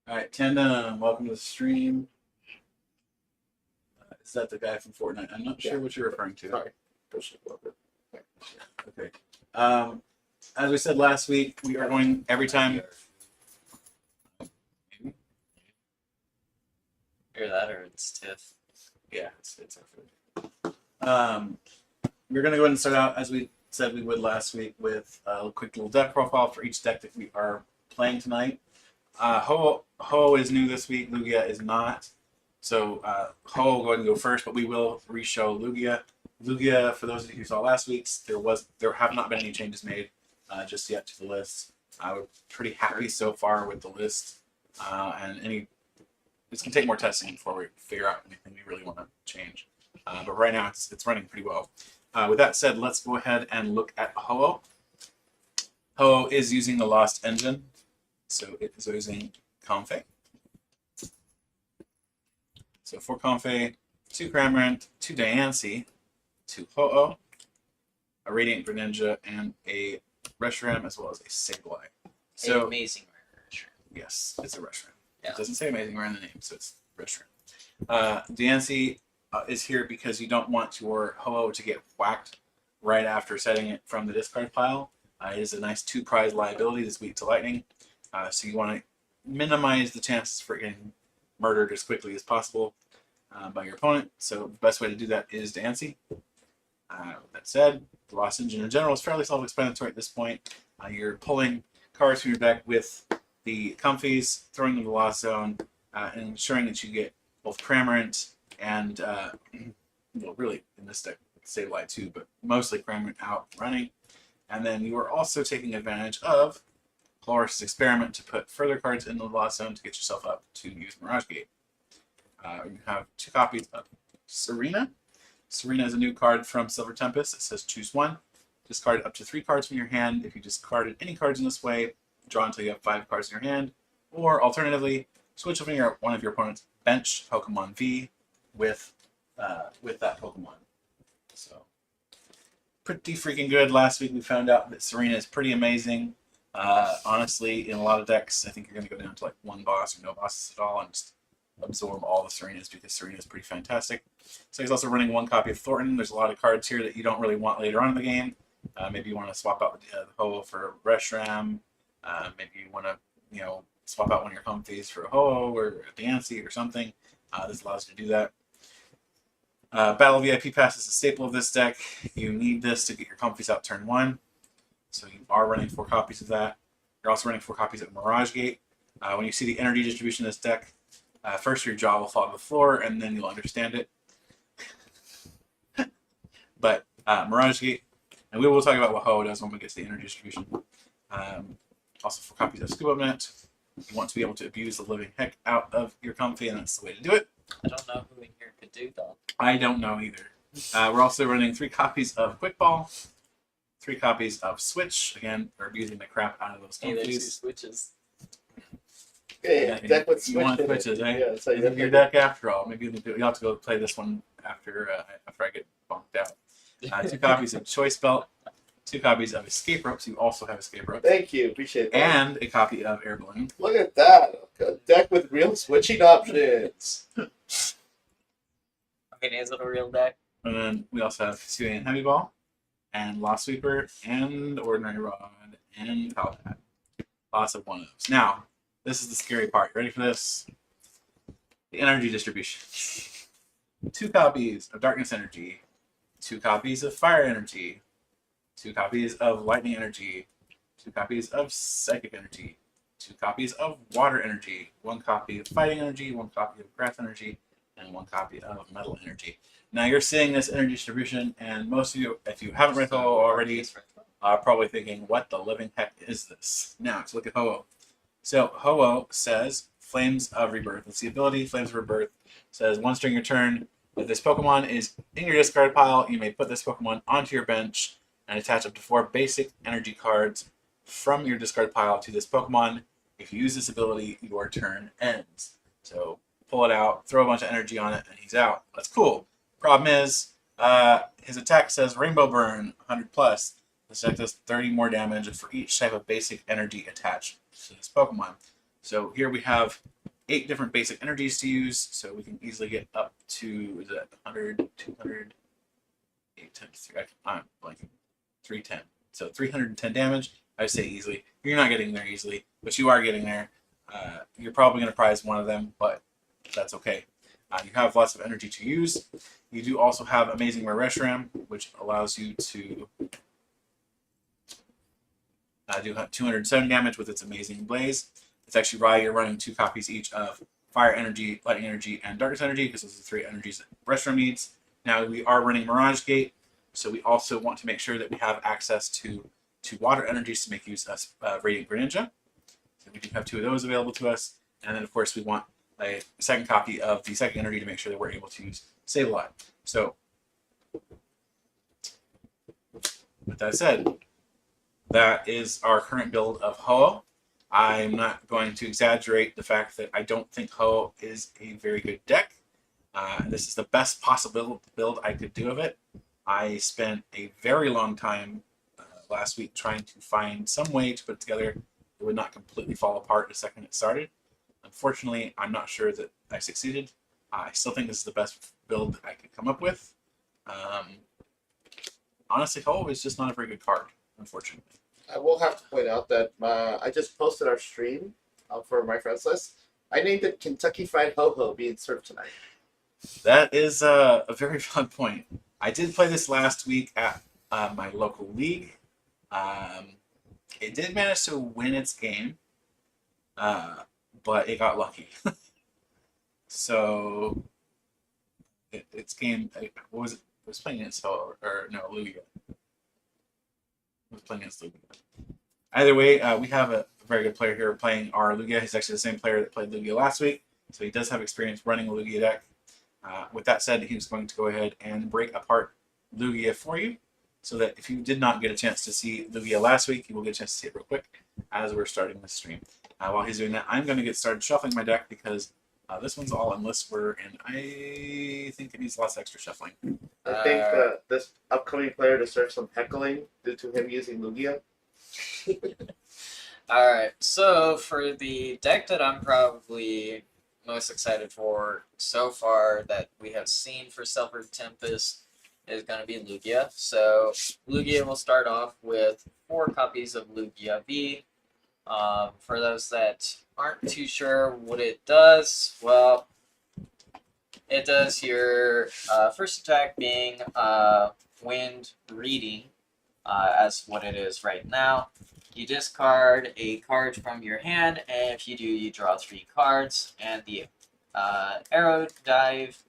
All right, Tandem, welcome to the stream. Is that the guy from Fortnite? I'm not sure what you're referring to. Sorry. Okay. As we said last week, we are going every time. Hear that, or it's Tiff? Yeah, it's we're going to go ahead and start out as we said we would last week with a quick little deck profile for each deck that we are playing tonight. Ho is new this week. Lugia is not. So Ho will go ahead and go first, but we will re-show Lugia. Lugia, for those of you who saw last week's, there have not been any changes made just yet to the list. We're pretty happy so far with the list, and it's gonna take more testing before we figure out anything we really want to change. But right now it's running pretty well. With that said, let's go ahead and look at Ho. Ho is using the Lost Engine, so it is using Comfey. So for Comfey, 2 Cramorant, 2 Diancie, 2 Ho-Oh, a Radiant Greninja, and a Reshiram, as well as a Sableye. So amazing Reshiram. Yes, it's a Reshiram. Yeah. It doesn't say amazing rare in the name, so it's Reshiram. Diancie is here because you don't want your Ho-Oh to get whacked right after setting it from the discard pile. It is a nice 2 prize liability that's weak to lightning, so you want to minimize the chances for getting murdered as quickly as possible by your opponent. So the best way to do that is Diancie. That said, the Lost Engine in general is fairly self-explanatory at this point. You're pulling cards from your deck with the Comfies, throwing them to the Lost Zone, and ensuring that you get both Cramorant and, well, really in this deck, Sableye too, but mostly Cramorant out running. And then you are also taking advantage of Chloris' Experiment to put further cards in the Lost Zone to get yourself up to use Mirage Gate. You have 2 copies of Serena. Serena is a new card from Silver Tempest. It says choose 1. Discard up to 3 cards from your hand. If you discarded any cards in this way, draw until you have 5 cards in your hand. Or alternatively, switch over one of your opponent's bench Pokemon V with that Pokemon. So pretty freaking good. Last week we found out that Serena is pretty amazing. Honestly, in a lot of decks, I think you're going to go down to like 1 boss or no bosses at all and just absorb all the Serenas because Serena is pretty fantastic. So he's also running 1 copy of Thornton. There's a lot of cards here that you don't really want later on in the game. Maybe you want to swap out the Ho-Oh for Reshiram. Maybe you want to, swap out one of your Comfies for a Ho-Oh or a Diancie or something. This allows you to do that. Battle VIP Pass is a staple of this deck. You need this to get your Comfies out turn 1. So you are running 4 copies of that. You're also running 4 copies of Mirage Gate. When you see the energy distribution of this deck, first your jaw will fall to the floor, and then you'll understand it. But Mirage Gate, and we will talk about what Ho does when we get to the energy distribution. Also 4 copies of Scuba Net. You want to be able to abuse the living heck out of your Comfy, and that's the way to do it. I don't know who in here could do that. I don't know either. We're also running 3 copies of Quick Ball, 3 copies of Switch. Again, we're abusing the crap out of those Hey, there's 2 Comfies. switches. Yeah, deck with You want switch in it. switches, eh? Yeah, that's how you Your deck after all. Maybe you'll have to go play this one after I get bumped out. 2 copies of Choice Belt, 2 copies of Escape Ropes. You also have Escape Ropes. Thank you, appreciate that. And a copy of Air Balloon. Look at that, a deck with real switching options. Okay, is it a real deck? And then we also have Hisuian Heavy Ball, and Lost Sweeper, and Ordinary Rod, and Palpat. Lots of one of those. Now, this is the scary part. You ready for this? The energy distribution. 2 copies of Darkness Energy, 2 copies of Fire Energy, 2 copies of Lightning Energy, 2 copies of Psychic Energy, 2 copies of Water Energy, 1 copy of Fighting Energy, 1 copy of Breath Energy, and 1 copy of Metal Energy. Now you're seeing this energy distribution, and most of you, if you haven't read Ho-Oh already, are probably thinking, what the living heck is this? Now, let's look at Ho-Oh. So Ho-Oh says Flames of Rebirth. It's the ability Flames of Rebirth. Says once during your turn, if this Pokemon is in your discard pile, you may put this Pokemon onto your bench and attach up to 4 basic energy cards from your discard pile to this Pokemon. If you use this ability, your turn ends. So pull it out, throw a bunch of energy on it, and he's out. That's cool. Problem is, his attack says Rainbow Burn, 100 plus. This deck does 30 more damage for each type of basic energy attached to this Pokemon. So here we have 8 different basic energies to use, so we can easily get up to, is that 100, 200, 8 times 3, I'm blanking, 310. So 310 damage, I say easily. You're not getting there easily, but you are getting there. You're probably going to prize one of them, but that's okay. You have lots of energy to use. You do also have Amazing Rare Reshiram, which allows you to do 270 damage with its Amazing Blaze. It's actually why you're running 2 copies each of Fire Energy, Lightning Energy, and Darkness Energy, because those are the 3 energies that Reshiram needs. Now, we are running Mirage Gate, so we also want to make sure that we have access to water energies to make use of Radiant Greninja. So we do have 2 of those available to us. And then, of course, we want a second copy of the second energy to make sure that we're able to use Save a Lot. So, with that said, that is our current build of Ho-Oh. I'm not going to exaggerate the fact that I don't think Ho-Oh is a very good deck. This is the best possible build I could do of it. I spent a very long time last week trying to find some way to put it together that would not completely fall apart the second it started. Unfortunately, I'm not sure that I succeeded. I still think this is the best build I could come up with. Honestly, Ho-Oh is just not a very good card, unfortunately. I will have to point out that I just posted our stream for my friends list. I named it Kentucky Fried Ho-Ho being served tonight. That is a very fun point. I did play this last week at my local league. It did manage to win its game, but it got lucky. So its game, what was it? It was playing against Lugia. It was playing against Lugia. Either way, we have a very good player here playing our Lugia. He's actually the same player that played Lugia last week, so he does have experience running a Lugia deck. With that said, he's going to go ahead and break apart Lugia for you, so that if you did not get a chance to see Lugia last week, you will get a chance to see it real quick as we're starting this stream. While he's doing that, I'm going to get started shuffling my deck because this one's all Endless Word, and I think it needs lots of extra shuffling. I think this upcoming player deserves some heckling due to him using Lugia. Alright, so for the deck that I'm probably most excited for so far that we have seen for Silver Tempest is going to be Lugia. So Lugia will start off with 4 copies of Lugia V. For those that aren't too sure what it does, well, it does your first attack being Wind Reading, as what it is right now. You discard a card from your hand, and if you do, you draw 3 cards. And the Arrow Dive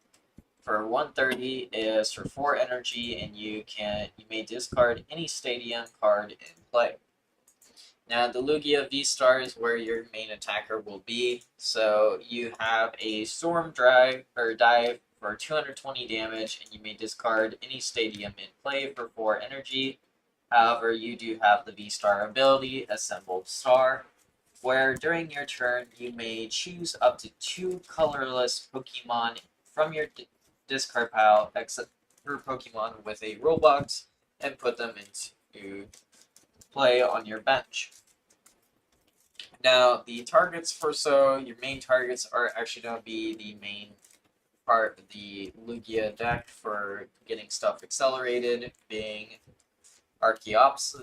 for 130 is for 4 energy, and you may discard any stadium card in play. Now, the Lugia VSTAR is where your main attacker will be. So you have a Storm Dive for 220 damage, and you may discard any stadium in play for 4 energy. However, you do have the VSTAR ability, Assembled Star, where during your turn you may choose up to 2 colorless Pokemon from your discard pile, except for Pokemon with a Robux, and put them into play on your bench. Now, the targets your main targets are actually going to be the main part of the Lugia deck for getting stuff accelerated, being Archeops.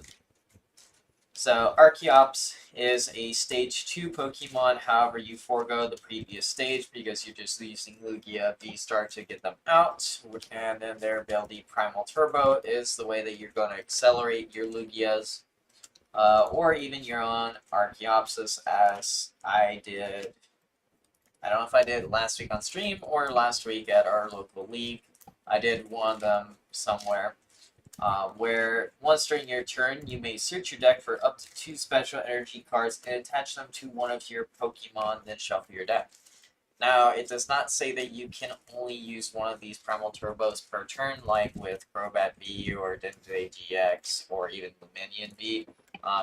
So Archeops is a stage 2 Pokemon, however you forego the previous stage because you're just using Lugia V-Star to get them out, and then their ability Primal Turbo is the way that you're going to accelerate your Lugias, or even your own Archeopsis, as I did. I don't know if I did last week on stream or last week at our local league. I did one of them somewhere. Where once during your turn, you may search your deck for up to 2 special energy cards and attach them to one of your Pokemon, then shuffle your deck. Now, it does not say that you can only use one of these Primal Turbos per turn, like with Crobat V or Dendray GX or even Dominion V.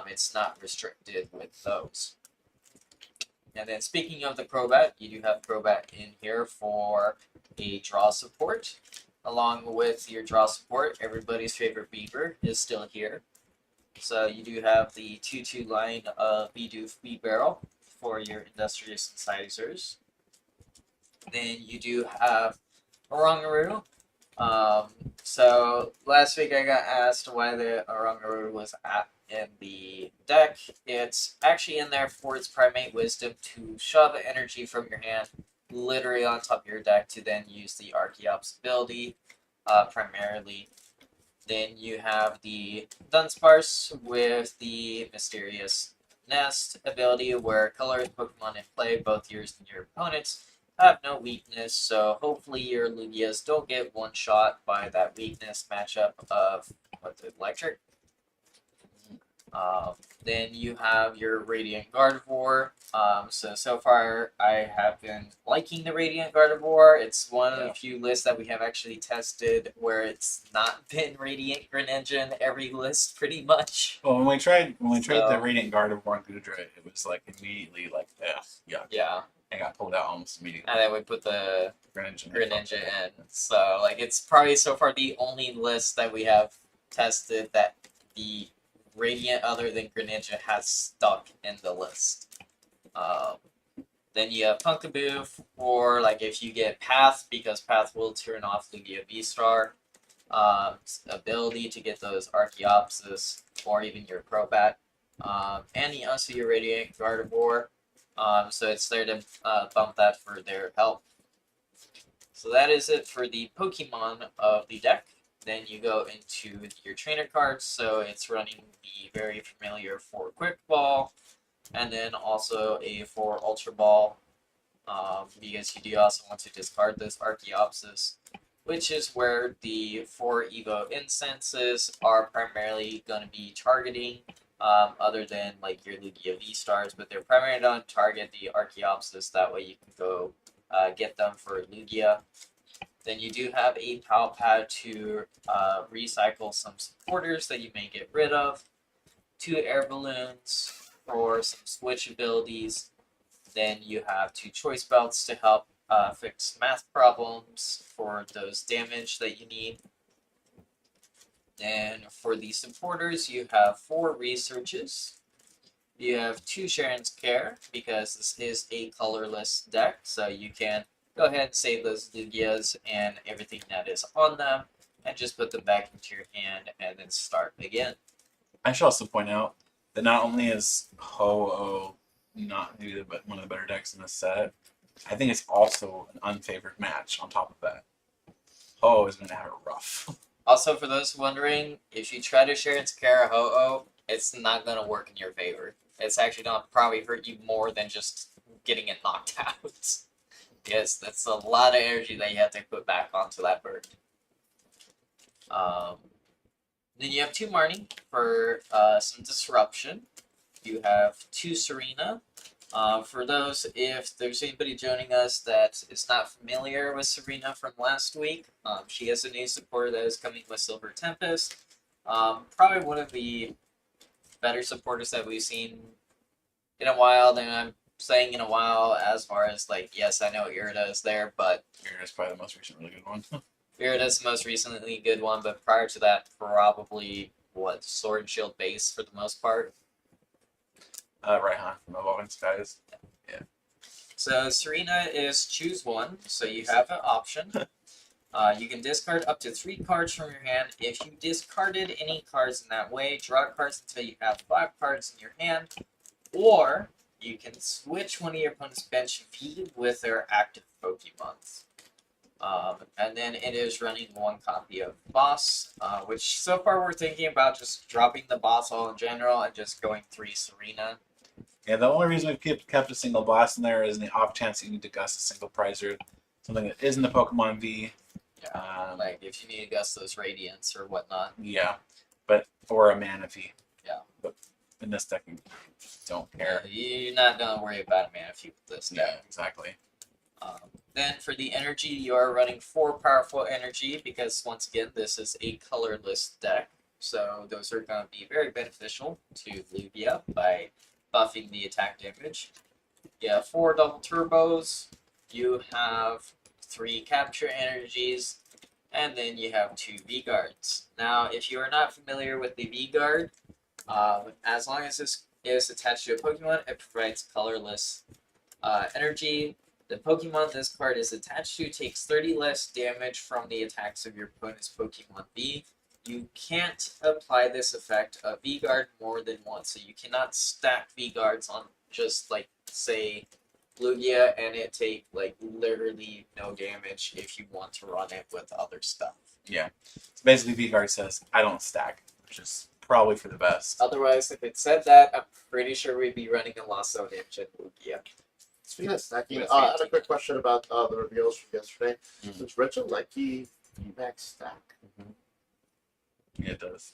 It's not restricted with those. And then speaking of the Crobat, you do have Crobat in here for a draw support. Along with your draw support, everybody's favorite Beaver is still here. So you do have the 2/2 line of Bidoof Barrel for your Industrious Incisors. Then you do have Orangaroo. So last week I got asked why the Orangaroo was in the deck. It's actually in there for its Primate Wisdom to shove energy from your hand literally on top of your deck to then use the Archeops ability primarily. Then you have the Dunsparce with the Mysterious Nest ability, where colorless Pokemon in play, both yours and your opponent's, have no weakness, so hopefully your Lugias don't get one shot by that weakness matchup of the electric. Then you have your Radiant Gardevoir. So far I have been liking the Radiant Gardevoir. It's one of the few lists that we have actually tested where it's not been Radiant Greninja in every list, pretty much. Well, when we tried the Radiant Gardevoir and Goodra, it was like immediately like, ugh, yuck. Yeah. I got pulled out almost immediately. And then we put the Greninja in. So like it's probably so far the only list that we have tested that the Radiant other than Greninja has stuck in the list. Then you have Punkaboo for like if you get Path, because Path will turn off Lugia VSTAR. Ability to get those Archeopsis or even your Crobat. And you also your Radiant Gardevoir. So it's there to bump that for their help. So that is it for the Pokemon of the deck. Then you go into your trainer cards, so it's running the very familiar 4 Quick Ball, and then also a 4 Ultra Ball, because you do also want to discard this Archeopsis, which is where the 4 Evo Incenses are primarily going to be targeting, other than like your Lugia V-Stars, but they're primarily going to target the Archeopsis, that way you can go get them for Lugia. Then you do have a Pal Pad to recycle some supporters that you may get rid of. 2 Air Balloons for some switch abilities. Then you have 2 Choice Belts to help fix math problems for those damage that you need. Then for the supporters, you have 4 Researches. You have 2 Sharon's Care, because this is a colorless deck, so you can go ahead and save those Lugias and everything that is on them, and just put them back into your hand and then start again. I should also point out that not only is Ho-Oh not maybe one of the better decks in this set, I think it's also an unfavored match on top of that. Ho-Oh is going to have it rough. Also, for those wondering, if you try to share its Kara Ho-Oh, it's not going to work in your favor. It's actually going to probably hurt you more than just getting it knocked out. Yes, that's a lot of energy that you have to put back onto that bird. Then you have 2 Marnie for some disruption. You have 2 Serena. For those, if there's anybody joining us that is not familiar with Serena from last week, she has a new supporter that is coming with Silver Tempest. Probably one of the better supporters that we've seen in a while. Then I'm saying in a while as far as like, yes, I know Irida is there, but Irida's probably the most recent really good one. Irida's the most recently good one, but prior to that, probably Sword and Shield base for the most part. Raihan from Evolving Skies. Yeah. So Serena is choose 1, so you have an option. You can discard up to 3 cards from your hand. If you discarded any cards in that way, draw cards until you have 5 cards in your hand, or you can switch one of your opponent's bench V with their active Pokemons. And then it is running 1 copy of Boss, which so far we're thinking about just dropping the Boss all in general and just going 3 Serena. Yeah, the only reason we've kept a single boss in there is in the off chance you need to gust a single prizer, something that isn't the Pokemon V. Yeah, like if you need to gust those Radiants or whatnot. Yeah, or a Manaphy. Yeah. But in this deck, you don't care. You're not gonna worry about a Manaphy with this deck. Yeah, exactly. Then for the energy, you are running 4 powerful energy, because once again, this is a colorless deck. So those are going to be very beneficial to Lugia by buffing the attack damage. You have 4 double turbos. You have 3 capture energies. And then you have 2 V-Guards. Now, if you are not familiar with the V-Guard, as long as this is attached to a Pokemon, it provides colorless energy. The Pokemon this card is attached to takes 30 less damage from the attacks of your opponent's Pokemon V. You can't apply this effect of V-Guard more than once, so you cannot stack V-Guards on just, like, say, Lugia, and it take, like, literally no damage if you want to run it with other stuff. Yeah. So basically, V-Guard says, I don't stack, which is probably for the best. Otherwise, if it said that, I'm pretty sure we'd be running a Lost Zone Engine Lugia. Speaking of stacking, With I had a 15. quick question about the reveals from yesterday. Mhm. Does Regieleki max stack? Yeah, it does.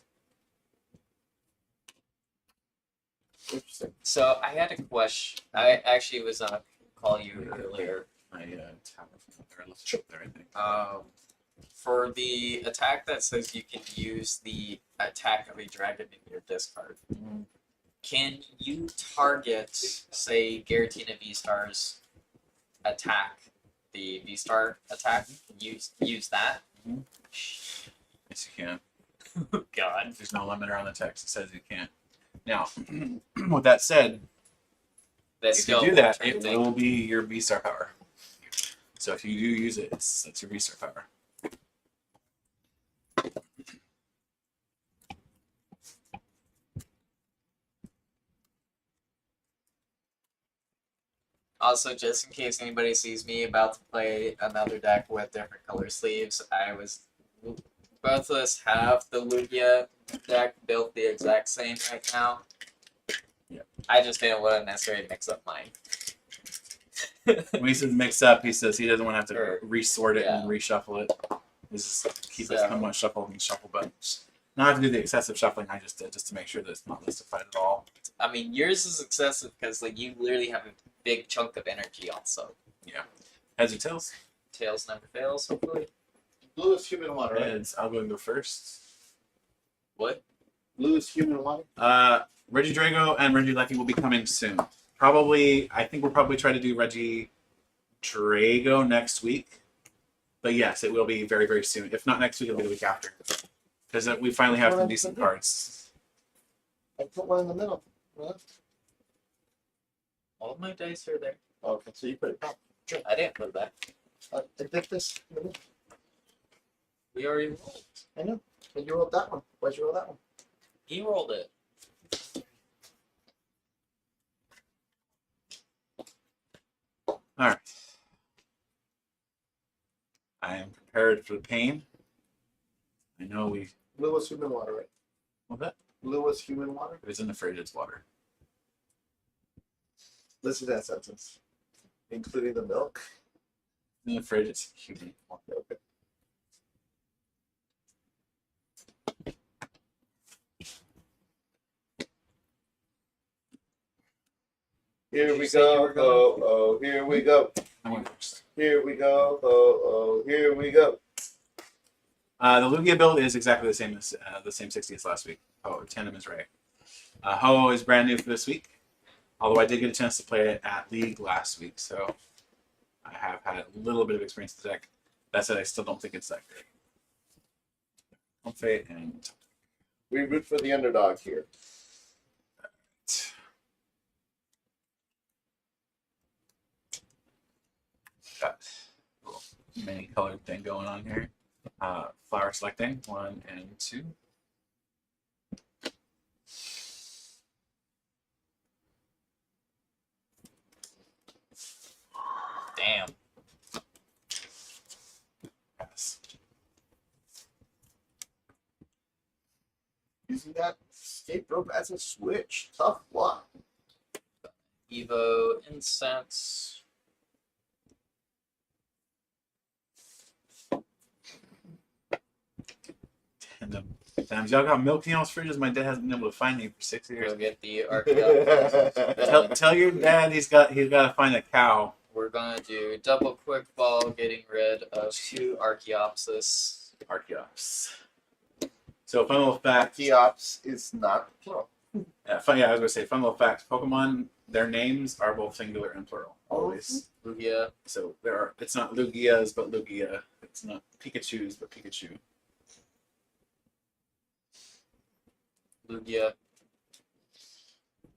Interesting. So I had a question. I actually was on a call you earlier. I tab it from there. Let's check there, I think. For the attack that says you can use the attack of a dragon in your discard, can you target, say, Giratina V-Star's attack, the V-Star attack, use that? Yes, you can. God. There's no limiter on the text that says you can't. Now, with that said, That's if still you do that, I it think. will be your V-Star power. So if you do use it, it's your V-Star power. Also, just in case anybody sees me about to play another deck with different color sleeves, both of us have the Lugia deck built the exact same right now. Yeah. I just didn't want to necessarily mix up mine. When he says mix up, he says he doesn't want to have to Sure. resort it and Yeah. reshuffle it. He's just keep it So- somewhat shuffled and shuffle, but not have to do the excessive shuffling I just did, just to make sure that it's not listified at all. I mean, yours is excessive because like you literally have a big chunk of energy also. Heads or tails? Tails never fails, hopefully. Blue is human water, right? Heads. I'll go and go first. What? Blue is human water. Reggie Drago and Reggie Lecky will be coming soon. I think we'll probably try to do Reggie Drago next week. But yes, it will be very, very soon. If not next week, it'll be the week after. Because we finally have some decent cards. I put one in the middle. What? All of my dice are there. Okay, so you put it back. I didn't put that. I did this. in the middle. We already rolled. I know. But you rolled that one. Why'd you roll that one? He rolled it. Alright. I am prepared for the pain. I know we. Blue was human water, right? Well, that Blue was human water. if it's in the fridge, it's water. Listen to that sentence. Including the milk. In the fridge, it's human. Okay. Here we you say you were go. going? Oh, here we go. I went first. Here we go. Oh, here we go. The Lugia build is exactly the same as the same 60 as last week. Oh, Tandem is right. Ho is brand new for this week. Although I did get a chance to play it at League last week, so I have had a little bit of experience with the deck. That said, I still don't think it's that great. Fate and We root for the underdog here. got a little many colored thing going on here. Flower selecting 1 and 2. Damn. Pass. Using that escape rope as a switch. Tough luck. Evo incense. Tandem. Times y'all got milk in y'all's fridges. My dad hasn't been able to find me for 6 years. Go get the Archeopteryx. Tell your dad he's got to find a cow. We're gonna do double quick ball, getting rid of 2 Archeopsis. Archeops. So fun little fact. Cheops is not plural. I was gonna say fun little fact. Pokemon, their names are both singular and plural always. Lugia. So it's not Lugias but Lugia. It's not Pikachu's but Pikachu. Lugia.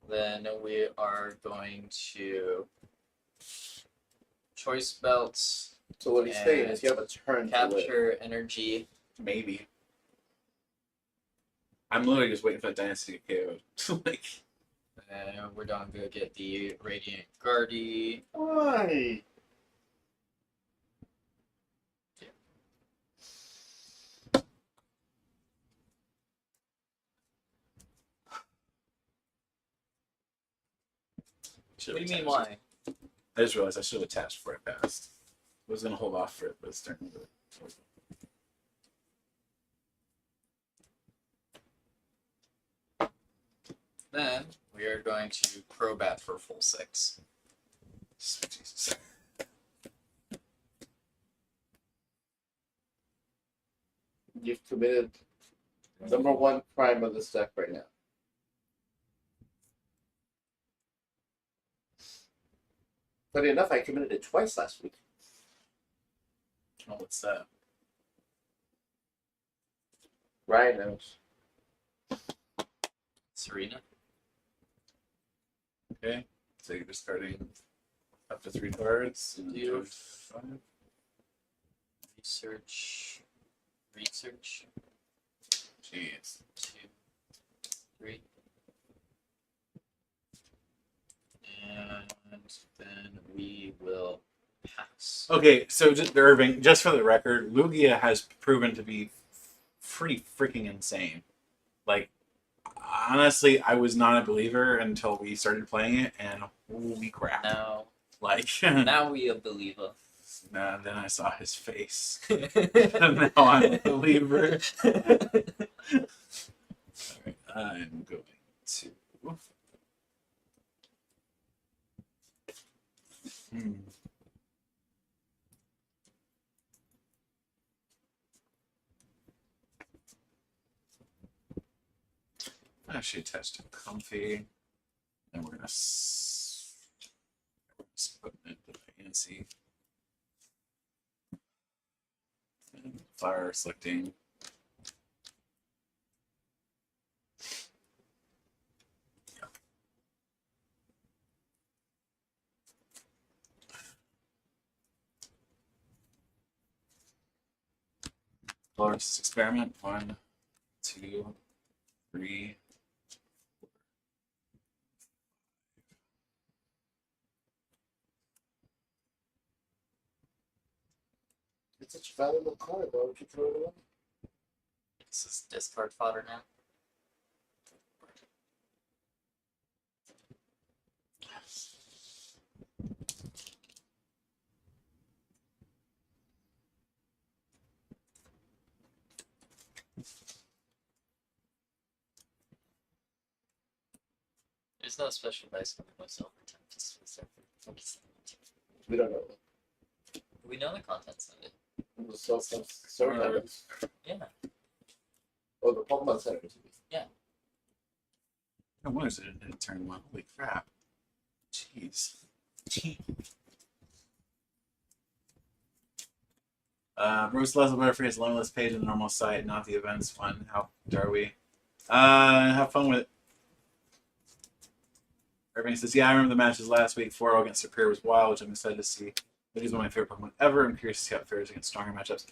Then we are going to choice belts, So what he's saying is you have a turn to live. capture energy. Maybe. I'm literally just waiting for that dynasty to get KO'd. Like, And we're going to go get the Radiant Guardy. Why? should've What do you mean, attached. why? I just realized I should have attached before I passed. I was gonna hold off for it, but it's turning to Then we are going to Crobat for full 6. Jesus. You've committed number one crime of this deck right now. Funny enough, I committed it twice last week. Oh, what's that? Ryan knows. Serena. Okay. So you're discarding up to 3 cards. And Do you- do 5. Research. Jeez. 2, 3. And then we will pass. Okay, so just Irving, just for the record, Lugia has proven to be pretty freaking insane. Like, honestly, I was not a believer until we started playing it, and holy crap! Now, Like, now we a believer. nah, then I saw his face, and now I'm a believer. Alright, I'm going to. Actually attached to comfy, and we're gonna put it into the fancy and fire selecting. Largest experiment. 1, 2, 3. It's such a valuable card. Why would you throw it away? This is discard fodder now. There's no special dice coming with Silver Tempest. We don't know. We know the contents of it. So Yeah. Oh, the Pokemon Center. No wonder it didn't turn 1. Holy crap. Jeez. Bruce Leslie Butterfree has a limitless page in the normal site, not the events one. How dare we? Have fun with it. Everybody says, yeah, I remember the matches last week. 4-0 against Superior was wild, which I'm excited to see. But he's one of my favorite Pokemon ever. I'm curious to see how it fares against stronger matchups.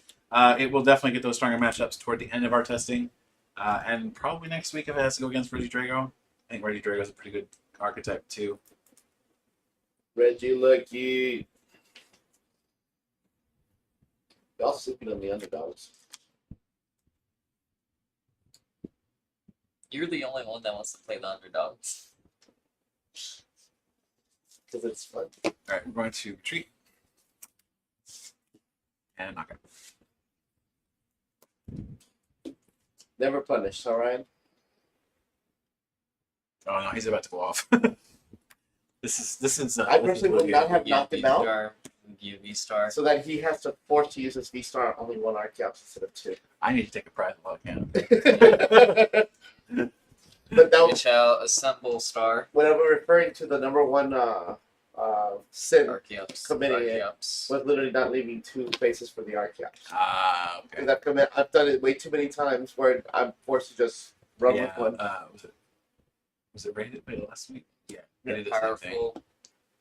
It will definitely get those stronger matchups toward the end of our testing. And probably next week if it has to go against Regidrago. I think Regidrago is a pretty good archetype too. Reggie Lucky. Y'all sleeping on the underdogs. You're the only one that wants to play the underdogs. Because it's fun. Alright, we're going to retreat. And knock it. Never punished, alright? Oh no, he's about to go off. This is I personally would not have knocked him out. V-Star. Give V-Star. So that he has to force to use his V-Star on only 1 Archeops instead of 2. I need to take a prize while I can. But that We was shall assemble star. when I was referring to the number 1 sin Archeops. Committing it. Archeops. was literally not leaving 2 faces for the Archeops. Okay. Because I've done it way too many times where I'm forced to just run Yeah, with one. was it rated by last week? Yeah. They're Rated the same thing. powerful.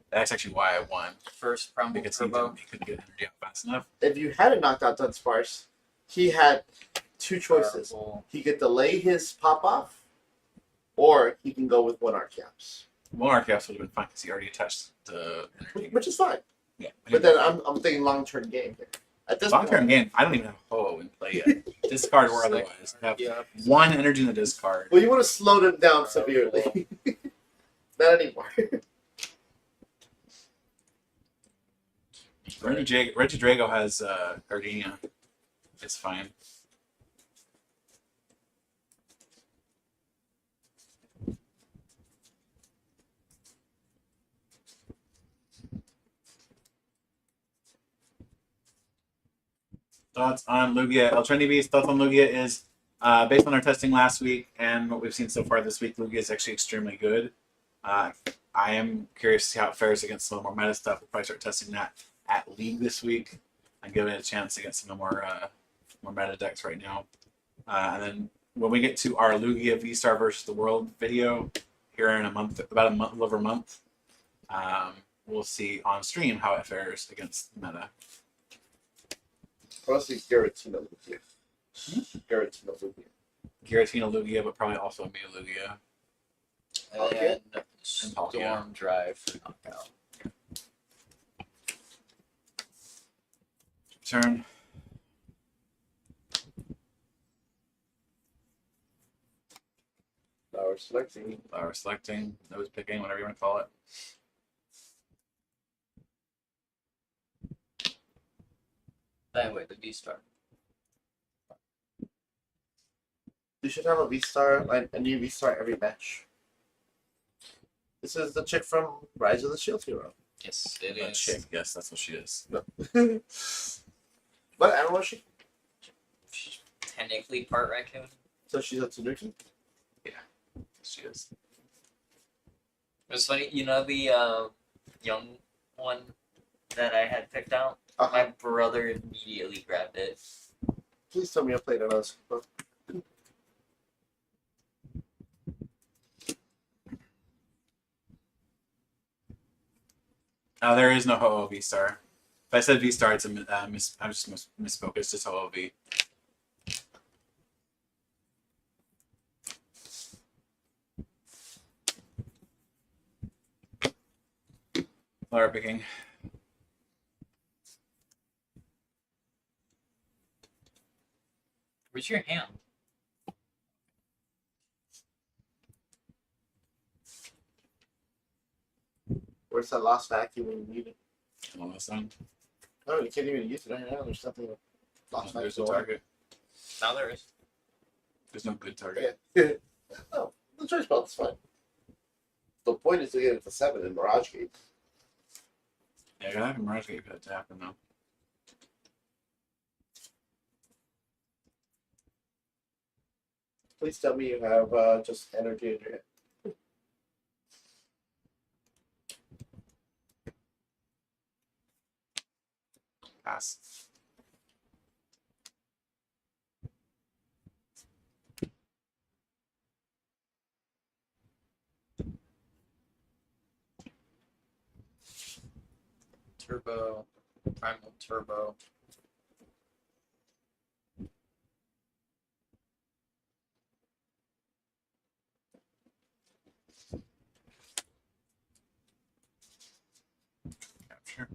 That's actually why I won. First Primal Because Turbo. he couldn't get energy out fast enough. If you hadn't knocked out Dunsparce, he had two choices. Powerful. He could delay his pop off, or he can go with one Archeops, Monarch Caps would have been fine because he already touched the energy. which is fine. Yeah. But then I'm thinking long term game here. At this long term point, game, I don't even have Ho in play yet. Discard or otherwise. I have Yeah. one energy in the discard. well, you want to slow them down severely. Not anymore. Reggie Drago has Gardenia. It's fine. Thoughts on Lugia? Alternatives. Thoughts on Lugia is based on our testing last week and what we've seen so far this week. Lugia is actually extremely good. I am curious to see how it fares against some of the more meta stuff. We'll probably start testing that at League this week and give it a chance against some of the more meta decks right now. And then when we get to our Lugia VSTAR versus the World video here in a month, about a month over a month, we'll see on stream how it fares against meta. Honestly, Giratina Lugia. Giratina Lugia. Giratina Lugia, but probably also a Mia Lugia. Okay. And Palkia. Storm Drive for knockout. Turn. Flower selecting. Flower selecting, nose picking, whatever you want to call it. Anyway, the VSTAR. You should have a V-Star, like a new V-Star every match. This is the chick from Rise of the Shield Hero. Yes, it That is. chick, yes, that's what she is. What animal is she? She's technically part raccoon. So she's a Tanuki? She is. It was funny, you know the young one that I had picked out? My brother immediately grabbed it. Please tell me I played another. There is no Ho-Oh V-Star. If I said V-Star, it's I'm just misspoke. It's just Ho-Oh V. Flower picking. Where's your hand? Where's that lost vacuum when you need it? Almost done. Oh, you can't even use it right now. There's something lost There's no vacuum. target. Now there is. There's no good target. Yeah. Oh, the choice belt is fine. The point is to get it to 7 in Mirage Gate. Yeah, I gotta have a Mirage Gate for that to happen though. Please tell me you have just energy in your head. Pass. Turbo. Primal Turbo. Capture.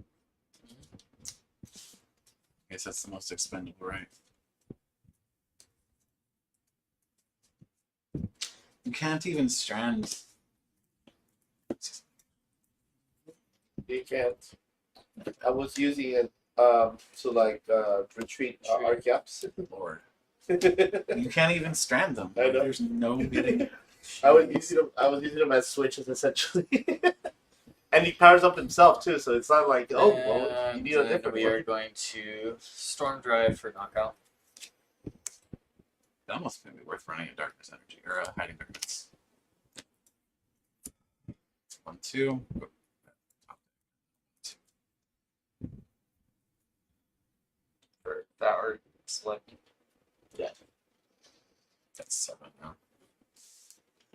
I guess that's the most expendable, right? You can't even strand. You can't. I was using it to like retreat Archeops. Lord. You can't even strand them. I know. There's no getting. I was using them as switches essentially. And he powers up himself too, so it's not like well, you need a And different we one. are going to Storm Drive for knockout. That almost may be worth running a darkness energy or a hiding darkness. 1, 2. For that art select. That's 7 now.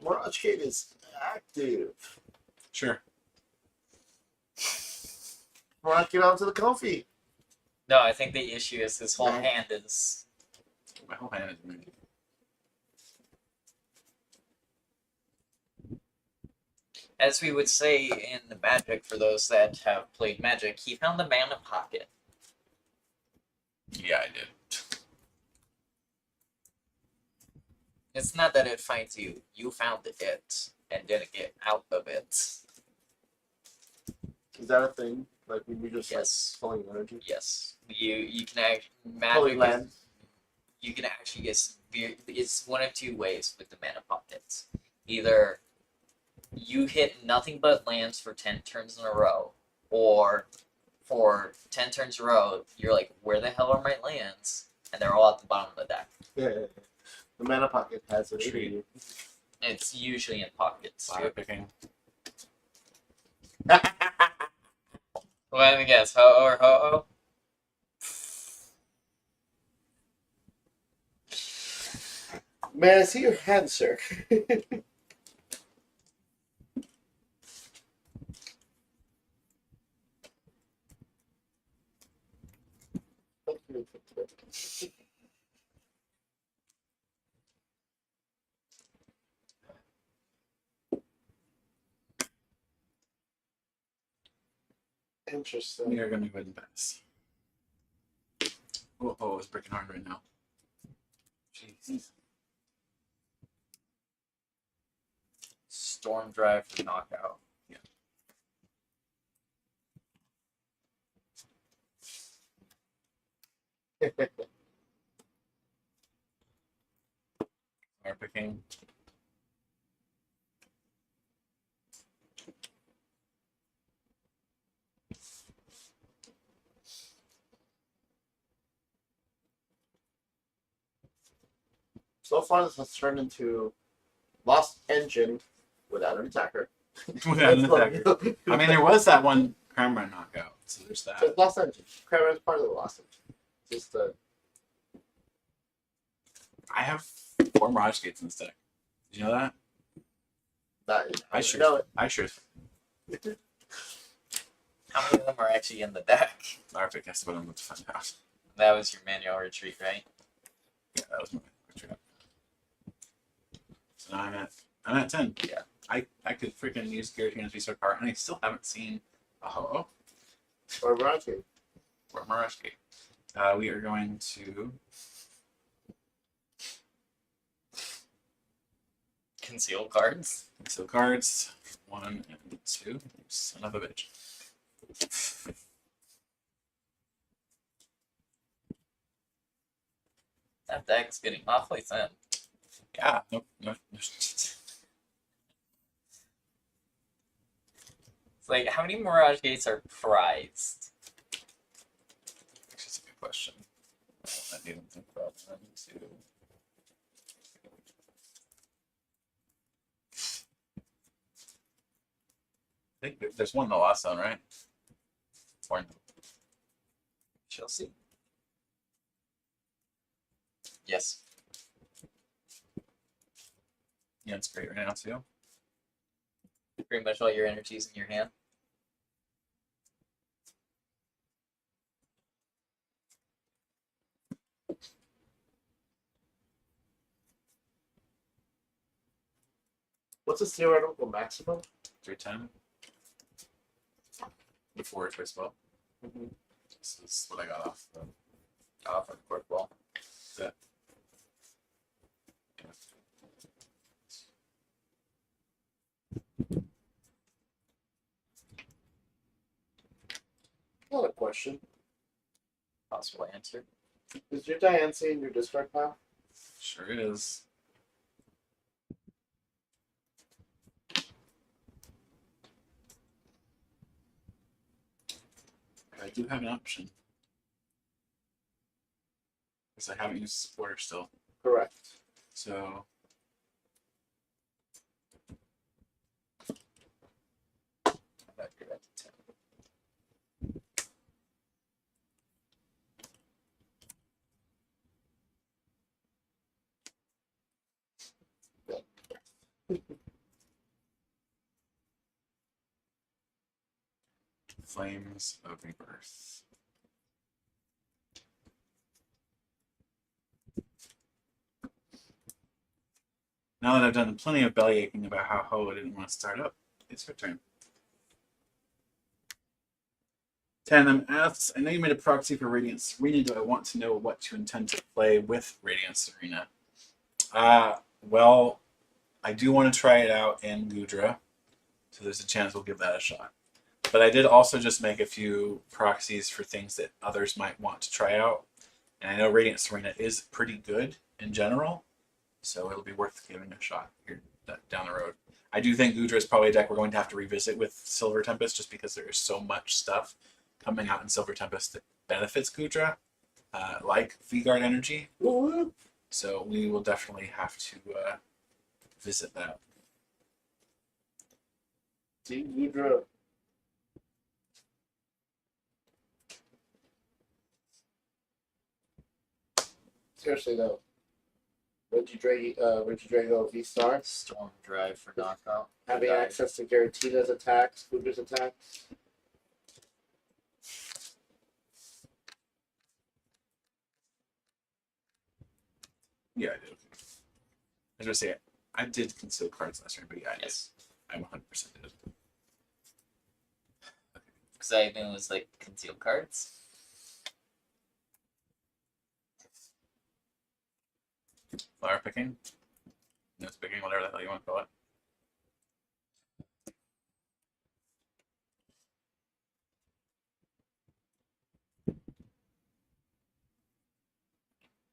Mirage Gate is active. Sure. Rock it onto the comfy. No, I think the issue is his whole Right. hand is. My whole hand is moving. As we would say in the Magic, for those that have played Magic, he found the mana pocket. Yeah, I did. It's not that it finds you. You found it and didn't get out of it. Is that a thing? Like when you just Yes. like pulling energy? Yes. You can act Pulling Magic. land. You can actually get severe. It's one of two ways with the mana pockets. Either you hit nothing but lands for 10 turns in a row, or for 10 turns in a row, you're like, where the hell are my lands? And they're all at the bottom of the deck. Yeah. The mana pocket has a Treat. It's usually in pockets. Flower picking. Let me guess. Ho or ho? Man, I see your hand, sir. Interesting. We are going to go ahead and pass. Oh, it's breaking hard right now. Jeez. Storm Drive for knockout. Flower picking. So far, this has turned into Lost Engine without an attacker. Without an attacker. I mean, there was that one Cranberry knockout, so there's that. So it's Lost Engine. Kramer is part of the Lost Engine. Just I have 4 Mirage Gates in this deck. Did you know that? that. I sure. know it. I sure. How many of them are actually in the deck? Flower pick has to put them to find out. That was your manual retreat, right? Yeah, that was my retreat. So now I'm at 10. Yeah. I could freaking use Guaranteed VSTAR card, and I still haven't seen a Ho-Oh Or Rocky. or Mirage Gate. We are going to Conceal cards. conceal cards. 1 and 2. Son of a bitch. That deck's getting awfully thin. Yeah, no. It's like, how many Mirage Gates are prized? That's a good question. I didn't think about that too. I think there's one in the last zone, right? Or Shall see. Yes. yeah, it's great right now too. Pretty much all your energies in your hand. What's the theoretical maximum? 310 before choice ball. This is what I got off the Cork ball. set. Not a question. Possible answer. Is your Diancie in your discard pile? Sure is. I do have an option. Because I haven't used supporter still. Correct. So Back here at the 10. Flames of Rebirth. Now that I've done plenty of belly aching about how Ho didn't want to start up, it's your turn. Tandem asks, I know you made a proxy for Radiant Serena. Do I want to know what you intend to play with Radiant Serena? Well, I do want to try it out in Gudra, so there's a chance we'll give that a shot. But I did also just make a few proxies for things that others might want to try out. And I know Radiant Serena is pretty good in general, so it'll be worth giving a shot here down the road. I do think Gudra is probably a deck we're going to have to revisit with Silver Tempest, just because there is so much stuff coming out in Silver Tempest that benefits Gudra, like V-Guard Energy. Woo-woo. So we will definitely have to visit that. Team Gudra. Seriously though, Regidrago VSTAR, Storm Drive for knockout. having Dive. access to Garatina's attacks, Gudra's attacks. Yeah, I did. I was going to say, I did conceal cards last turn, but yeah, I did. Yes. I 100% did. Because I knew it was like concealed cards. Flower picking. Nose picking, whatever the hell you want to call it.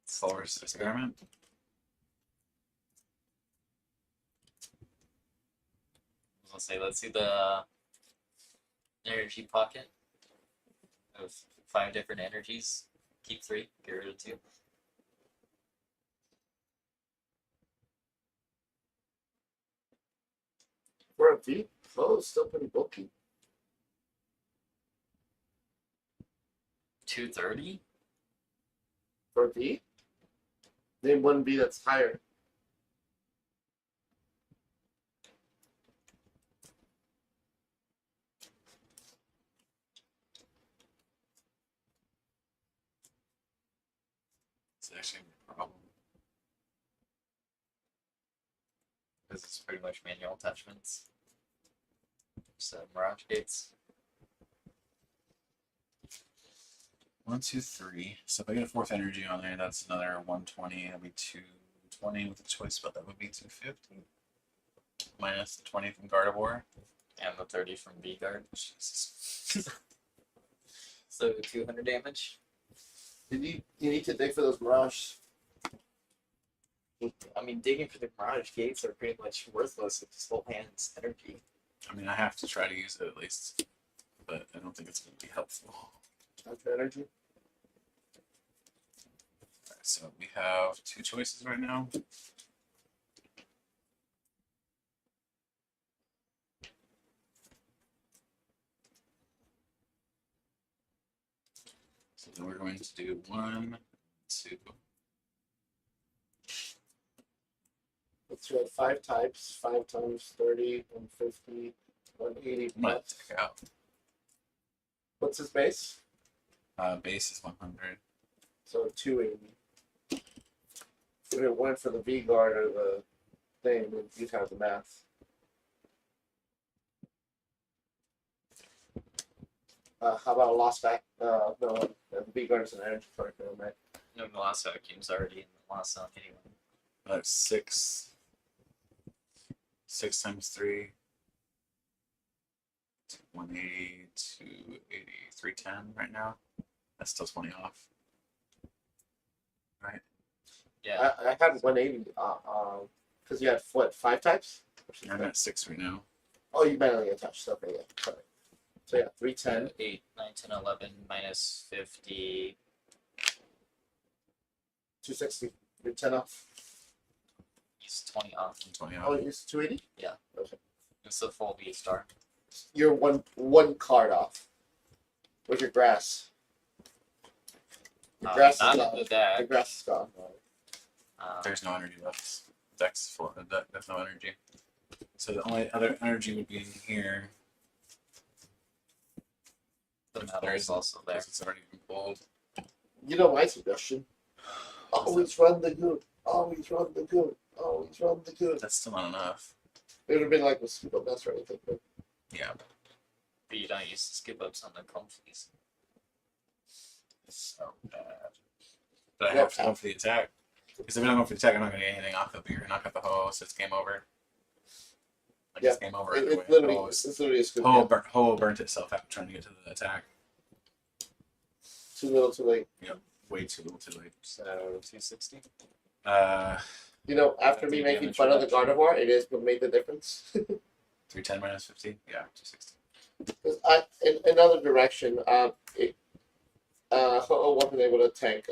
Silver's Experiment. I was gonna say, let's see the energy pocket of 5 different energies. Keep 3, get rid of 2. For a V, it's still pretty bulky. 230? For a V, name one V that's higher. It's actually a problem. Because it's pretty much manual attachments. So, Mirage Gates. 1, 2, 3. So if I get a 4th energy on there, that's another 120. That'll be 220 with a choice, but that would be 250. Minus the 20 from Gardevoir. And the 30 from V-Guard. So, 200 damage. You need to dig for those Mirage. I mean, digging for the Mirage Gates are pretty much worthless with this whole hand's energy. I mean, I have to try to use it at least, but I don't think it's going to be helpful. After energy. Alright, so we have 2 choices right now. So then we're going to do 1, 2. Let's do 5 types, 5 times 30, 150, 180. I'm going to take out. What's his base? Base is 100. So 280. If it went for the V guard or the thing, then you'd have the math. How about a lost back? No, the V guard is an energy card, right? No, the last vacuum's already in the last zone anyway. That's 6. 6 times 3. 180, 280, 310 right now. That's still 20 off. Right? Yeah. I had 180. Because you had what 5 types? I'm at 6 right now. Oh, you manually attached. Okay, yeah. Sorry. So yeah, 310. 8, 9, 10, 11, minus 50. 260. 310 off. He's 20 off. 20 Oh, off. it's 280. It's the full VSTAR. You're one card off. Where's your grass? Your grass is Not gone. in the The deck. grass is gone. There's no energy left. Deck's full. There's no energy. So the only other energy would be in here. The There metal is isn't, also there. because it's already been pulled. You know my suggestion. Always run the goon. Always run the goon. Always run the goon. That's still not enough. It would have been like mosquito mess or anything. But Yeah. But you don't use the skip ups on the comfies. It's so bad. But I Well, have to go for the attack. Because if I don't go for the attack, I'm not going to get anything off of here. Knock out the ho, so it's game over. Like, Yeah, it's game over. it, Either way. it's literally, Ho it's literally a scoop. Ho burnt itself out trying to get to the attack. Too little, too late. Way too little too late. So 260. You know, after That's me a making damage fun of the reduction. Gardevoir, it is what made the difference. 310 minus 50? Yeah, 260. 'Cause in another direction, Ho wasn't able to tank.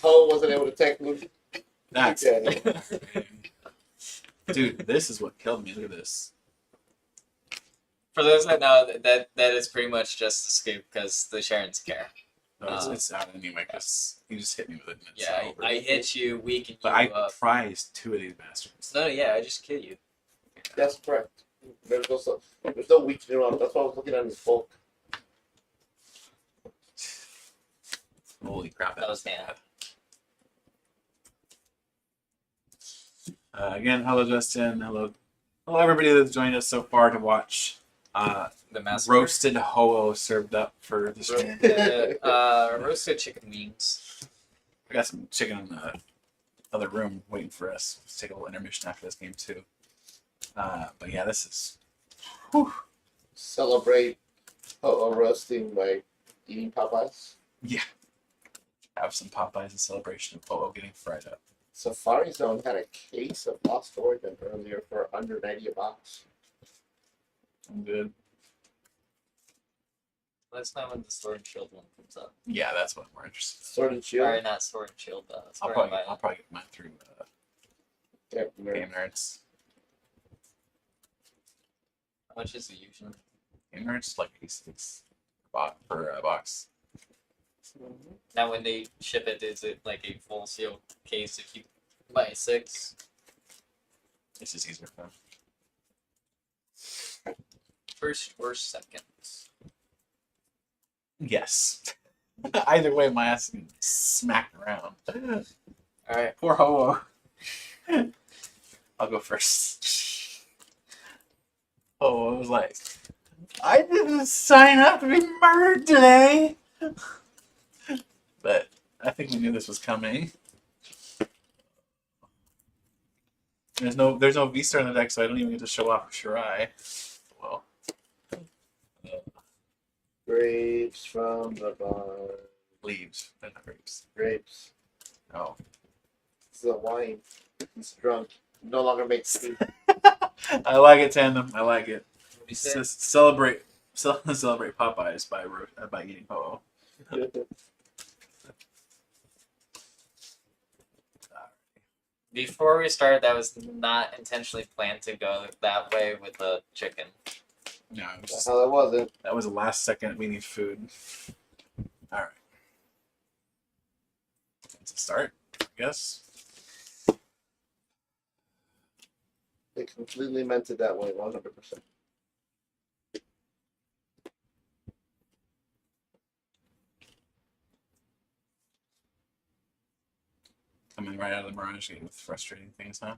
Ho wasn't able to tank Lugia. That's Yeah. Dude, this is what killed me. Look at this. For those that know, that is pretty much just the scoop because the Sharons care. No, it's out anyway because you just hit me with it. And it's Yeah, over. I hit you, weaken But you I up. prized 2 of these bastards. No, yeah, I just kill you. That's correct. There's no weakening on. That's why I was looking at his bulk. Holy crap, That was bad. Again, hello Justin. Hello everybody that's joined us so far to watch The massacre. roasted ho served up for the stream. Roasted chicken wings. We got some chicken in the other room waiting for us. Let's take a little intermission after this game too. But yeah, this is. Whew. Celebrate Ho roasting by eating Popeyes. Have some Popeyes in celebration of ho getting fried up. Safari Zone had a case of Lost Origin earlier for under 90 a box. I'm good. Let's know when the Sword and Shield one comes up. Yeah, that's what we're interested in. Sword and Shield. Sorry, not Sword and Shield. I'll Sword and probably Violet. get mine through Yeah, Game Nerds. How much is it usually? Game Nerds like 86 per box. Now, when they ship it, is it like a full seal case if you buy 6? This is easier for them. First or second? Yes. Either way, my ass is smacked around. Alright. Poor ho. I'll go first. Oh, I was like, I didn't sign up to be murdered today. But I think we knew this was coming. There's no VSTAR in the deck, so I don't even get to show off Shirai. Well, Grapes from the bar. leaves. They're not grapes. Grapes. Oh. This is a wine. He's drunk. No longer makes tea. I like it, Tandem. I like it. What do you say? Celebrate Popeyes by eating ho. Before we started, that was not intentionally planned to go that way with the chicken. No, it was That's just, how that wasn't. that was the last second. We need food. All right. It's a start, I guess. They completely meant it that way, 100%. Coming right out of the Mirage Gate with frustrating things, huh?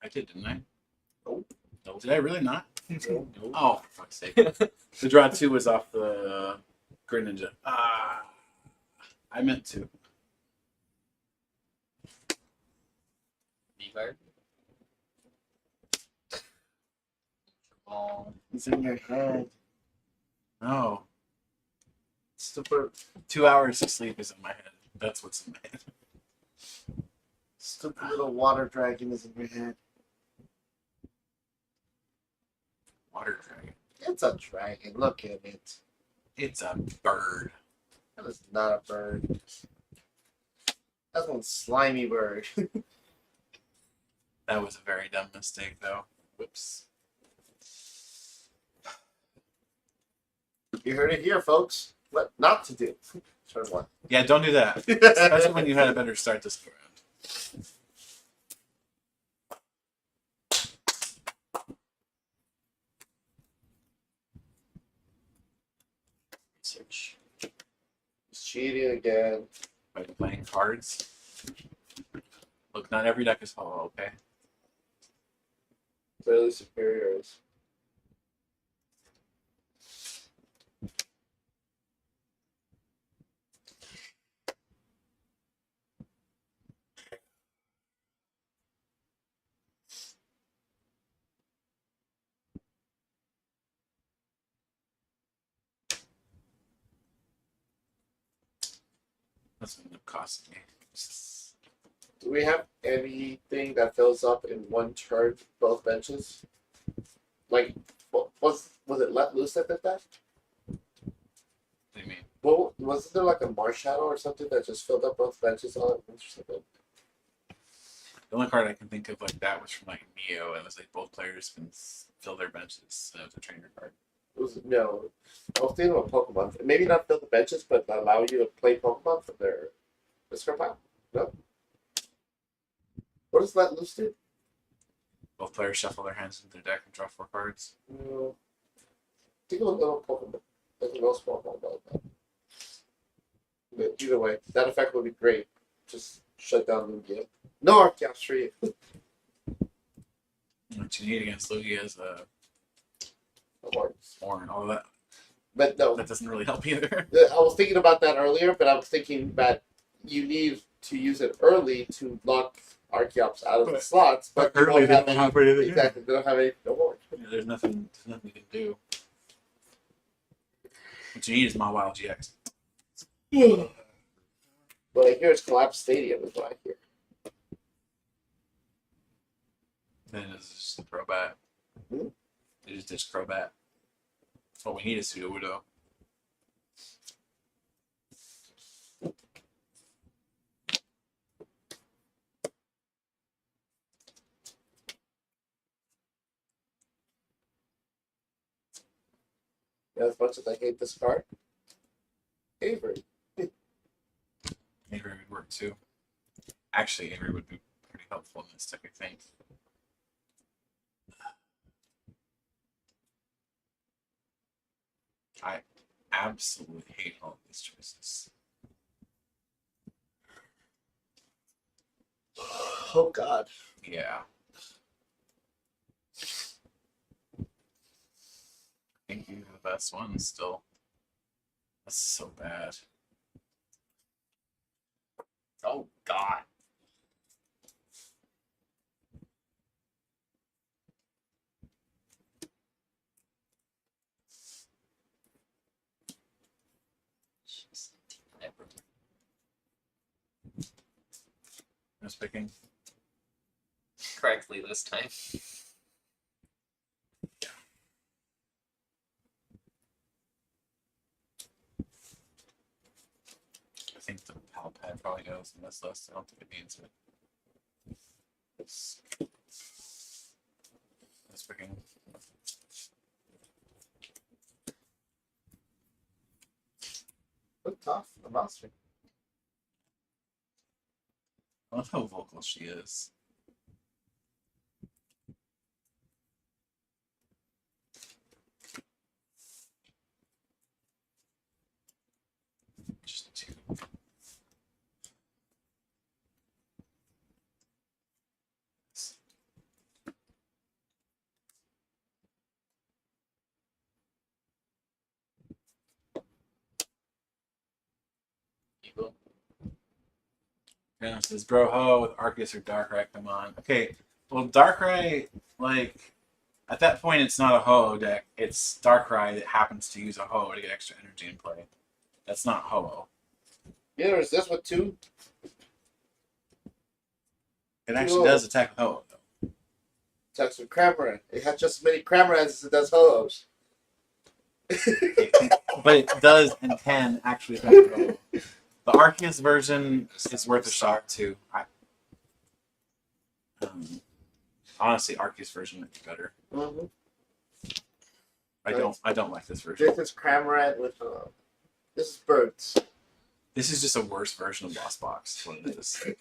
I did, didn't I? Oh. No, did I really not? Oh, for fuck's sake. The draw 2 was off the Grid Ninja. I meant to. V-Guard. Oh, he's in your head. No. Stupid, 2 hours of sleep is in my head. That's what's in my head. stupid little water dragon is in your head. Water dragon. It's a dragon. Look at it. It's a bird. That is not a bird. That's one slimy bird. That was a very dumb mistake, though. Whoops. You heard it here, folks. What not to do. Turn one. Yeah, don't do that. Especially when you had a better start this go round. Research. He's cheating again. By playing cards. Look, not every deck is hollow, okay? Clearly superior is. That's what it cost me. Do we have anything that fills up in one turn both benches? Like, was it Let Loose that did that? What do you mean? Well, wasn't there like a Marsh Shadow or something that just filled up both benches all at once or something? The only card I can think of like that was from like Neo, and it was like both players can fill their benches, and it was a trainer card. It was no. I was thinking of Pokemon. Maybe not fill the benches, but allow you to play Pokemon from their discard pile. No. What does Let Loose do? Both players shuffle their hands into their deck and draw 4 cards. No. Think of a little Pokemon. Like a little small Pokemon. But either way, that effect would be great. Just shut down Lugia. No Archeops for you. What you need against Lugia is a Or- Horn. All that But no, that doesn't really help either. I was thinking about that earlier, but I was thinking that you need to use it early to lock Archeops out of the slots, but you early don't they have don't any. have anything. Exactly, they don't have any no more. Yeah, there's nothing you can do. What you need is Mawile GX. But I hear it's Collapse Stadium is what I hear. Then it's just a Crobat. Mhm. They just ditch Crobat. What we need is Sudowoodo. Yeah, as much as I hate this card, Avery. Avery would work too. Actually, Avery would be pretty helpful in this deck, I think. I absolutely hate all of these choices. Oh God. Yeah. I think you're the best one still. That's so bad. Oh God. Jeez. Never. No picking. Correctly this time. I think the Pal Pad probably goes in this list. I don't think it needs it. That's picking. Look tough. A monster. I love how vocal she is. Just 2. Yeah, it says Bro Ho with Arceus or Darkrai. Come on. Okay, well, Darkrai, like, at that point, it's not a Ho-Oh deck. It's Darkrai that happens to use a Ho-Oh to get extra energy in play. That's not Ho-Oh. Yeah, there's this one too. It actually does attack with Ho-Oh, though. Attacks with Cramorant. It has just as many Cramorants as it does Ho-Ohs. But it does and can actually attack with Ho-Oh. The Arceus version is worth a shot, too. Honestly, Arceus version might be better. Mm-hmm. I don't like this version. This is Cramorant with this is Birds. This is just a worse version of Lost Box. Is what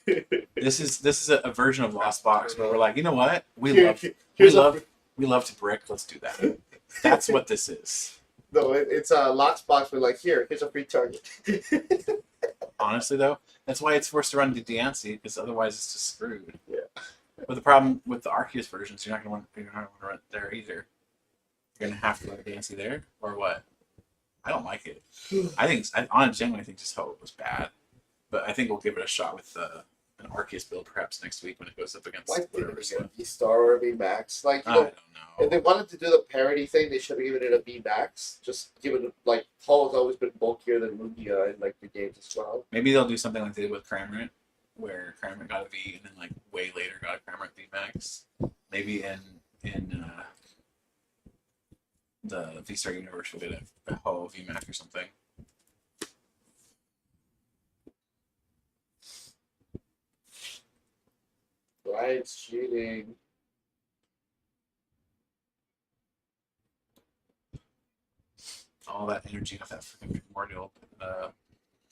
it is. This is a version of Lost Box where we're like, you know what? We love to brick. Let's do that. That's what this is. No, it's a Lost Box. We're like, here's a free target. Honestly, though, that's why it's forced to run to Diancie, because otherwise it's just screwed. Yeah. But the problem with the Arceus versions, you're not going to want to run it there either. You're going to have to run Diancie there, or what? I don't like it. I genuinely think just Hope was bad, but I think we'll give it a shot with an Arceus build perhaps next week when it goes up against Why didn't whatever. they get a V-Star or a V-Max? Like, you I know, don't if they know. wanted to do the parody thing, they should have given it a V-Max. Just give it, like, Paul has always been bulkier than Lugia in, like, the games as well. Maybe they'll do something like they did with Cramorant, where Cramorant got a V and then like way later got a Cramorant V Max. Maybe in the V-Star universe we'll get a Ho V Max or something. Brian's cheating. All that energy off that freaking primordial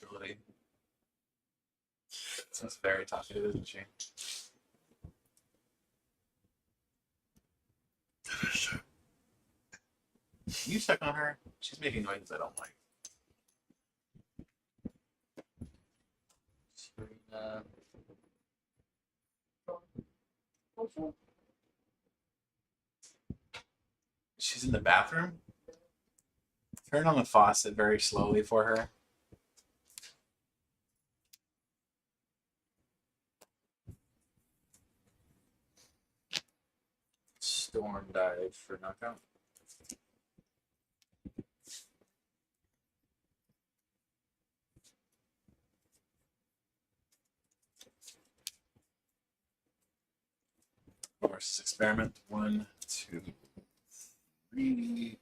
ability. That's very talkative, isn't she? You check on her. She's making noises I don't like. She's in the bathroom. Turn on the faucet very slowly for her. Storm dive for knockout. Versus experiment. 1, 2, 3.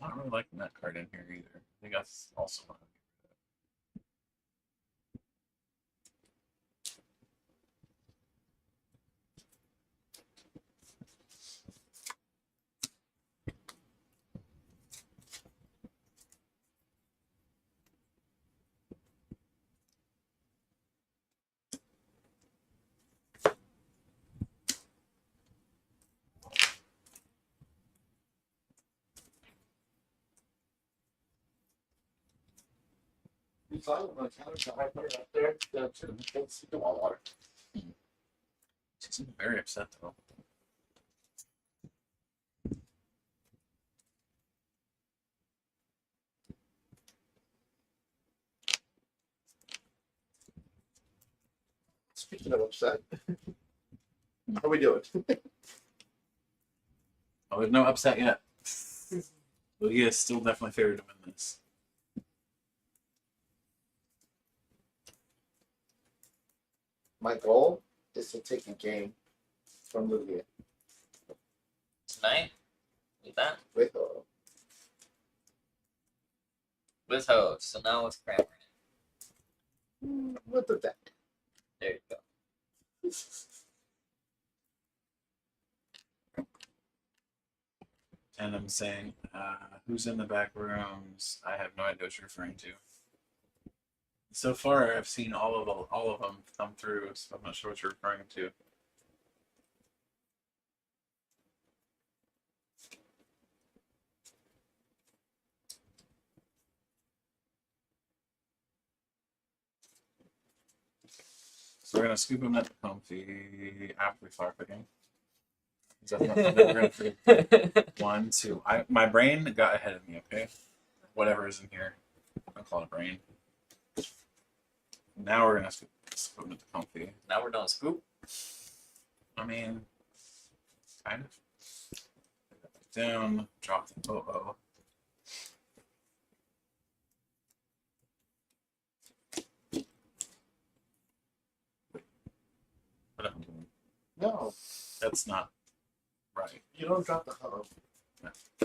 Not really liking that card in here either. I think that's also one. He's on the counter. I put it up there. Let's see the wall water. She seems very upset though. Speaking of upset, how are we doing? Oh, there's no upset yet. Lugia is still definitely favored to win this. My goal is to take a game from Lugia Tonight? With that? with With Ho. So now with Cramorant. with the deck. There you go. And I'm saying, who's in the back rooms? I have no idea what you're referring to. So far, I've seen all of them come through, so I'm not sure what you're referring to. So we're gonna scoop them at the comfy after we start picking. Is that not- I'm never gonna forget. 1, 2. My brain got ahead of me. Okay, whatever is in here, I'll call it brain. Now we're gonna scoop into the comfy. Now we're done scoop. I mean, kind of. Down, drop the oh. What am I doing? No, That's not right. you don't drop the hub.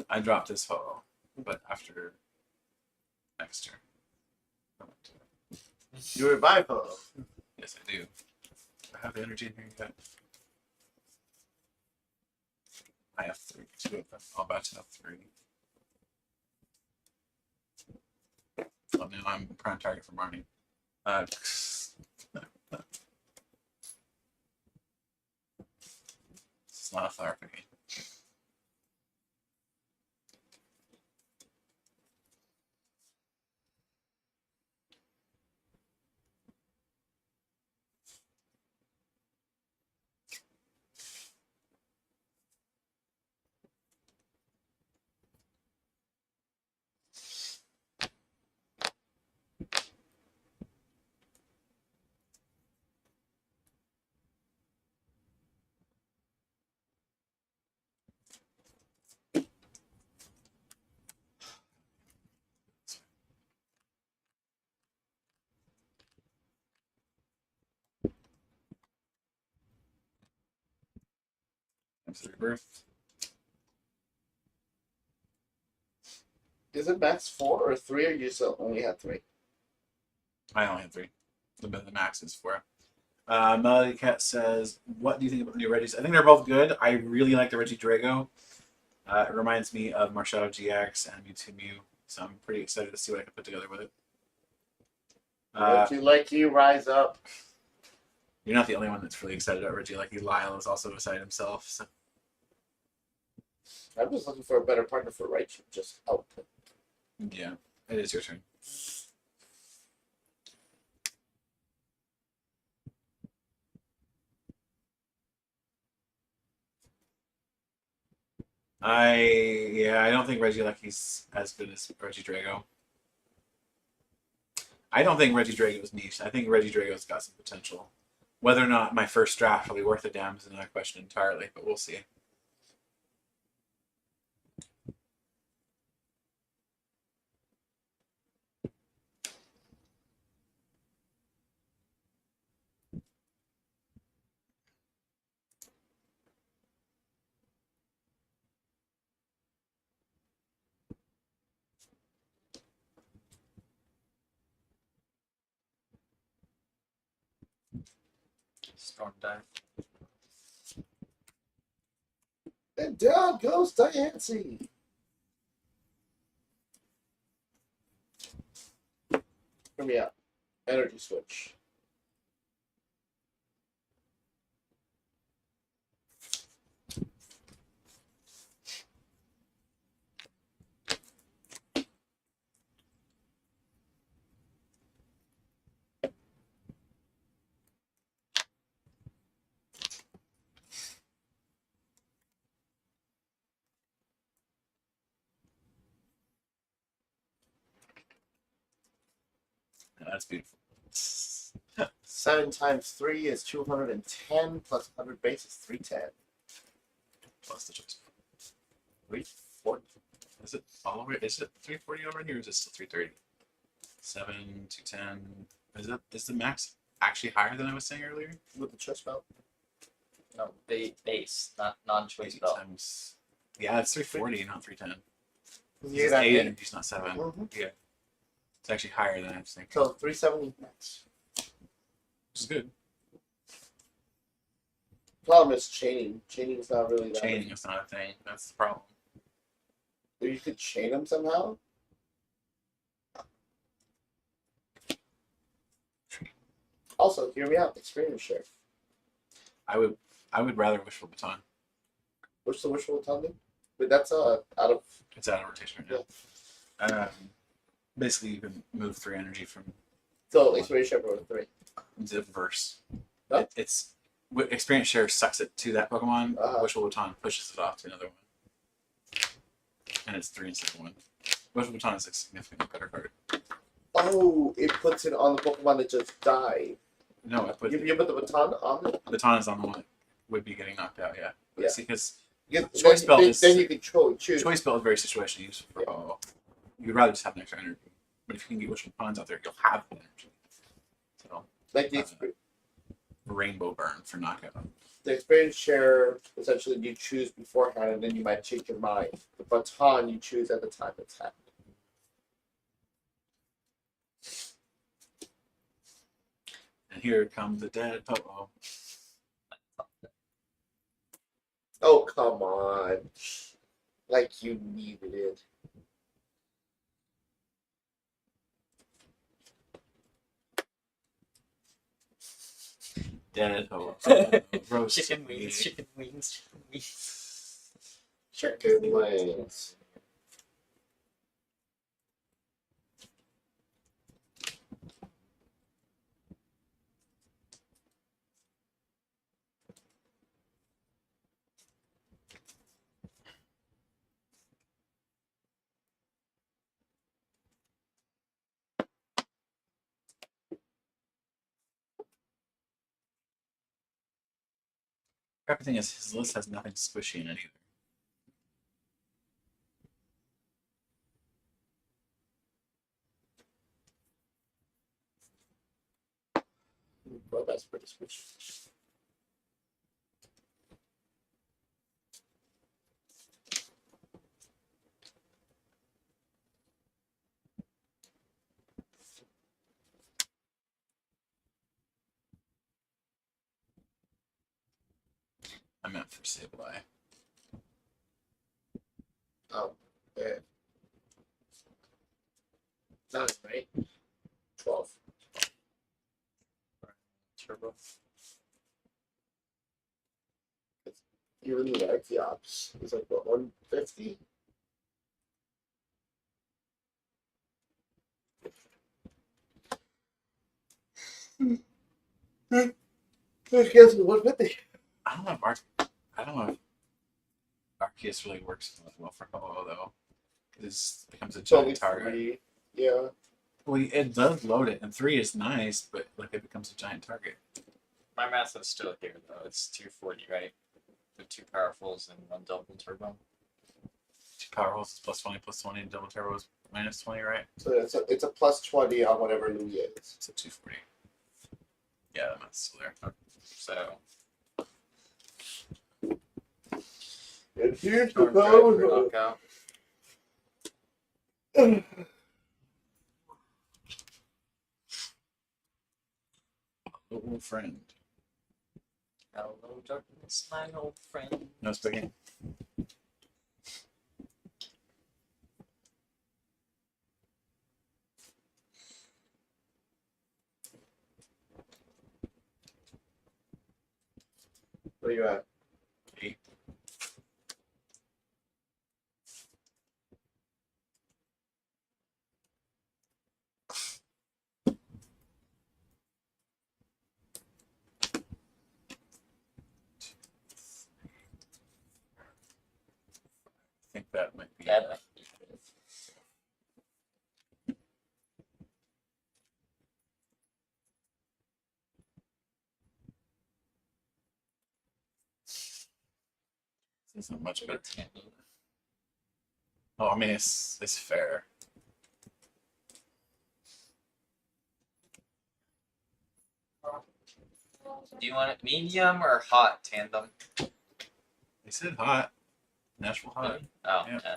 I dropped this ho, but after next turn. You revive hub. Yes, I do. I have the energy in here yet. I have 3, 2 of them. I'll about to have 3. Well, now I'm prime target for Marnie. This is not a flower picking. It's the rebirth. Is it max 4 or 3, or you still only had 3? I only had 3. The max is 4. Melody Cat says, "What do you think about the new Reggies?" I think they're both good. I really like the Reggie Drago. It reminds me of Marshadow GX and Mewtwo Mew, so I'm pretty excited to see what I can put together with it. Would you like you rise up? You're not the only one that's really excited about Reggie. Like Lyle is also excited himself. So. I'm just looking for a better partner for Raichu. Just output. Yeah, it is your turn. I don't think Regieleci's as good as Reggie Drago. I don't think Reggie Drago is niche. I think Reggie Drago's got some potential. Whether or not my first draft will be worth a damn is another question entirely, but we'll see. Storm dive. And down goes Diancie. Hear me out. Energy switch. Yeah, that's beautiful. 7 times 3 is 210 plus 100 base is 310. Plus the choice. 340. Is it all over? Is it 340 over here, or is it still 330? 7 to 10. Is the max actually higher than I was saying earlier? With the choice belt. No, base, not non-choice 8 belt. times. Yeah, it's 340, not 310. Yeah, It's that 8 eight. energy, not 7. Mhm. Yeah. It's actually higher than I was thinking. So 370 max. Which is good. Problem is chaining. Chaining is not really that. Chaining is not a thing. That's the problem. You could chain them somehow. Also, hear me out. Experience share. I would rather wishful baton. What's the wishful autonomy? But that's out of. It's out of rotation right now. Basically, you can move 3 energy from So experience share for 3. the verse. Huh? It's Experience Share sucks it to that Pokemon. Wishful Baton pushes it off to another one. And it's 3 instead of 1. Wishful Baton is a significantly better card. Oh, it puts it on the Pokemon that just died. No, I put You put the baton on it? the Baton is on the one that would be getting knocked out, yeah. Yeah. See, because Choice Belt is then you can choose. Choice Belt is very situational use for you'd rather just have an extra energy. But if you can get Wishful Batons out there, you'll have the energy. So Like the, Rainbow Burn for knockout. the experience share, essentially you choose beforehand and then you might change your mind. The baton you choose at the time it's happening. And here comes the dead Popo. Oh, come on. Like you needed it. Dead Popo. Roast Chicken meat. wings, chicken wings, chicken wings. Chicken wings. Everything is his list has nothing squishy in it either. Well, that's pretty squishy. I meant for Sableye. Yeah. 9, right? 12. Turbo. Even the Archeops is like what, 150? I guess 150. I don't know if Arceus really works well for Ho-Oh though. It becomes a It's only giant target. 3. Yeah. Well, it does load it, and 3 is nice, but like it becomes a giant target. My math is still here though. It's 240, right? With 2 powerfuls and 1 double turbo. 2 powerfuls is plus 20, and double turbo is minus 20, right? So it's a plus 20 on whatever Lugia is. So 240. Yeah, that math's still there. So And here's the Storm Drive for power. knockout. Little friend. Hello, darkness, my old friend. No speaking. Where you at? 8. I think that might be. That might be good. It's not much better. Oh, I mean, it's fair. Do you want it medium or hot tandem? They said hot. Nashville hot. Oh, Yeah. yeah.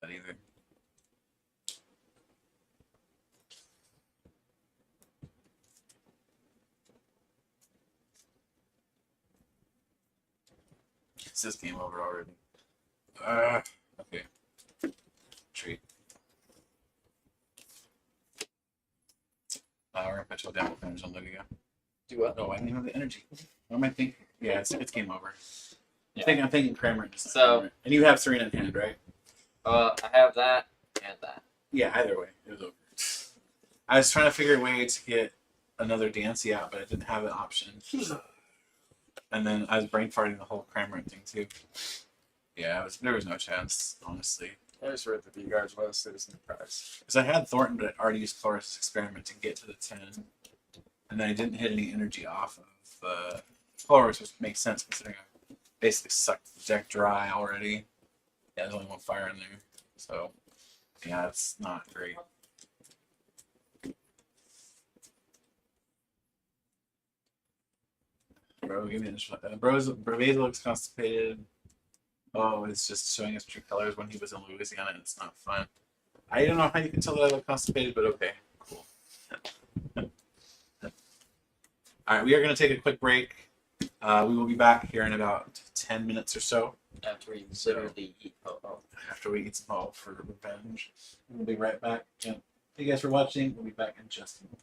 That either. It's this game over already. Okay. Treat. We're gonna put you down damage on Lugia. Do what? Oh, I didn't have the energy. What am I thinking? Yeah, it's game over. Yeah. I'm thinking Kramer. So- and you have Serena in hand, right? I have that and that. Yeah, either way, it was over. I was trying to figure a way to get another Dancy out, but I didn't have an option. And then I was brain farting the whole Kramer thing too. Yeah, there was no chance, honestly. I just read the V-Guards was Citizen Prize. Because I had Thornton, but I already used Chloris' experiment to get to the 10. And then I didn't hit any energy off of Chloris, which makes sense considering I basically sucked the deck dry already. Yeah, there's only one fire in there. So, yeah, it's not great. Bro, give me this. Braveza looks constipated. Oh, it's just showing us true colors when he was in Louisiana, and it's not fun. I don't know how you can tell that I look constipated, but okay, cool. All right, we are going to take a quick break. We will be back here in about 10 minutes or so After we literally eat after we eat some hope for revenge. We'll be right back. Yeah. Thank you guys for watching. We'll be back in just a moment.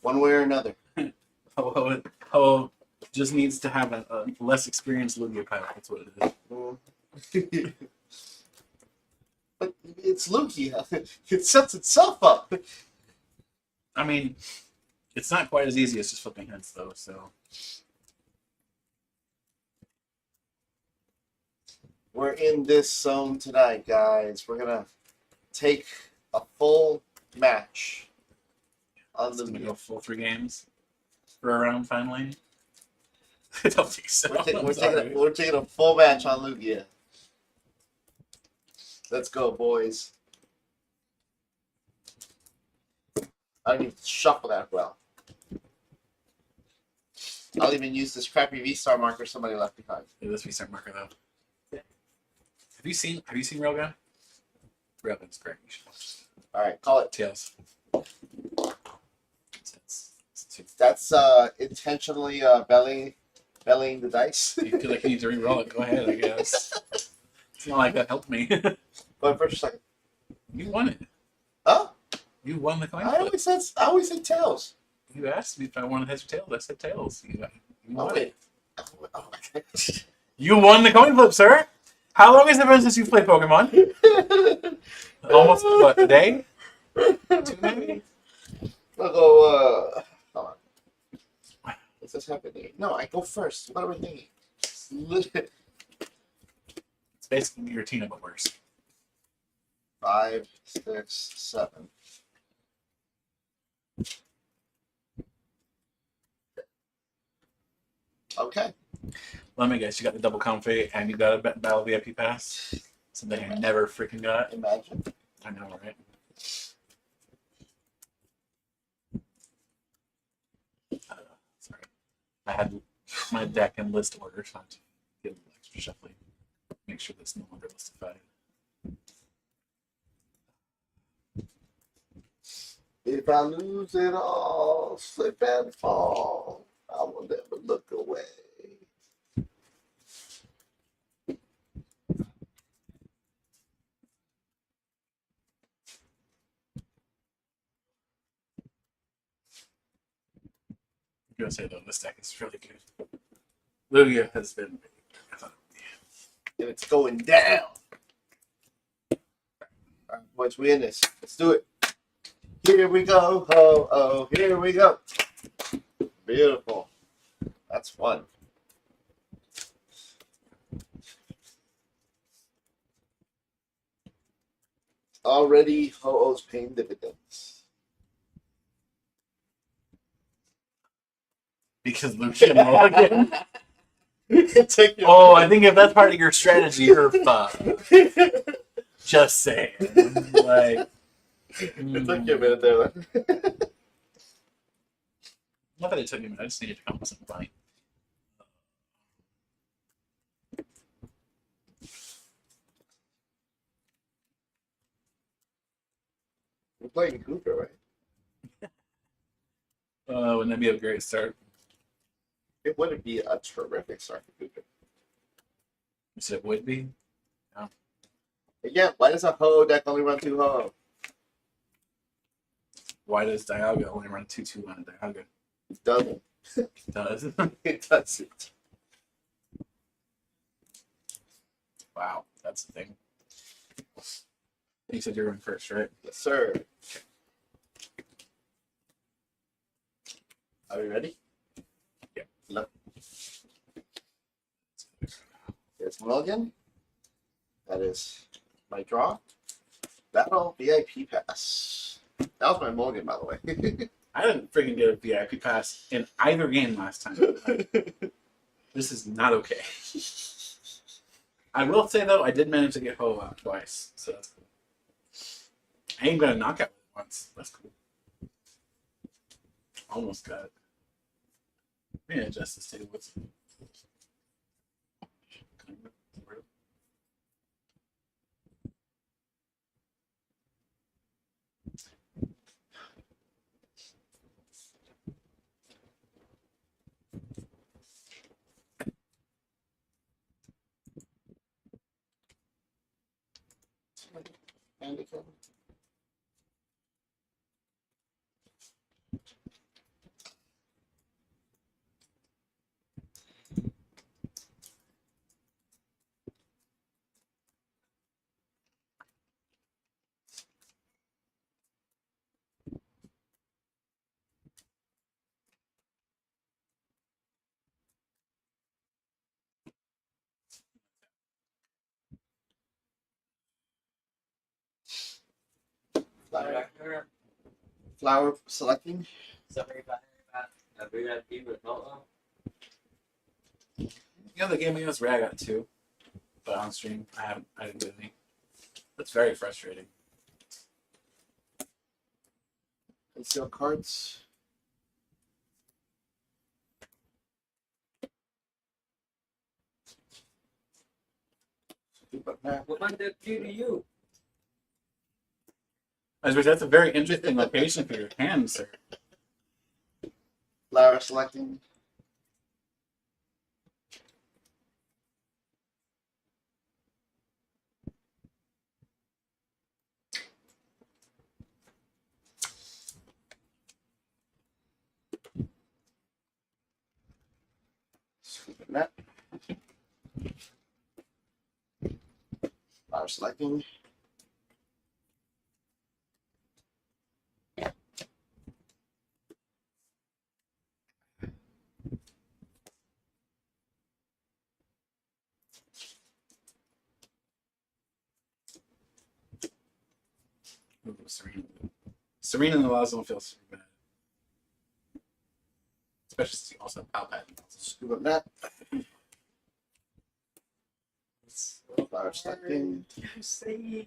one way or another. Ho just needs to have a less experienced Lugia pilot. That's what it is. But it's Lugia. It sets itself up. I mean, it's not quite as easy as just flipping heads, though. So We're in this zone tonight, guys. We're gonna take a full match on it's gonna Lugia. go full 3 games for a round finally. I don't think so. We're taking a full match on Lugia. Let's go, boys. I don't even shuffle that well. I'll even use this crappy VSTAR marker somebody left behind. This VSTAR marker though. Have you seen Railgun? Railgun's great. You should watch All right, call it. Tails. That's intentionally bellying the dice. You feel like you need to re-roll it? Go ahead, I guess. It's not like that helped me. But for a second, You won it. oh, You won the coin I flip. always said tails. You asked me if I wanted heads or tails. I said tails. You Oh won wait. it. Oh, okay. You won the coin flip, sir. How long has it been since you've played Pokemon? Almost what, a day? 2 maybe? I'll go. Hold on. What's this happening? No, I go first. What are we thinking? It's basically your Tina, but worse. 5, 6, 7. Okay. Let me guess, you got the double comfy and you got a Battle VIP pass? Something I never freaking got. Imagine. I know, right? Sorry. I had my deck in list order, so I had to get a little extra shuffling. Make sure that's no longer listified. If I lose it all, slip and fall, I will never look away. I'm gonna say though, this deck is really good. Lugia has been. And it's going down. All right, boys, we in this. Let's do it. Here we go. Oh, oh, here we go. Beautiful. That's fun. Already, Ho-Oh's paying dividends. Because Lugia Mulligan. Take your Oh, I think if that's part of your strategy, you're fucked. Just saying. Like, It took you a minute there. not that it took me a minute, I just needed to come up with something funny. We're playing Cougar, right? Wouldn't that be a great start? It would be a terrific start for Cougar. You said it would be? Again, why does a Ho deck only run 2 Ho? Why does Dialga only run 2/2 on a Dialga? It doesn't. It does. It doesn't. Wow, that's the thing. You said you're going first, right? Yes, sir. Are we ready? Yeah. Look. There's Mulligan. That is my draw. Battle VIP pass. That was my Mulligan, by the way. I didn't freaking get a VIP pass in either game last time. This is not okay. I will say, though, I did manage to get Ho out twice, so that's cool. I ain't got a knockout once. That's cool. Almost got it. Yeah, adjust this table. What's Flower selecting. You know, the game against Ray, I got 2, but on stream, I didn't get any. That's very frustrating. Conceal cards. But now, What might that do to you? I was that's a very interesting location for your hand, sir. flower selecting. Scooping that. Flower selecting. Ooh, Serena. Serena and the Laws don't feel super bad. Especially since you also have Palpatine. Scooping that. Flower selecting. Say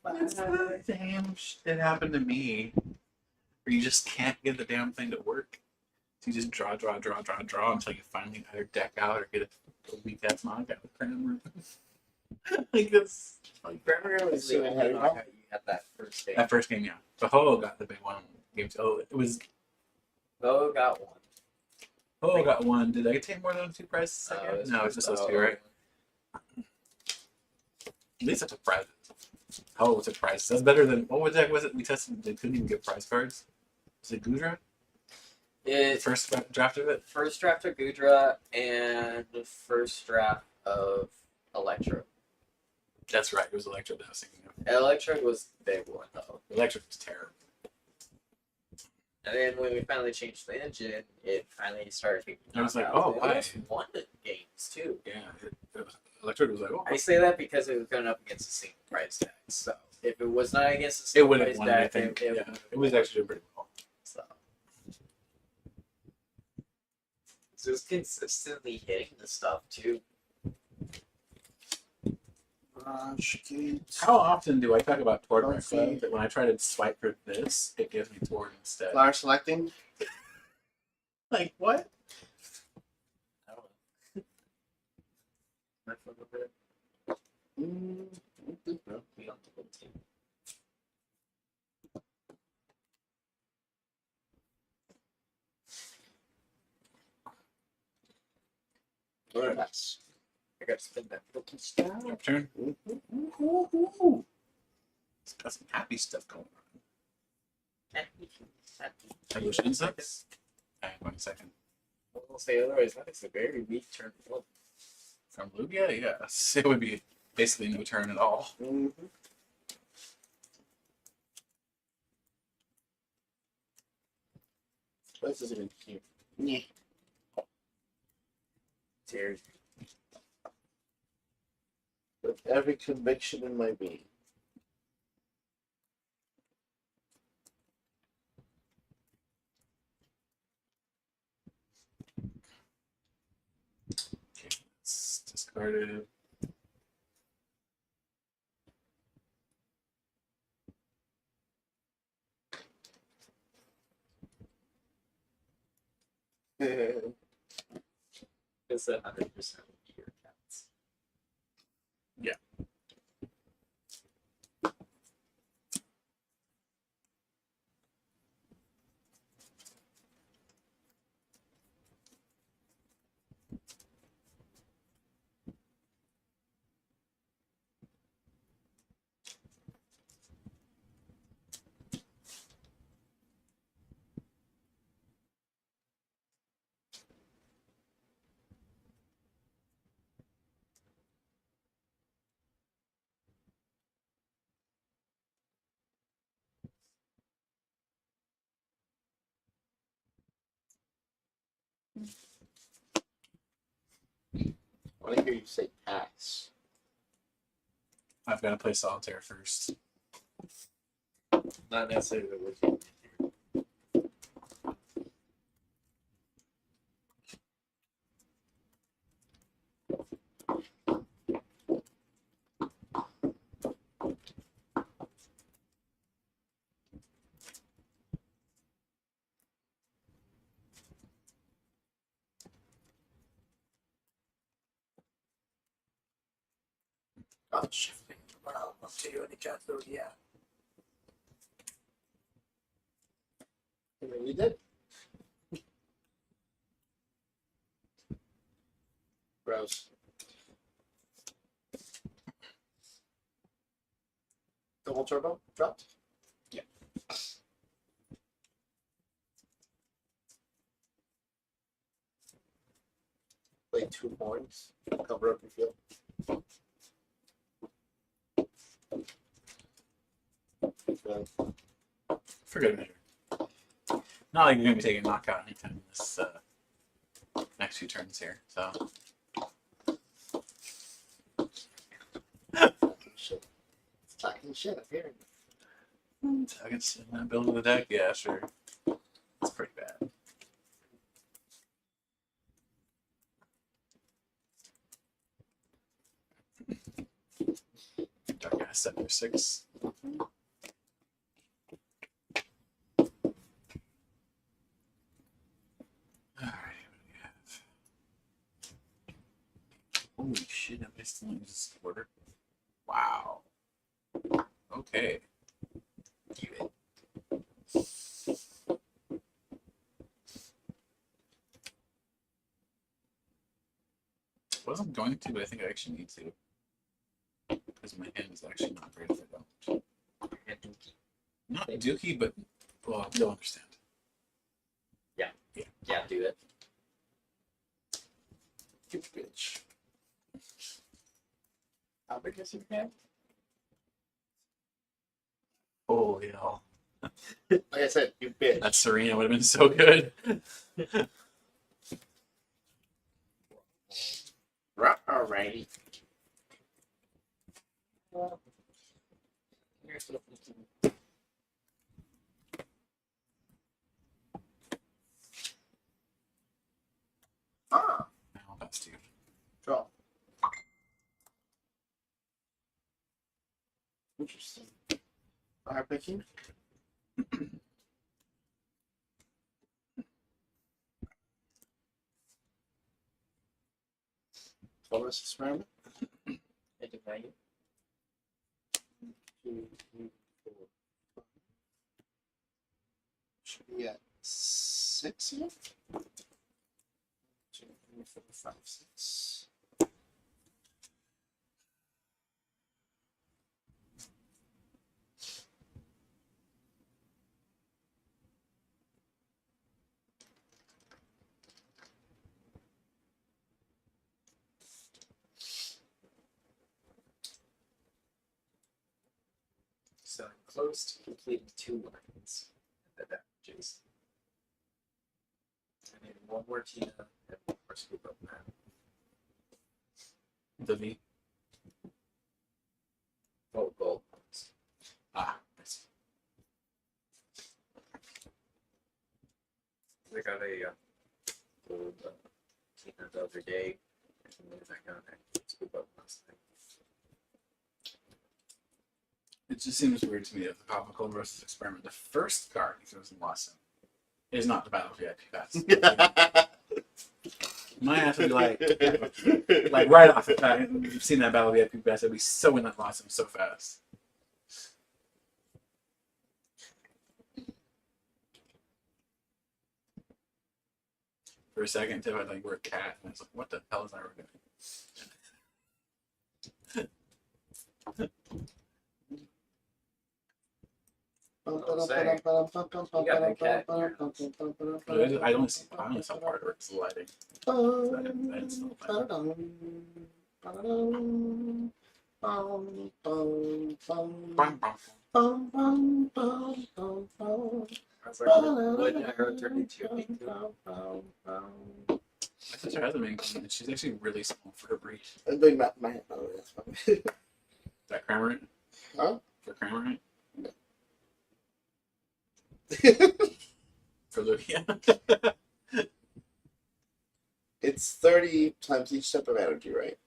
That's the damn shit happened to me. Where you just can't get the damn thing to work. So you just draw until you finally either deck out or get a weak ass knockout. Like this. You had that first game. That first game, yeah. So Ho got the big one. Game 2. Oh, it was Bo got one. Ho got 1. Did I take more than 2 prizes? No, it's just those 2, right? At least I took prizes. Ho took prizes. That's better than what deck was it? We tested. They couldn't even get prize cards. Was it Gudra? The first draft of it. First draft of Gudra and the first draft of Electro. That's right. It was Electro that I was thinking of. Electro was the big one though. Electro was terrible. And then when we finally changed the engine, it finally started kicking I was like, knockouts. oh, It why? almost won the games too. Yeah. Electro was like, oh. I say that because it was going up against the single price tag. So if it was not against the single It would have price won, I tag, think. it Yeah. would've It was won. actually doing pretty well. So it was consistently hitting the stuff too. How often do I talk about Tord in my club that when I try to swipe for this, it gives me Tord instead? Flower selecting. Like, what? I don't know. My phone number. We on the team. Very nice. I got to spin that cookie style. Your turn. It's got some happy stuff going on. Evolution insects. Alright, 1 second. I'll say otherwise, that is a very weak turn one. From Lugia, yes. It would be basically no turn at all. This isn't even here. Yeah. Tears. With every conviction in my being. Okay, it's discarded. It's 100% year counts. Yeah. I want to hear you say pass. I've got to play solitaire first. Not necessarily the Lugia. Oh, shifting. Well, up to you and the cat Lugia. I mean, we did. Gross. Double turbo dropped. Yeah. Play 2 horns. Cover up your field. Okay. For good measure. Not like you're gonna be taking a knockout anytime in this next few turns here. So Shit. It's talking shit up here. I can see that building the deck. Yeah, sure. It's pretty bad. Dark Eye 7 or 6. Alright, what do we have? Holy shit, I still use this order. Wow. Okay. Keep it. Wasn't going to, but I think I actually need to. Because my hand is actually not great if I don't. And Dookie. Not dookie, but well, you'll understand. Yeah, do it. You bitch. How big is your hand? Holy hell. Like I said, you bitch. That Serena would have been so good. Alrighty. Ah, I'll pass to you. draw. Interesting. Fire picking. Bonus experiment. I deny you. 2, 3, 4, 5. Should be at 6 here. 2, 3, 4, 5, 6. So I'm close to completing 2 lines at that Jason. I need one more Tina and one more scoop up that. The V. Oh, gold ones. Ah, I see. I got a gold Tina the other day. And then I got a scoop up last night. It just seems weird to me that the Topical versus Experiment, the first card he throws in Watson, is not the Battle VIP pass. My ass would be like right off the bat. You've seen that Battle VIP pass, I'd be so in that Watson so fast. For a second, too, I think we're a cat, and it's like, what the hell is that doing? I only saw part of it. It's the lighting. I didn't see the whole thing. I was like, what did I heard turned into a big two? My sister has a main coin, and she's actually really small for her breed. I'm doing my hand. Oh, that's fine. That Cramorant? Huh? For Cramorant? for Lugia. It's 30 times each step of energy, right?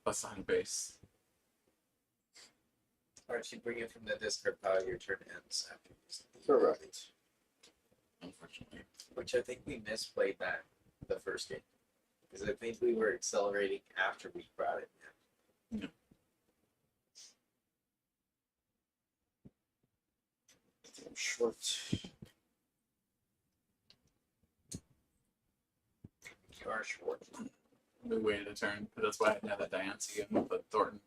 Plus 100 base. Or if you bring it from the discard pile, your turn ends after using the Correct. Unfortunately. Which I think we misplayed that the first game. Because I think we were accelerating after we brought it in. I'm short. You are short. We waited a turn, but that's why I didn't have that Diancie and put Thornton.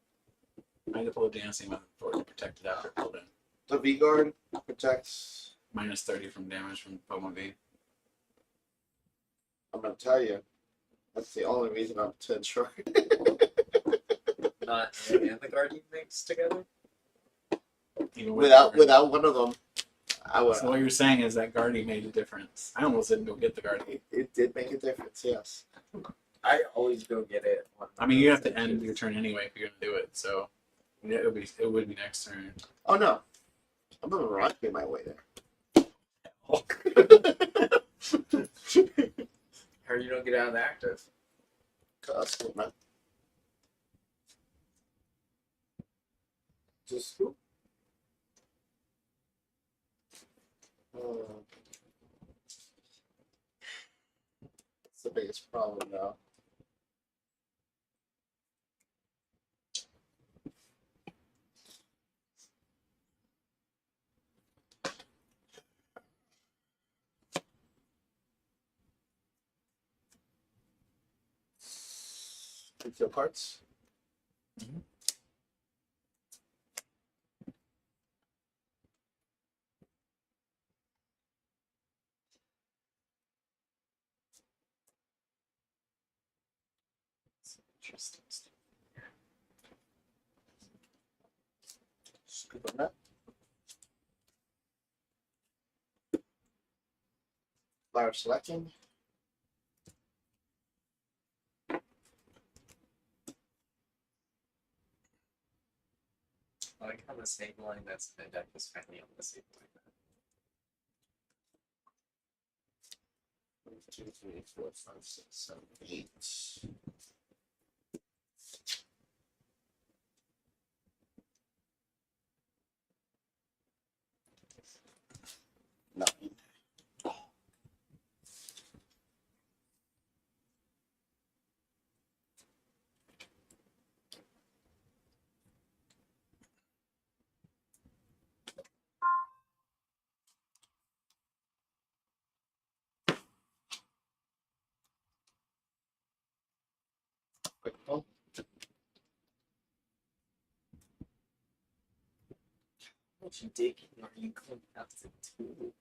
I had to pull a Diancie with Thornton protected after it pulled in. The V guard protects. Minus 30 from damage from Pokemon V. I'm gonna tell you, that's the only reason I'm 10 short. Not and the Guardian mixed together? Even without one of them, I would. So what you're saying is that Guardy made a difference. I almost didn't go get the Guardy. It did make a difference, yes. I always go get it. I mean, you have to end your turn anyway if you're gonna do it. So yeah, it would be next turn. Oh no, I'm gonna rocket my way there. Or you don't get out of the active. Man. Just. That's the biggest problem now. Retail parts. Interesting. Scoop on that. Flower selecting. I like how the same line that's in the deck is finally on the same line. 1, 2, 3, 4, 5, 6, 7, 8. 9. Quick pull. What you digging? Are you going up to 2?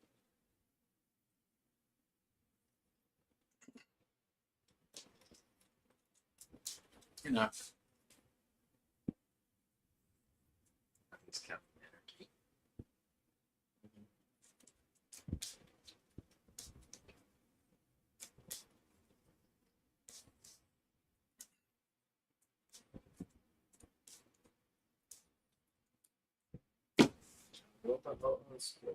Enough. He's counting energy. Go up about on score.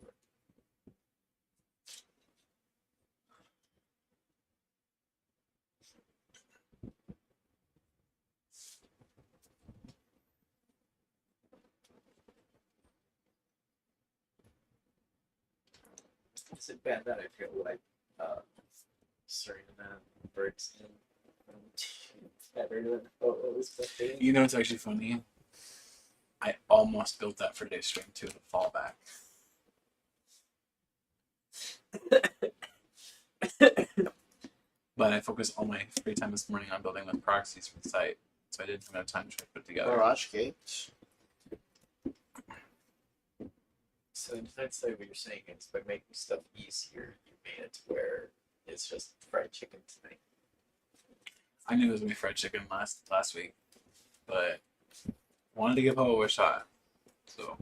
Is it bad that I feel like certain breaks in better than what was expected? You know, it's actually funny. I almost built that for day stream too, the fallback. But I focused all my free time this morning on building the proxies for the site, so I didn't have enough time to put it together. Mirage Gate. So in hindsight, what you're saying is by making stuff easier, you made it to where it's just fried chicken tonight. I knew it was gonna be fried chicken last week, but wanted to give Ho a shot. So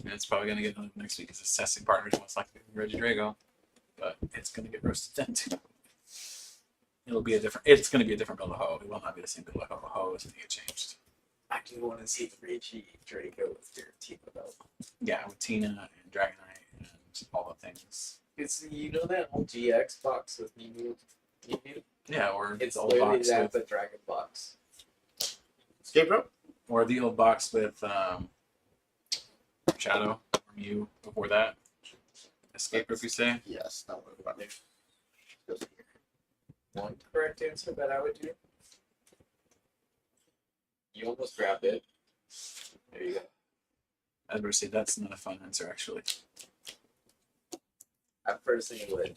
and it's probably gonna get another next week because assessing partners most likely Reggie Drago, but it's gonna get roasted then too. It's gonna be a different build of Ho. It will not be the same build of Ho. Ho is gonna get changed. I do want to see the Reggie Draco with your Tifa though. Yeah, with Tina and Dragonite and all the things. It's that old GX box with Mew. Yeah, or It's the old literally box that with, but Dragon box. Escape room? or the old box with Shadow or Mew before that. Escape rope, you say? Yes, not what about it. Goes here. One correct answer that I would do. You almost grabbed it. There you go. I was going to say that's not a fun answer actually. I personally would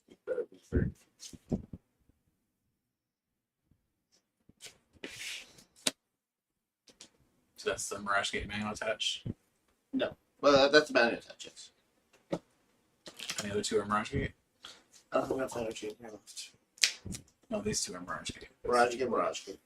keep the Beaver. So that's the Mirage Gate manual attached. Well, that's about it. Touches. And the other two are Mirage Gate. I don't think that's energy. No, these two are Mirage Gate. Mirage Gate, Mirage Gate.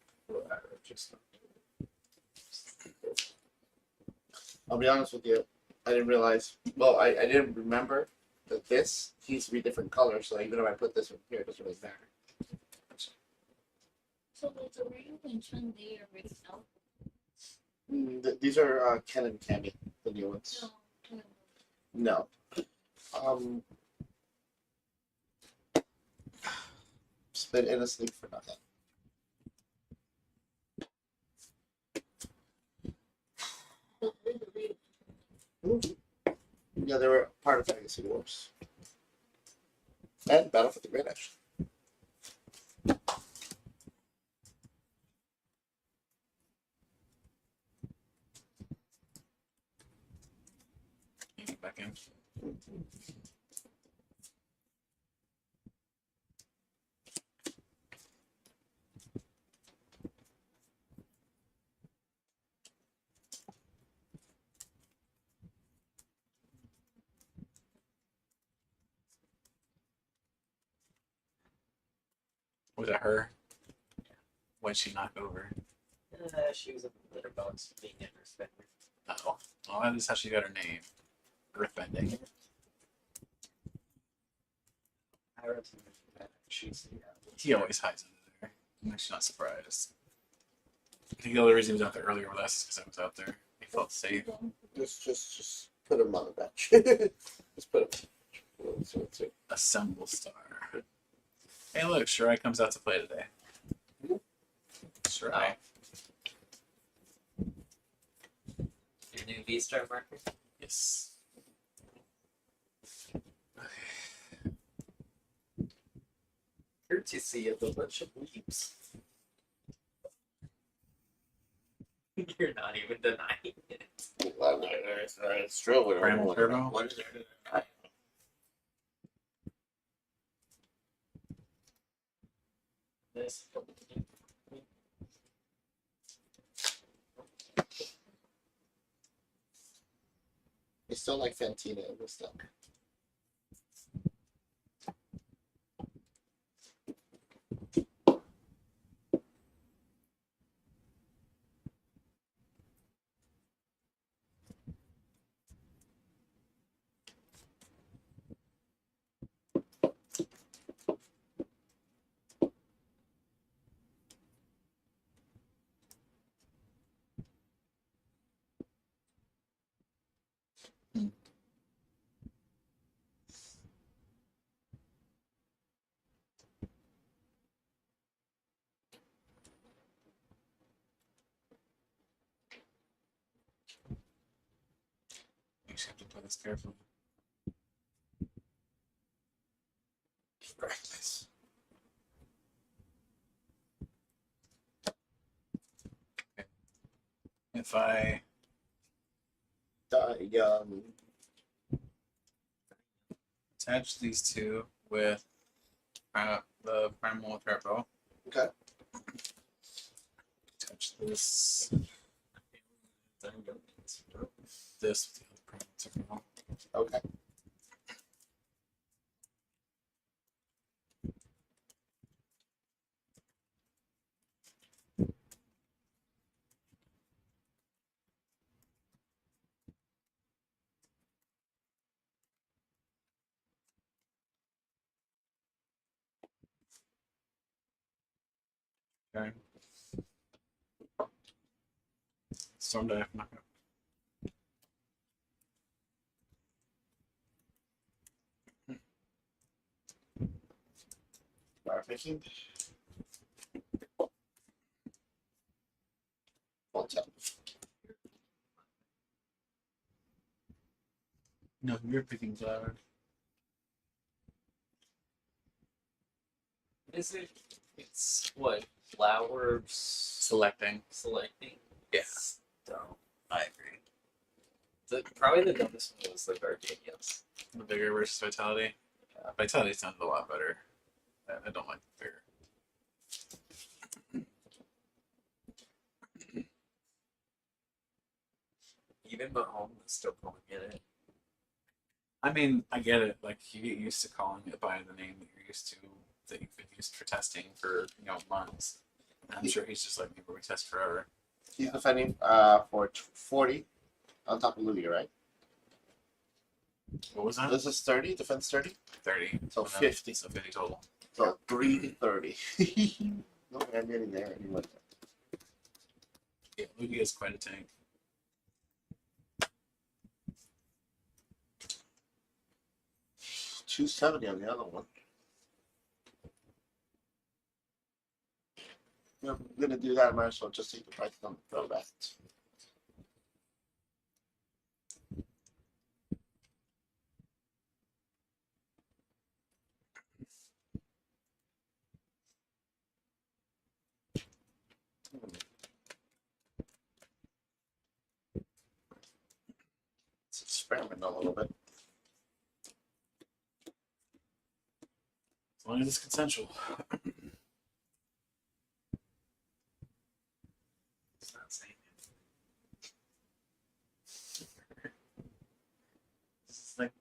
I'll be honest with you. I didn't realize. Well, I didn't remember that this needs to be different colors. So even if I put this one here, it doesn't really matter. So was the real mention there original? These are Ken and Cammy, the new ones. No. No. Spit in a sleep for nothing. But with the real Yeah, they were part of Legacy Wars. And Battle for the Grid, actually. Get back in. Was it her? What'd she knock over? She was a litter box being in her spender. Oh, well, that is how she got her name. Earthbending. I wrote something that she's He always hides under there. I'm actually not surprised. I think the only reason he was out there earlier with us is because I was out there. He felt safe. Just put him on the bench. Just put him. So, Assemble star. Hey, look, Shirai comes out to play today. Shirai. your new VSTAR marker. Yes. Courtesy of a bunch of weeps. You're not even denying it. well, it's true. We're Primal all- Turbo? What is it? This. It's still like Fantina in this deck. You just have to play this carefully. Reckless. If I attach these two with the Primal Turbo. Okay. Attach this this with the other Primal Turbo. Okay. Okay. Storm die. Knock out. Fire picking. One tap. No, you're picking flower. Is it? It's what? Flowers Selecting. selecting? Yeah. Dumb. I agree. Probably the dumbest one was the Gardenias. The vigor versus vitality. Yeah. Vitality sounds a lot better. I don't like the vigor. Even Mahomes is still calling it. I mean, I get it. Like you get used to calling it by the name that you're used to, that you've been used for testing for months. And I'm sure he's just like, maybe we test forever. He's defending for 40 on top of Lugia, right? What was that? This is 30, defense 30. 30. So no, 50. So 50 total. So 330. No, I'm getting there anyway. Yeah, Lugia is quite a tank. $270 on the other one. If I'm gonna do that, I might as well just take the price on the throwback. Let's experiment a little bit. As long as it's consensual. It's not saying It's like,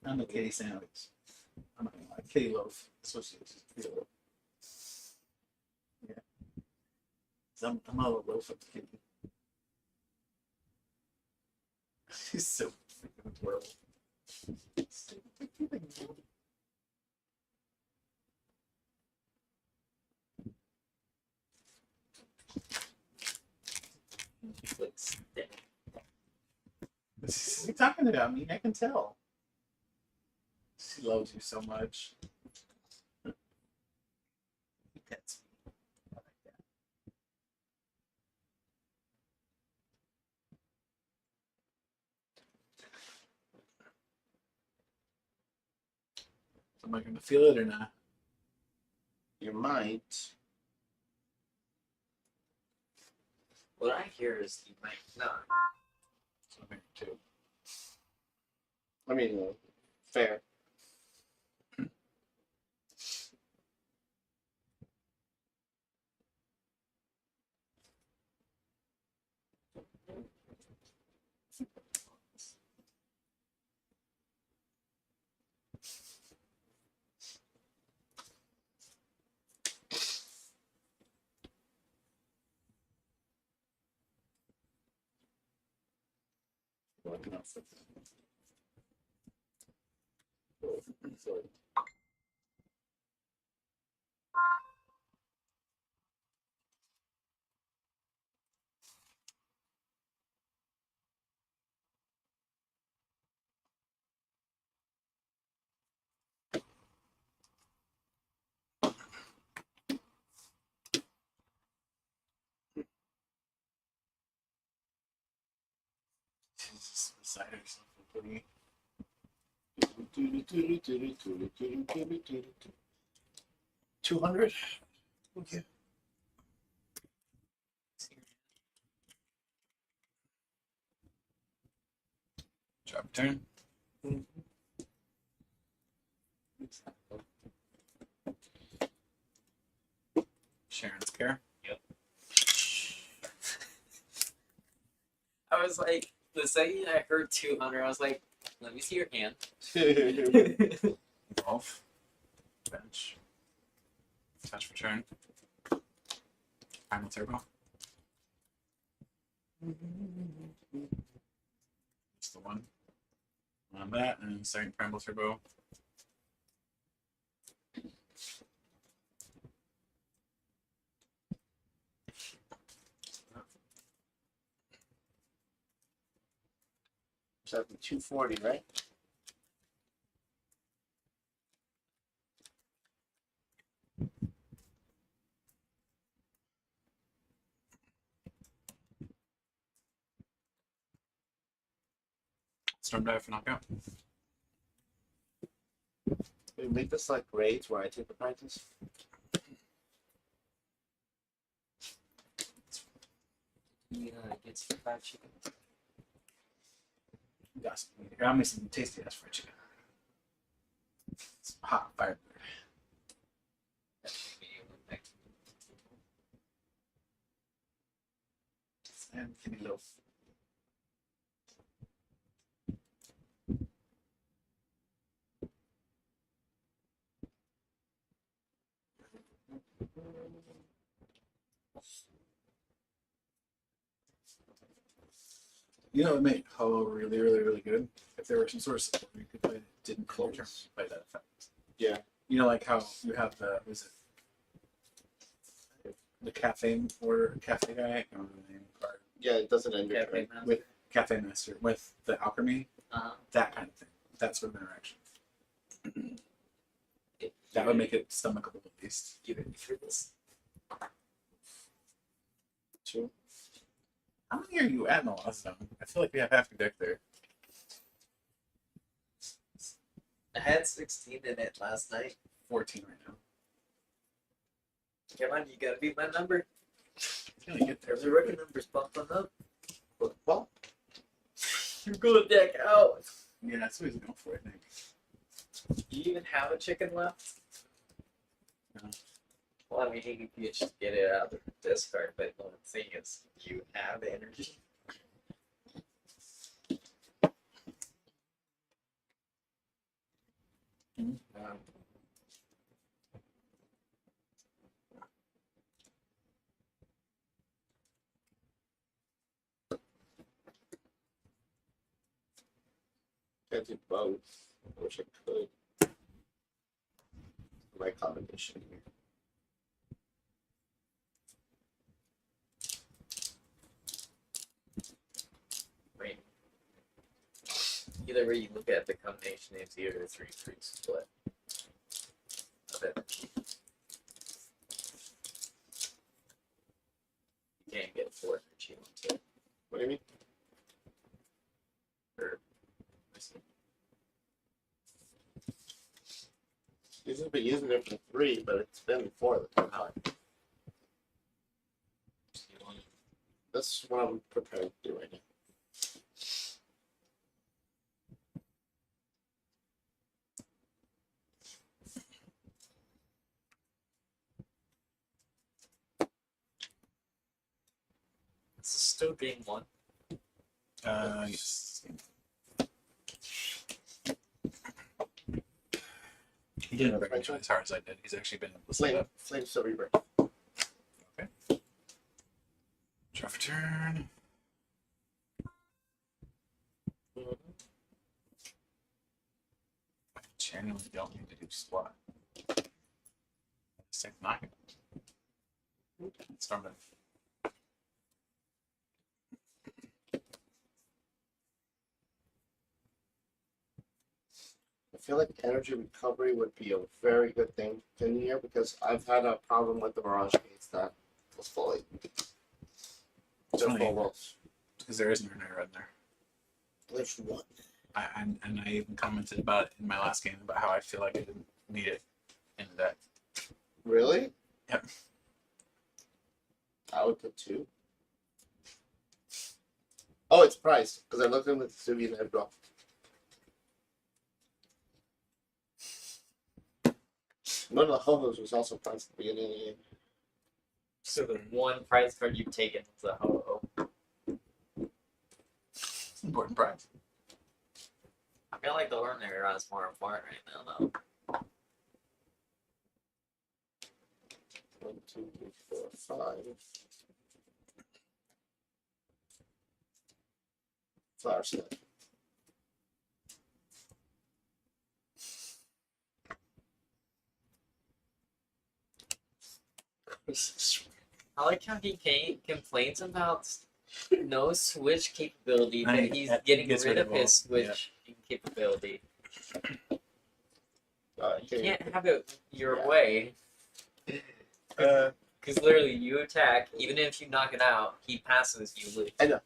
I'm a kitty sandwich. I'm not gonna lie, kitty loaf. That's what she is. Kitty loaf. Yeah. 'Cause I'm a loaf of the kitty. She's so freaking adorable. She's like stick. She's talking about me, I can tell. She loves you so much. He pets me. I like that. Am I gonna feel it or not? You might. What I hear is you might not. So I'm too. I mean, fair. Sorry. She's just beside herself. Pretty. 200. Okay. Drop turn. Sharon's care. I was like, the second I heard 200, I was like, let me see your hand. Golf. Bench. Touch return. Primal turbo. Just the one. On that, and second primal turbo. So that'd be 240, right? Storm dive for knockout. We make this like grades where I take the practice. Get some fried chicken. Got some. Got me some tasty ass fried chicken. Some hot fire. And give me a little. You know, it made Hollow really, really, really good. If there were some sort of support you could play that didn't close by that effect. Yeah. You know, like how you have the the cafe order cafe guy. I can't remember the name of the card. Yeah, it doesn't end your Cafe turn. Master. With Cafe Master with the alchemy, Uh-huh. that kind of thing. That sort of interaction. That would make it stomachable at least. Give it for this. 2. How many are you at in the last zone? I feel like we have half your deck there. I had 16 in it last night. 14 right now. Come on, you gotta beat my number. It's gonna get there. The rookie number's bumping up. Well, You're going deck out. Yeah, that's what he's going for, I think. Do you even have a chicken left? No. Well, I mean, you could just get it out of the discard, but the thing is, you have the energy. can't do both. I wish I could. My combination here. Right. Either way you look at the combination, it's either 3-3 split of energy. You can't get 4 energy onto it. What do you mean? Or, He's been using it for 3, but it's been 4 the whole time. That's what I'm prepared to do right now. Is this still game 1? Yes. He didn't break as hard as I did. He's actually been able to set Flame up. Silver Break. Draw for turn. I genuinely don't need to do squat. Just take knocking. Storm dive. I feel like energy recovery would be a very good thing in here because I've had a problem with the Mirage Gates that was fully. It's Just only full rolls. because there isn't an error in there. There's one. And I even commented about it in my last game about how I feel like I didn't need it in the deck. Really? Yep. I would put 2. Oh, it's priced because I looked in with Suvi and head draw. One of the homos was also priced at the beginning of the game. So the one prize card you've taken is the ho-oh. It's an important prize. I feel like the ordinary run is more important right now, though. 1, 2, 3, 4, 5. Flower set. I like how he complains about No switch capability, I- but he's that getting gets rid rid of of all- his switch capability. You Okay. can't have it your Yeah. way. Uh, Because literally, you attack, even if you knock it out, he passes, you lose. I know.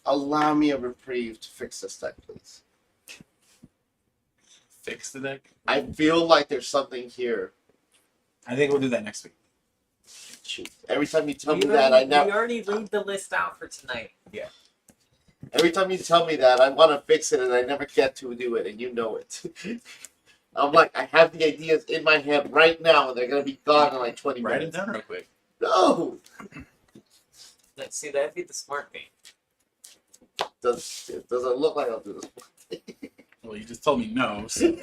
Allow me a reprieve to fix this deck, please. Fix the deck. I feel like there's something here. I think we'll do that next week. Shoot. Every time you tell We me that, I already- never. We already laid the list out for tonight. Every time you tell me that, I want to fix it, and I never get to do it, and you know it. I'm like, I have the ideas in my head right now, and they're gonna be gone in like 20 Write it minutes. down real quick. No. See, that'd be the smart thing. Does it doesn't look like I'll do this. Well, you just told me no, so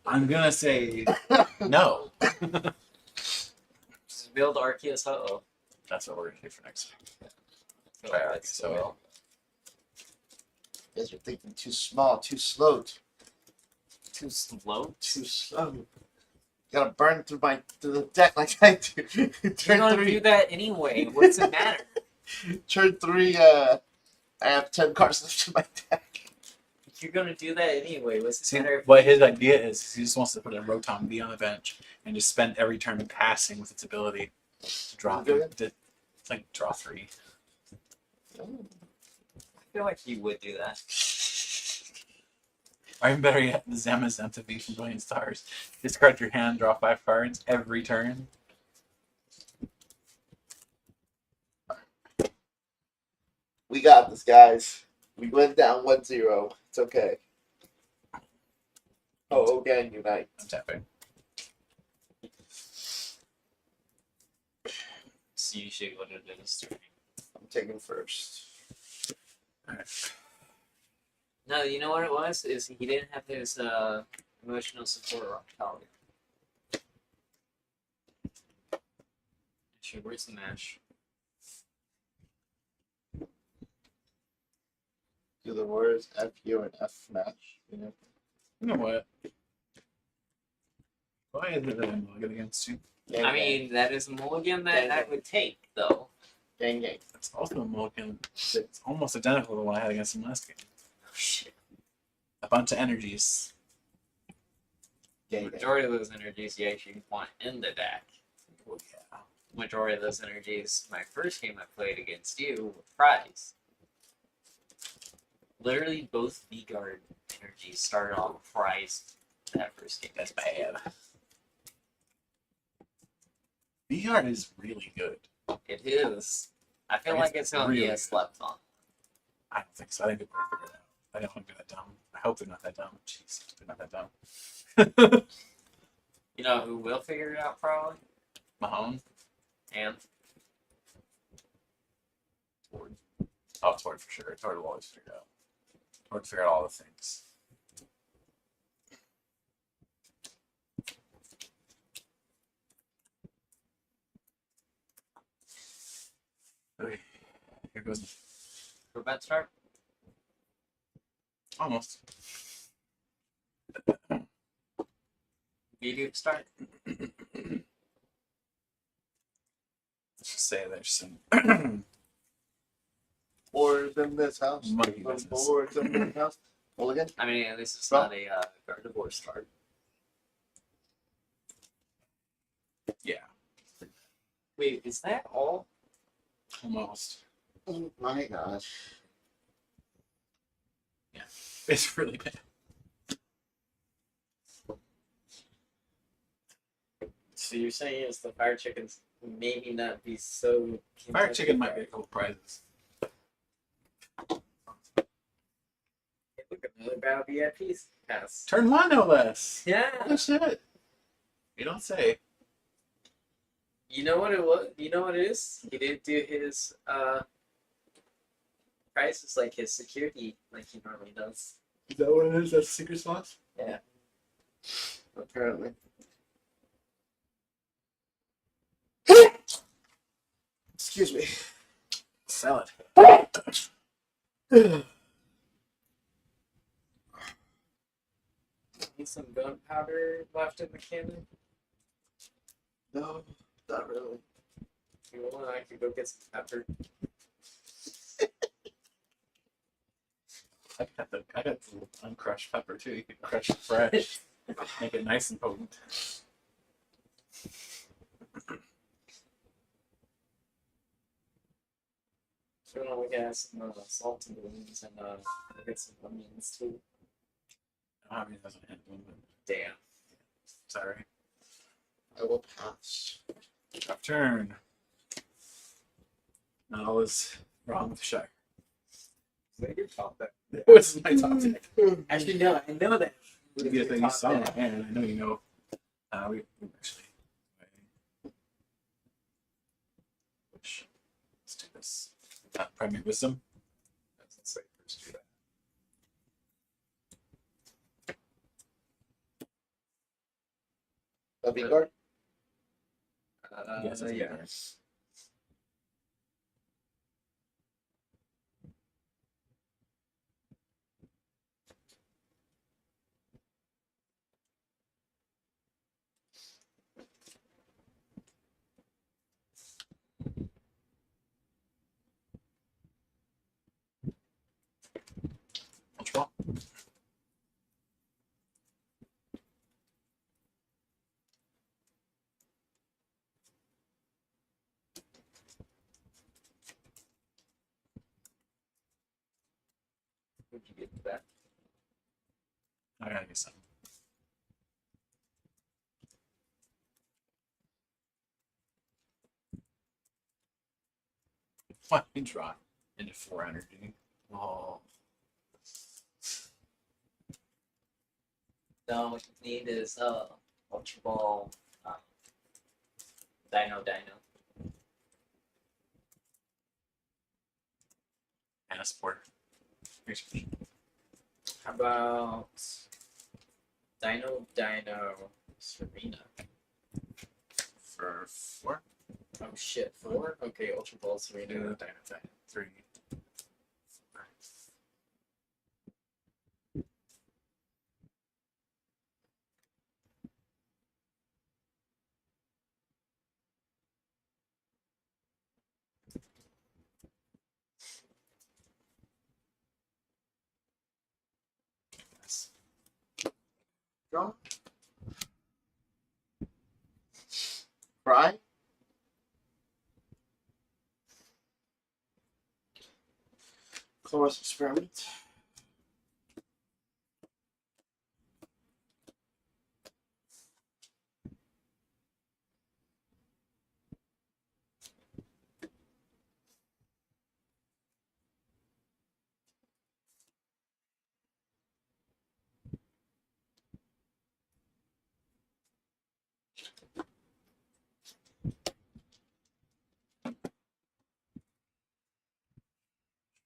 I'm gonna say no. Just build Arceus Ho-Oh. That's what we're gonna do for next week. I feel Try like that's Arceus the Ho-Oh. will. You guys are thinking too small, too slow, Too slow. too slow. You gotta burn through the deck like I do. You're Turn gonna three. do that anyway. What's the matter? Turn three. I have 10 cards left in my deck. You're gonna do that anyway. What's the See, matter? If what his idea is he just wants to put a Rotom V on the bench and just spend every turn passing with its ability to draw. Is it It's like draw 3. I feel like you would do that. Or even better yet, the Zamazenta V from Brilliant Stars. Discard your hand, draw 5 cards every turn. We got this, guys. We went down 1-0. It's okay. Oh, again, unite. I'm tapping. It's usually what it is. I'm taking first. No, you know what it was? Is he didn't have his emotional support rock collar. Actually, where's the mash? Do the words FU and F match? You know? You know what? Why is it that I'm looking against you? Gang, I mean, that is a mulligan that I would take, though. gang, gang. It's also a mulligan that's almost identical to the one I had against him last game. Oh, shit. A bunch of energies. Gang, gang. Majority of those energies you actually want in the deck. Well, yeah. Majority of those energies, my first game I played against you, were prize. Literally, both V-Guard energies started off prize that first game. That's bad. VR is really good. It is. I feel like it's gonna be really a good. slept on. I don't think so. I think they're both figured out. I don't think they're that dumb. I hope they're not that dumb. Jeez, they're not that dumb. You know who will figure it out probably? Mahone? And Tord. Oh, Tord for sure. Tord will always figure it out. Tord figure out all the things. Okay. Here goes. prevent start. Almost. Video start. Let's just say there's some Boards in this house. monkey business. Boards in this house. Well, again. I mean, at least it's Well- not a carnivore start. Yeah, Wait, is that all? almost. Oh my gosh. It's really bad. So you're saying is the fire chickens maybe not be so. Fire chicken might be a couple prizes. Look, another battle VIP pass. Turn 1 no less. Yeah. Oh shit. You don't say. You know what it was? You know what it is? He didn't do his prices like his security like he normally does. Is that what it is? That's secret sauce? Yeah. Apparently. Excuse me. Sell it. Need some gunpowder left in the cannon. No, not really. You want? I could go get some pepper. I got the uncrushed pepper too. You can crush it fresh, make it nice and potent. So we got some salt and greens and we'll get some onions too. I mean, it doesn't hit them, but Damn. sorry. I will pass. Tough turn. Not all is wrong with the Shire. Is that your top deck? What's my top deck? Actually, no, I know that. You get the you saw my hand. I know you know. We actually. Let's do this. Primate Wisdom. Let's say first do that. A V-guard? Yes, that's yeah. better. Ultra Ball. Would you get to that? I gotta get some. What? We draw into 4 energy. Oh. No, what you need is Ultra Ball, Dino. Passport. How about Dino Serena? For 4? Oh shit, 4? Okay, Ultra Ball Serena. Dino, 3. 4. Yes. Draw. Cry. Chorus experiment.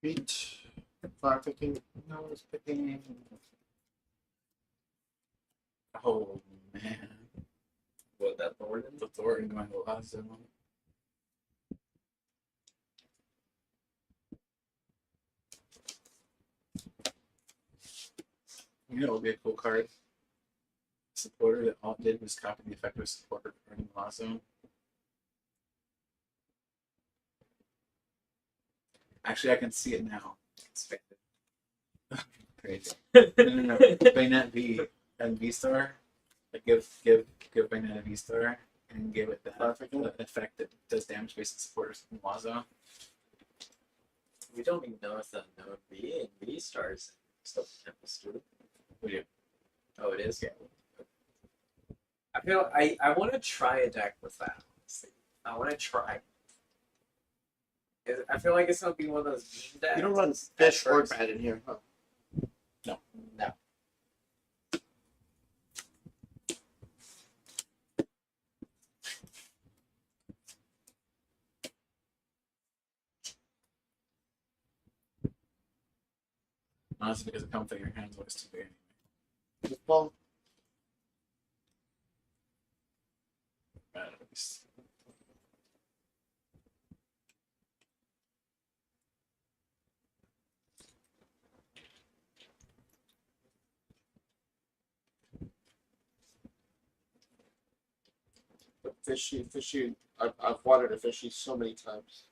Beat. Fire picking. No, I was picking. Oh man. What, that Thornton? The Thornton going to last zone. You know, it would be a cool card. Supporter that all it did was copy the effect of a supporter in the last zone. Actually, I can see it now. Expected. Crazy. No. Bayonet V and VSTAR. Like give Bayonet a VSTAR and give it that effect that does damage based on supporters in the zone. We don't even know if the node B and VSTAR is Silver Tempest, do we? We do. Oh, it is? Yeah. I feel I want to try a deck with that. Honestly. I want to try. I feel like it's gonna be one of those meme decks. You don't run at fish or first. bad in here, huh? No. Honestly, because it comes out your hands always too big. Well, Bad at least. But fishy. I've wanted a fishy so many times.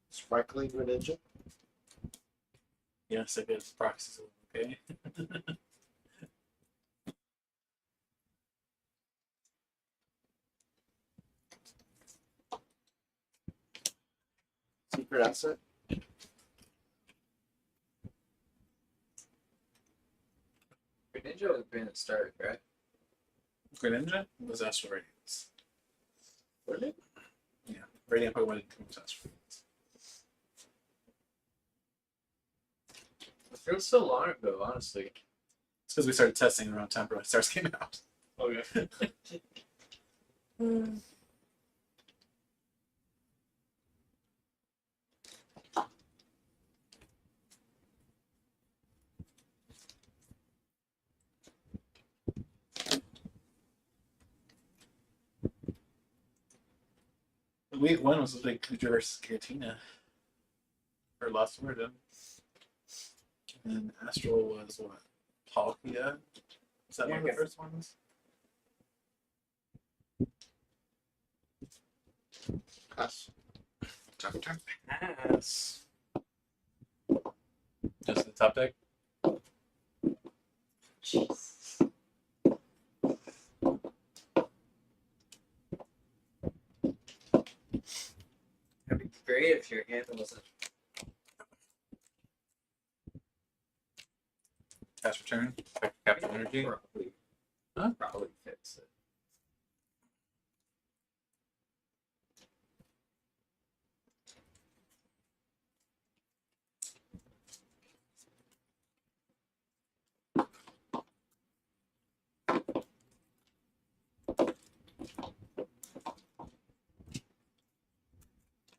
Sparkling Greninja. Yes, I guess proxies. Okay. Secret asset. Greninja was being started, right? Greninja was Astral Radiance. Wasn't it? Yeah, Radiant Pokemon didn't come with Astral Radiance. It feels so long ago, honestly. It's because we started testing around time when Stars came out. Okay. Week 1 was like Kuja versus Giratina. Or Lost Word. And Astral was what? Palkia? Was that one of the first ones? Pass. Pass. Just the top deck? Jesus. That'd be great if your hand wasn't. Cast return? Captain Energy? Probably. Huh? Probably fix it.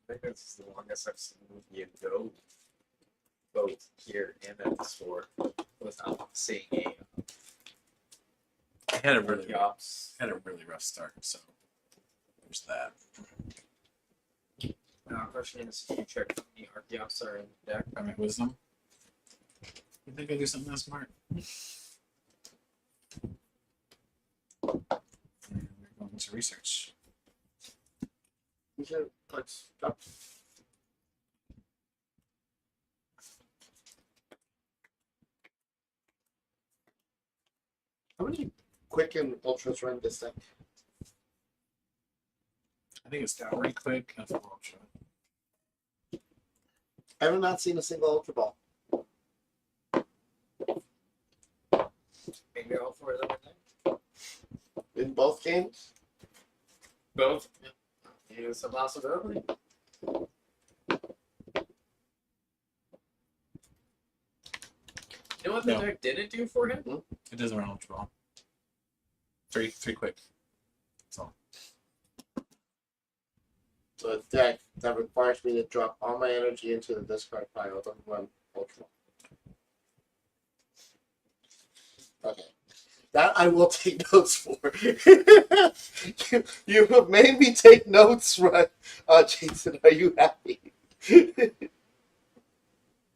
I think this is the longest I've seen you go both here and at the store without seeing a I had a really Archeops. rough start, so there's that. Question is, do you check how many Archeops are in the deck? By my wisdom. You think I do something that smart? And we're going to research. Let's stop. How many Quicken Ultras run this deck? I think it's Dowry Quick and Full Ultra. I have not seen a single Ultra Ball. Maybe all four of them in there? In both games? Both. It's a possibility. You know what the No. deck didn't do for him? It doesn't run Ultra Ball. Three quick. That's all. So a deck that requires me to drop all my energy into the discard pile to run Ultra Ball. Okay. That I will take notes for. you have made me take notes, right? Jason, are you happy?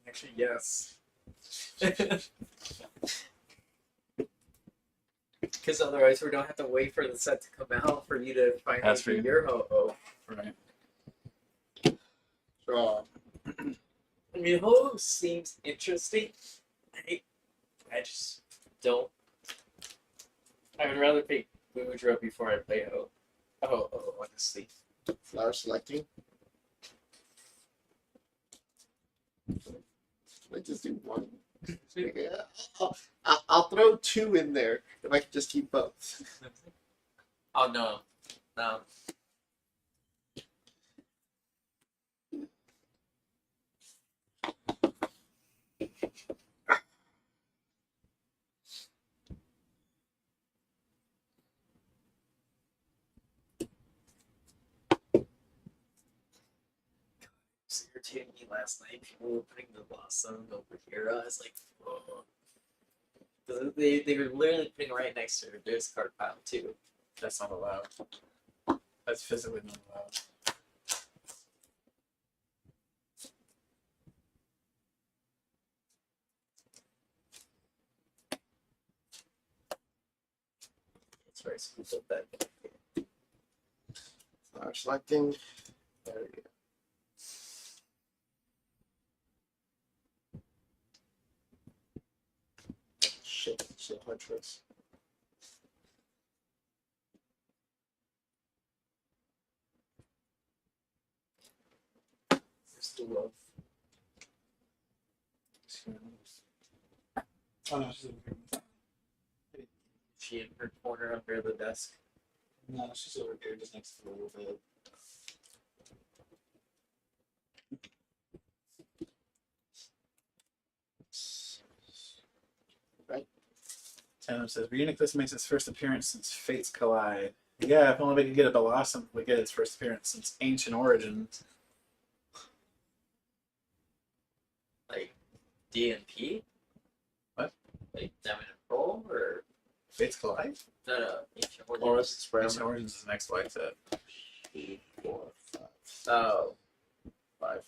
Actually, yes. Because otherwise, we don't have to wait for the set to come out for you to finally That's do for you. your ho-ho. Right. So, I mean, ho-ho seems interesting. I just don't. I would rather pick Boudreaux before I play ho. Oh, honestly. flower selecting. I just do one. Yeah, I'll throw two in there if I can just keep both. Oh no, no. So irritated me last night. People were putting the Blossom over here. I was like, oh. They were literally putting it right next to their discard pile too. That's not allowed. That's physically not allowed. Sorry, scoop up that. Selecting. There we go. Shit, huntress. Still love. Oh no, she's over here. She in her corner under the desk. No, she's over here, just next to the little bit. Right. Tatum says, Reuniclus makes its first appearance since Fates Collide. Yeah, if only we could get a Blossom, we get its first appearance since Ancient Origins. Like DNP? What? Like Diamond and Pearl or Fates Collide? no, Ancient Horus Origins. Experiment. Ancient Origins is the next light set. 2, 4, 5, Oh, 5.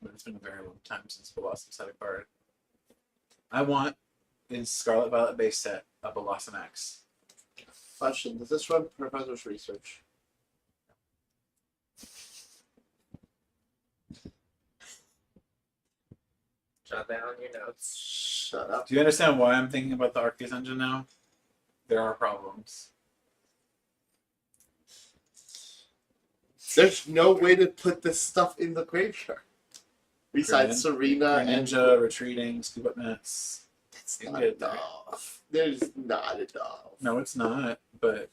But it's been a very long time since Blossom's had a card. I want, in Scarlet Violet base set, a Blossom X. Question: does this run Professor's Research? jot down your notes. Shut up. Do you understand why I'm thinking about the Arceus engine now? There are problems. There's no way to put this stuff in the graveyard. Besides Serena and Ninja, retreating, scoop up nets. It's You can not get it there. enough. There's not enough. No, it's not, but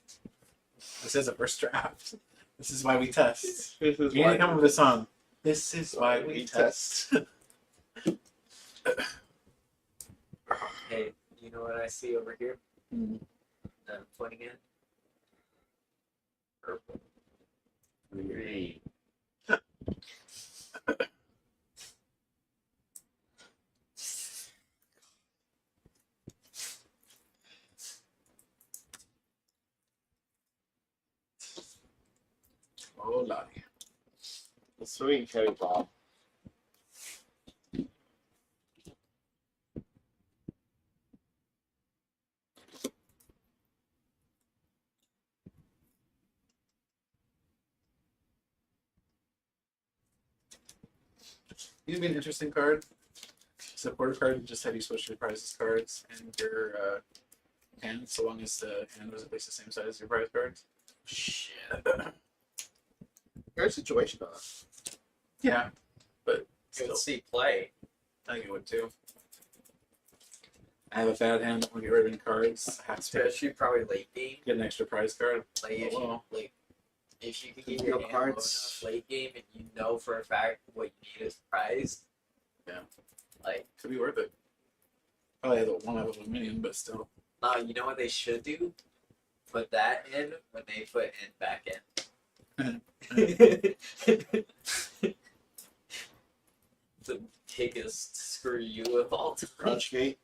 this is a first draft. This is why we test. This is You need to come up with a song. This is why we test. Hey, you know what I see over here? Mhm. That I'm pointing at? Purple. Green. Oh, lordy. The swinging carry ball. These would be an interesting card. Supporter card would just have you switch your prizes cards and your hand, so long as the hand was at least the same size as your prize cards. Shit. Very situational. Yeah, but You still, would see play. I think it would too. I have a bad hand. I want to get rid of any cards. I have to Especially probably late game. get an extra prize card. Like if Oh, well. you like if you can get Your your hand cards. low enough late game and you know for a fact what you need is prized. Yeah. Like Could be worth it. Probably have the one out of a million, but still. no, you know what they should do? Put that in when they put in back in. The biggest screw you of all time. Crunch gate.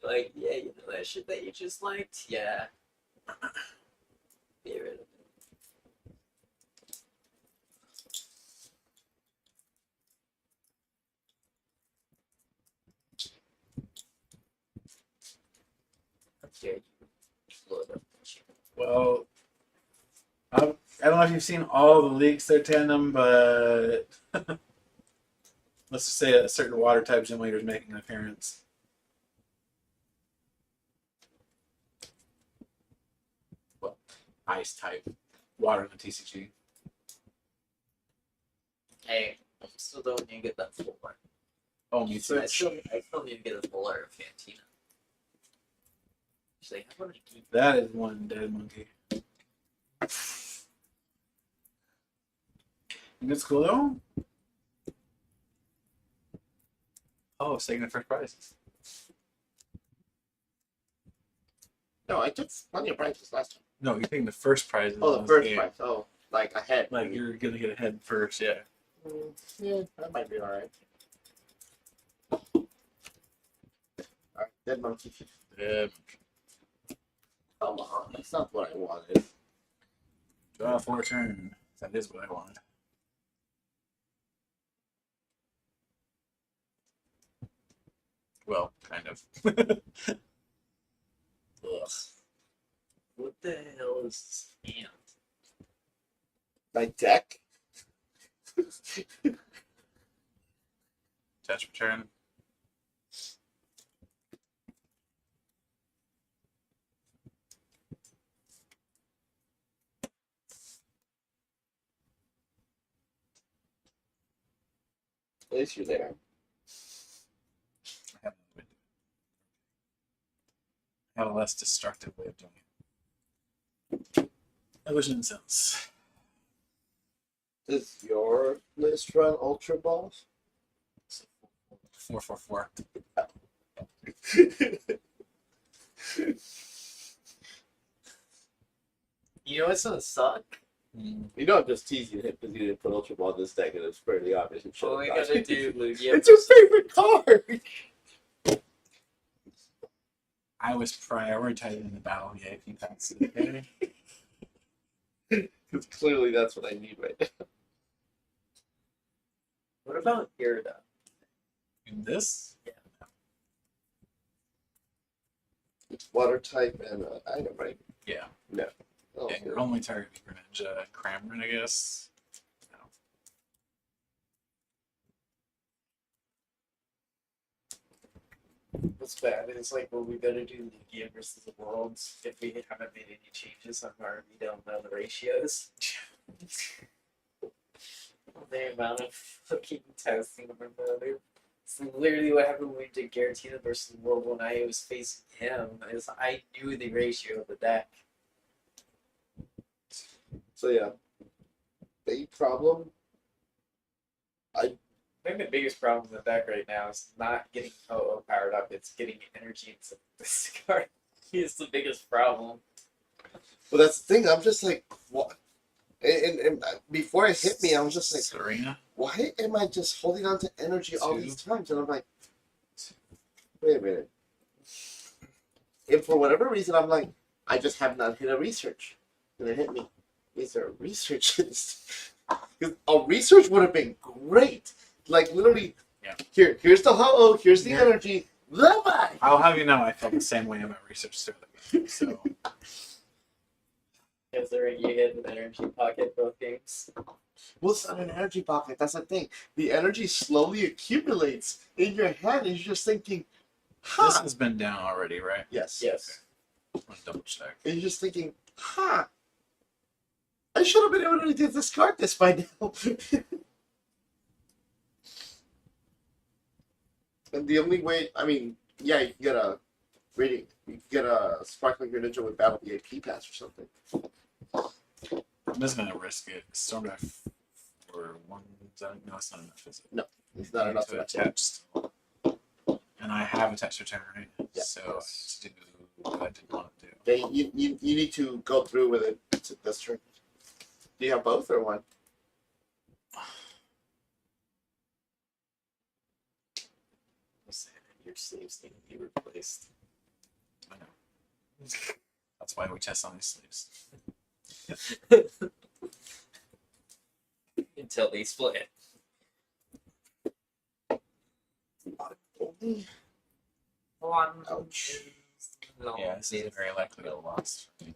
Like, yeah, you know that shit that you just liked? Yeah. Get rid of it. How dare you load up that shit. Well, I don't know if you've seen all the leaks there, Tandem, but let's just say a certain water type gym leader is making an appearance. Well, ice type, water in the TCG. Hey, I still don't need to get that full art. Oh, me too. I still need to get a full art of Fantina. She's like, how about I keep That is one dead monkey. And it's cool though. Oh, it's taking the first prize. No, I took plenty of prizes last time. No, you're taking the first prize. in Oh, the this first game. prize. Oh, like ahead. Like you're gonna get ahead first, yeah. Yeah, that might be alright. Alright, dead monkey. Yeah. Come on, that's not what I wanted. Draw for a turn. That is what I wanted. Well, kind of. Ugh. What the hell is this ant? My deck. Touch return. At least you're there. I have a less destructive way of doing it. Illusion sense. Does your list run Ultra Balls? 444. You know what's gonna suck? You know I'm just teasing him because you didn't put Ultra Ball in this deck and it's fairly obvious. It What we should've gotta died. do, Lugia? It's your favorite card! I was prioritizing the battle VIP packs. Okay? Because clearly that's what I need right now. What about Irida? In this? It's water type and item, right? Yeah. Oh, Yeah, your only target would be Greninja Cramorant, I guess. No. What's bad is like when we gotta do Lugia versus the Worlds, if we haven't made any changes, I'm already don't know the ratios. The amount of fucking testing of another. It's literally what happened when we did Garatina versus the World when I was facing him. Is I knew the ratio of the deck. So yeah. Big problem. I think the biggest problem with the deck right now is not getting OO powered up, it's getting energy into this card. Is the biggest problem. Well, that's the thing. I'm just like, what? And before it hit me, I was just like, Serena? why am I just holding on to energy all Two. these times? And I'm like, wait a minute. And for whatever reason, I'm like, I just have not hit a research. And it hit me. Is there a research? Because a research would have been great. Like literally, Yeah. Here's the ho-oh, here's the Yeah. energy. Bye-bye. I'll have you know I felt the same way about research through the game. So Because you hit an energy pocket both games. Well, it's not an energy pocket. That's the thing. The energy slowly accumulates in your hand, and you're just thinking, this huh. has been down already, right? Yes. Yes. I'm gonna double check. And you're just thinking, huh. I should have been able to discard this by now. And the only way, I mean, yeah, you can get a rating, you can get a Sparkling Greninja with Battle VIP Pass or something. I'm just gonna risk it. Storm Drive for one. No, it's not enough, is it? No, it's not enough to to attach. attach still. And I have attached return, right? Yeah. So I just do what I didn't want to do. Okay, you need to go through with it this turn. Do you have both or one? Your sleeves need to be replaced. I know. That's why we test on these sleeves. Until they split. One. Ouch. No. Yeah, this is very likely a loss for me.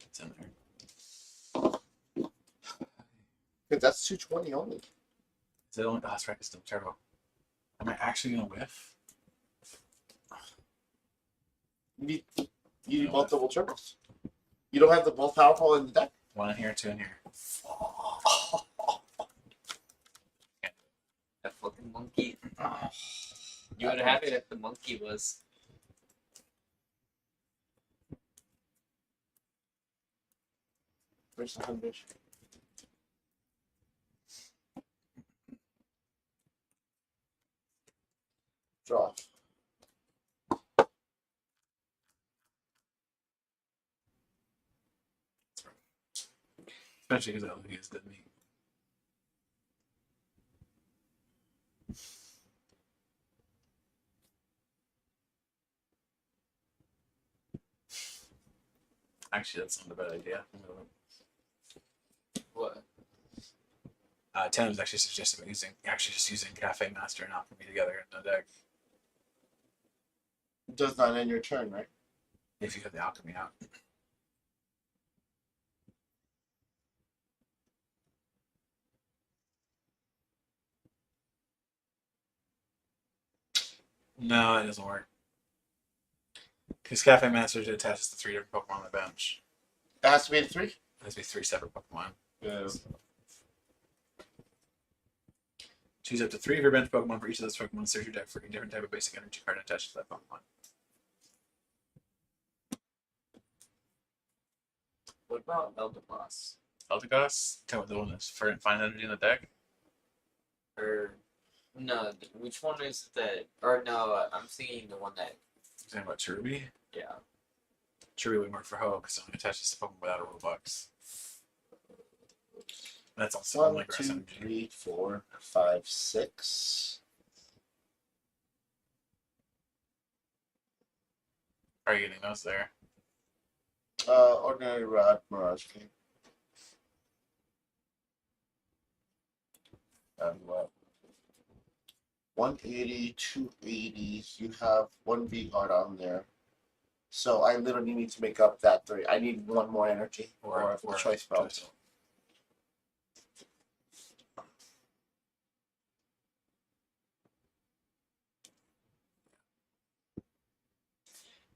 It's in there. Because that's 220 only. Is it only? Oh, that's right. It's still turbo. Am I actually gonna whiff? You need multiple turbos. You don't have the most powerful in the deck. One in here, two in here. That fucking monkey. You would have it if the monkey was. Where's the 100? Draw. Especially because Lugia is dead meat. Actually, that's not a bad idea. What? Ten was actually suggested about just using Cafe Master and Alchemy together in the deck Does not end your turn, right? if you have the Alchemy out. No, it doesn't work. Because Cafe Master attaches to 3 different Pokemon on the bench. It has to be in 3? It has to be 3 separate Pokemon. Yeah. Choose up to 3 of your bench Pokemon for each of those Pokemon. Search your deck for a different type of basic energy card attached to that Pokemon. What about Eldegoss? Eldegoss? Tell what the one that's for Find Energy in the deck? Or no, which one is it that? Or no, I'm thinking the one that. You're talking about Cherubi? Yeah. Cherubi would work for Ho because it only attaches to Pokemon without a Robux. That's also 1, only grass 2, energy. 3, 4, 5, 6. Are you getting those there? Ordinary Rod, Mirage King. And what? 180, 280. You have 1 V guard on there. So I literally need to make up that 3. I need 1 more energy or a choice belt.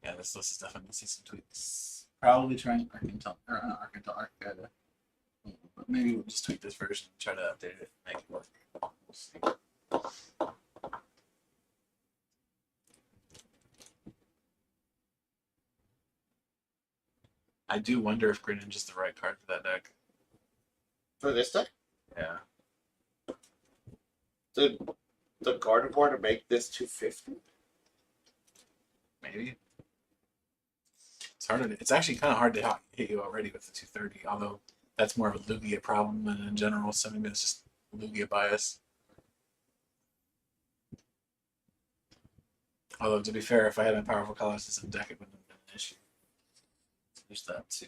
Yeah, this list is definitely see some tweaks. Probably trying Arcantel or not Arcantel Arcada. But maybe we'll just tweak this version and try to update it and make it work. We'll see. I do wonder if Greninja is the right card for that deck. For this deck? Yeah. The Gardevoir to make this 250? Maybe. It's hard. It's actually kind of hard to hit you already with the 230. Although that's more of a Lugia problem than in general. So maybe it's just Lugia bias. Although to be fair, if I had my powerful colors in deck, it wouldn't have been an issue. There's that too.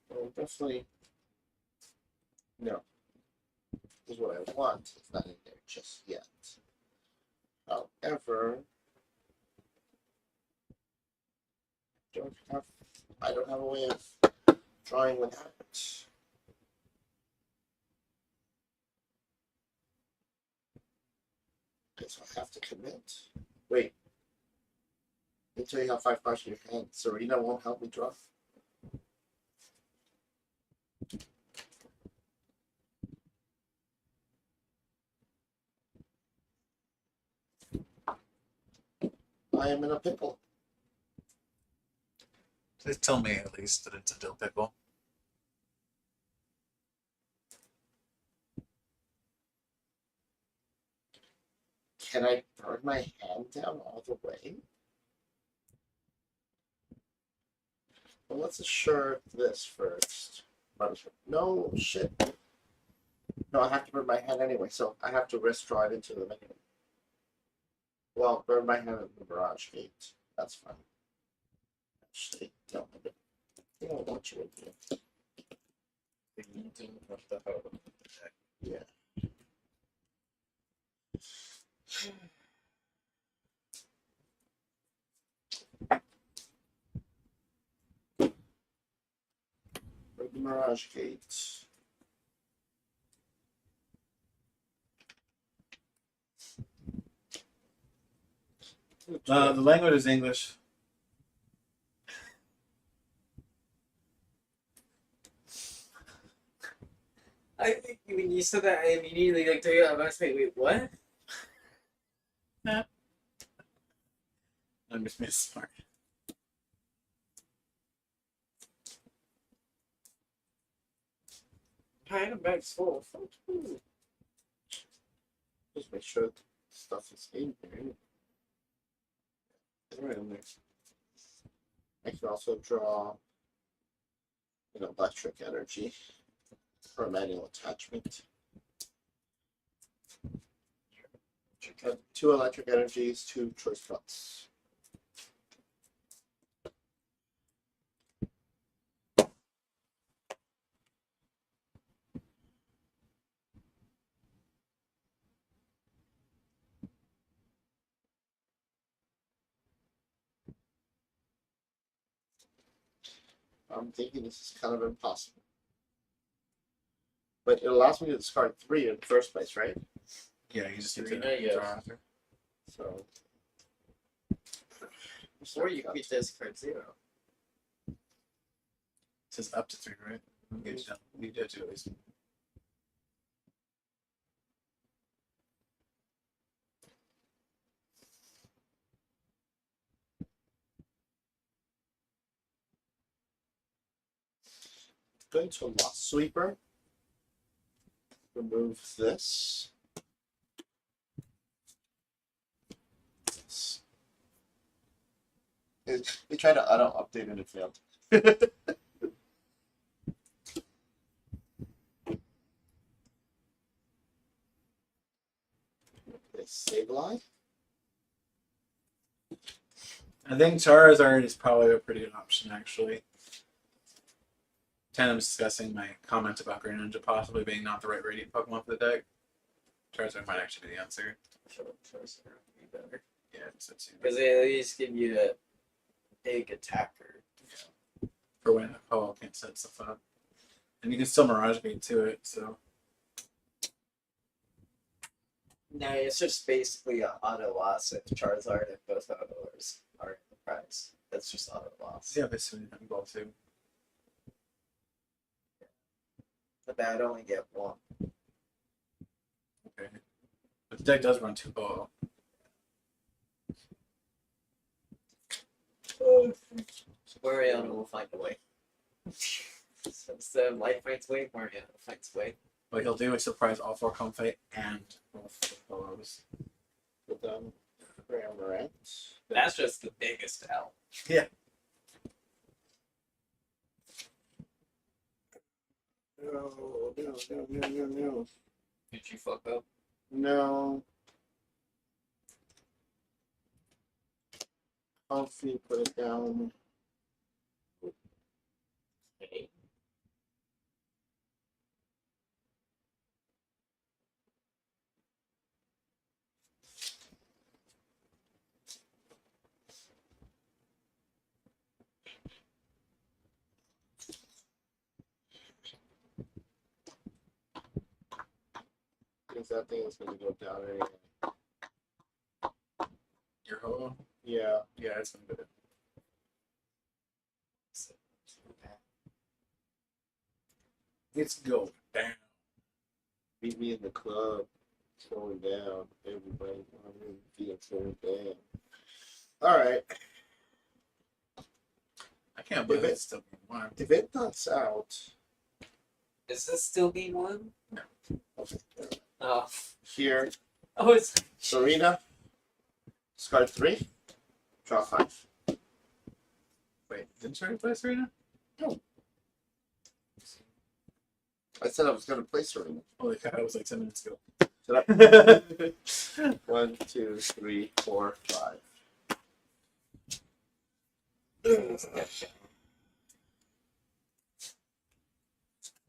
Well, definitely. No. This is what I want. It's not in there just yet. However, I don't have a way of drawing without it. Okay, so I have to commit. Wait. Until you have 5 cards in your hand. Serena won't help me draw. I am in a pickle. Please tell me at least that it's a dill pickle. Can I burn my hand down all the way? Well, let's assure this first. No, shit. No, I have to burn my hand anyway, so I have to risk draw it into the menu. Well, burn my hand at the Mirage Gate. That's fine. Actually, don't have it. You know what you would do. Yeah. Burn the Mirage Gate. The language is English. I think when you said that, I immediately took it. I was like, wait, what? I'm just being smart. Item bag's full. Just make sure stuff is in there. It's right in there. I can also draw an electric energy for a manual attachment. 2 electric energies, 2 choice spots. I'm thinking this is kind of impossible. But it allows me to discard 3 in the first place, right? Yeah, you just need Three, to yes. draw after. So. Or you could discard 0. It says up to 3, right? Okay, done. You did 2 at least. Going to Lost Sweeper. Remove this. They tried to auto update and it failed. Save line. I think Charizard is probably a pretty good option, actually. Tandem's discussing my comment about Greninja possibly being not the right radiant Pokemon for the deck. Charizard might actually be the answer. Sure, Charizard would be better. Yeah, so it's Because they at least give you a big attacker. for when a Ho can't set stuff up. And you can still Mirage Beam to it, so. No, it's just basically an auto loss if Charizard and both autos are in the prize. That's just auto loss. Yeah, but soon I'm going to. But that only get 1. Okay. But the deck does run 2 Ho. Mariano will find a way. So instead of life finds way, Mariano finds a way. What he'll do is surprise all 4 Comfey and both Ho's. Put down Cramorant. That's just the biggest L. No. Did you fuck up? No. Comfy, put it down. Okay. Because that thing is going to go down anyway. Your Ho? Yeah. Yeah, it's gonna be good. It's going down. Meet me in the club. It's going down. Everybody, it's going down. All right. I can't believe it's still being warm. If it knocks out, Is this still game 1? okay, Oh. here, Oh, it's. Serena, discard 3, draw 5. Wait, didn't you already play Serena? I said I was going to play Serena. Holy cow, it was like 10 minutes ago. Did I? 1, 2, 3, 4, 5.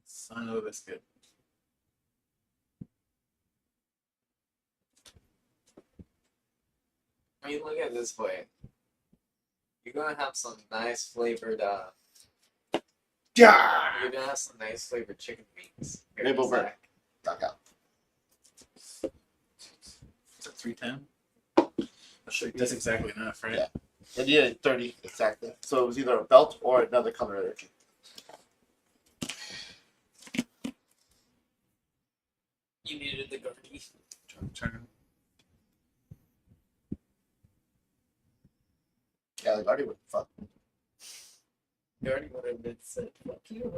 Son of a biscuit. I mean, look at it this way. You're gonna have some nice flavored, Yeah! you're gonna have some nice flavored chicken wings. here Maple in a burn. sec. Knock out. Is it 310? That's exactly enough, right? Yeah. And you had 30 exactly. So it was either a belt or another color energy. You needed the Guardy. Turn. Yeah, the Guardian would fuck. Guardy would have been said, fuck you.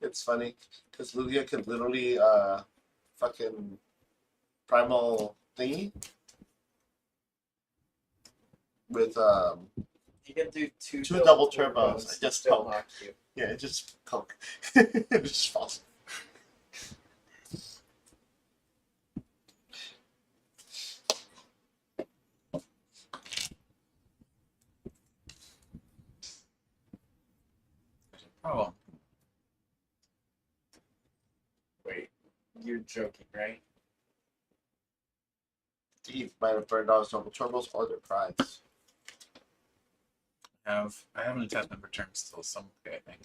It's funny because Lugia could literally fucking primal thingy with You can do two double turbos. turbos I just still poke. knock you. Yeah, it just poke. It just falls. problem. Wait, you're joking, right? Eve might have burned all his normal troubles or their prides. I have an attachment return still some okay, I think.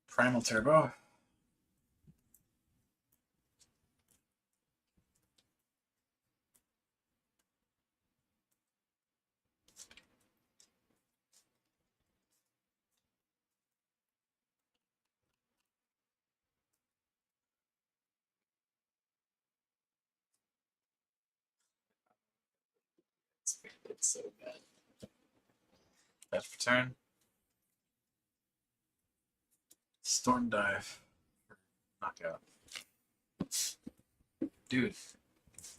Primal Turbo. It's so bad. That's return. Storm Dive. Knockout. Dude.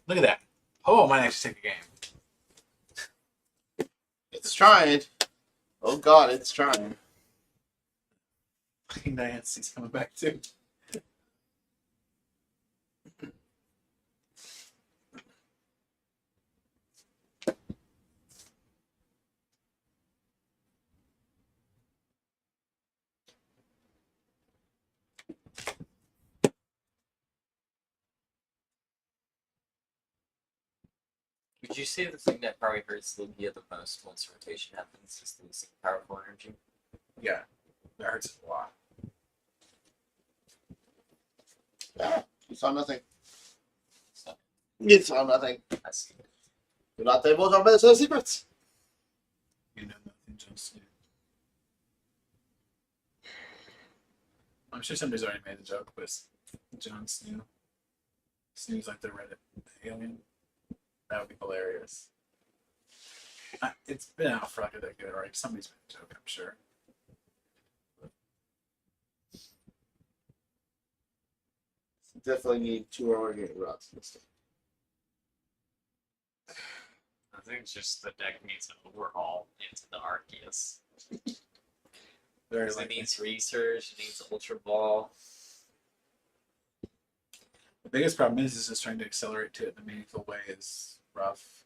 Look at that. Oh, might actually take a game. It's trying. Oh God, it's trying. Fucking Diane's coming back too. Would you say the thing that probably hurts Lugia the most once rotation happens is losing powerful energy? Yeah. That hurts a lot. Ah, you saw nothing. So, You saw nothing. I see. Do not divulge our medicine secrets. You know nothing, Jon Snow. I'm sure somebody's already made the joke with Jon Snow. Snoo's like the Reddit alien. That would be hilarious. It's been out for like a decade already. Somebody's made a joke, I'm sure. Definitely need 2 organic rods this time. I think it's just the deck needs an overhaul into the Arceus. Very It likely. needs research, it needs Ultra Ball. The biggest problem is just trying to accelerate to it in a meaningful way is rough.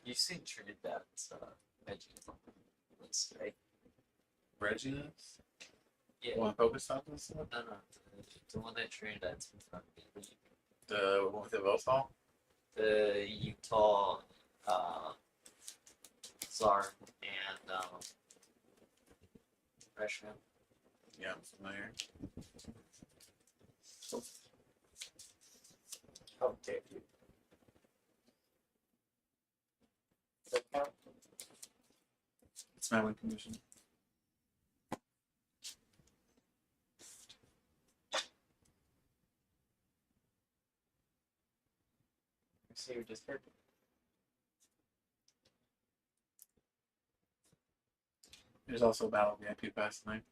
You've seen Trinidad's Veggie today. Reginus? Yeah. Want to focus on this stuff? No, the one that Trinidad's in front of me. The one with the Volthal? The Utah Czar and Freshman. Yeah, I'm familiar. How dare you? It's my win condition. See your Discord? There's also a battle VIP pass tonight.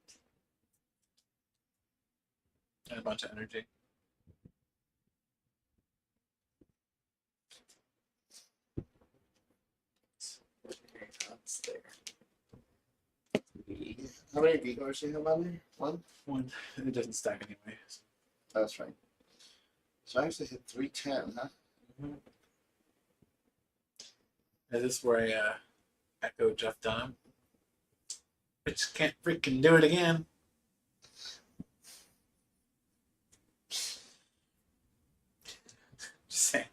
And a bunch of energy. That's there. How many Vigors do you have on there? 1? One. It doesn't stack anyway. So. That's right. So I actually hit 310, huh? Is this where I echo Jeff Dunham? Bitch can't freaking do it again. Just saying.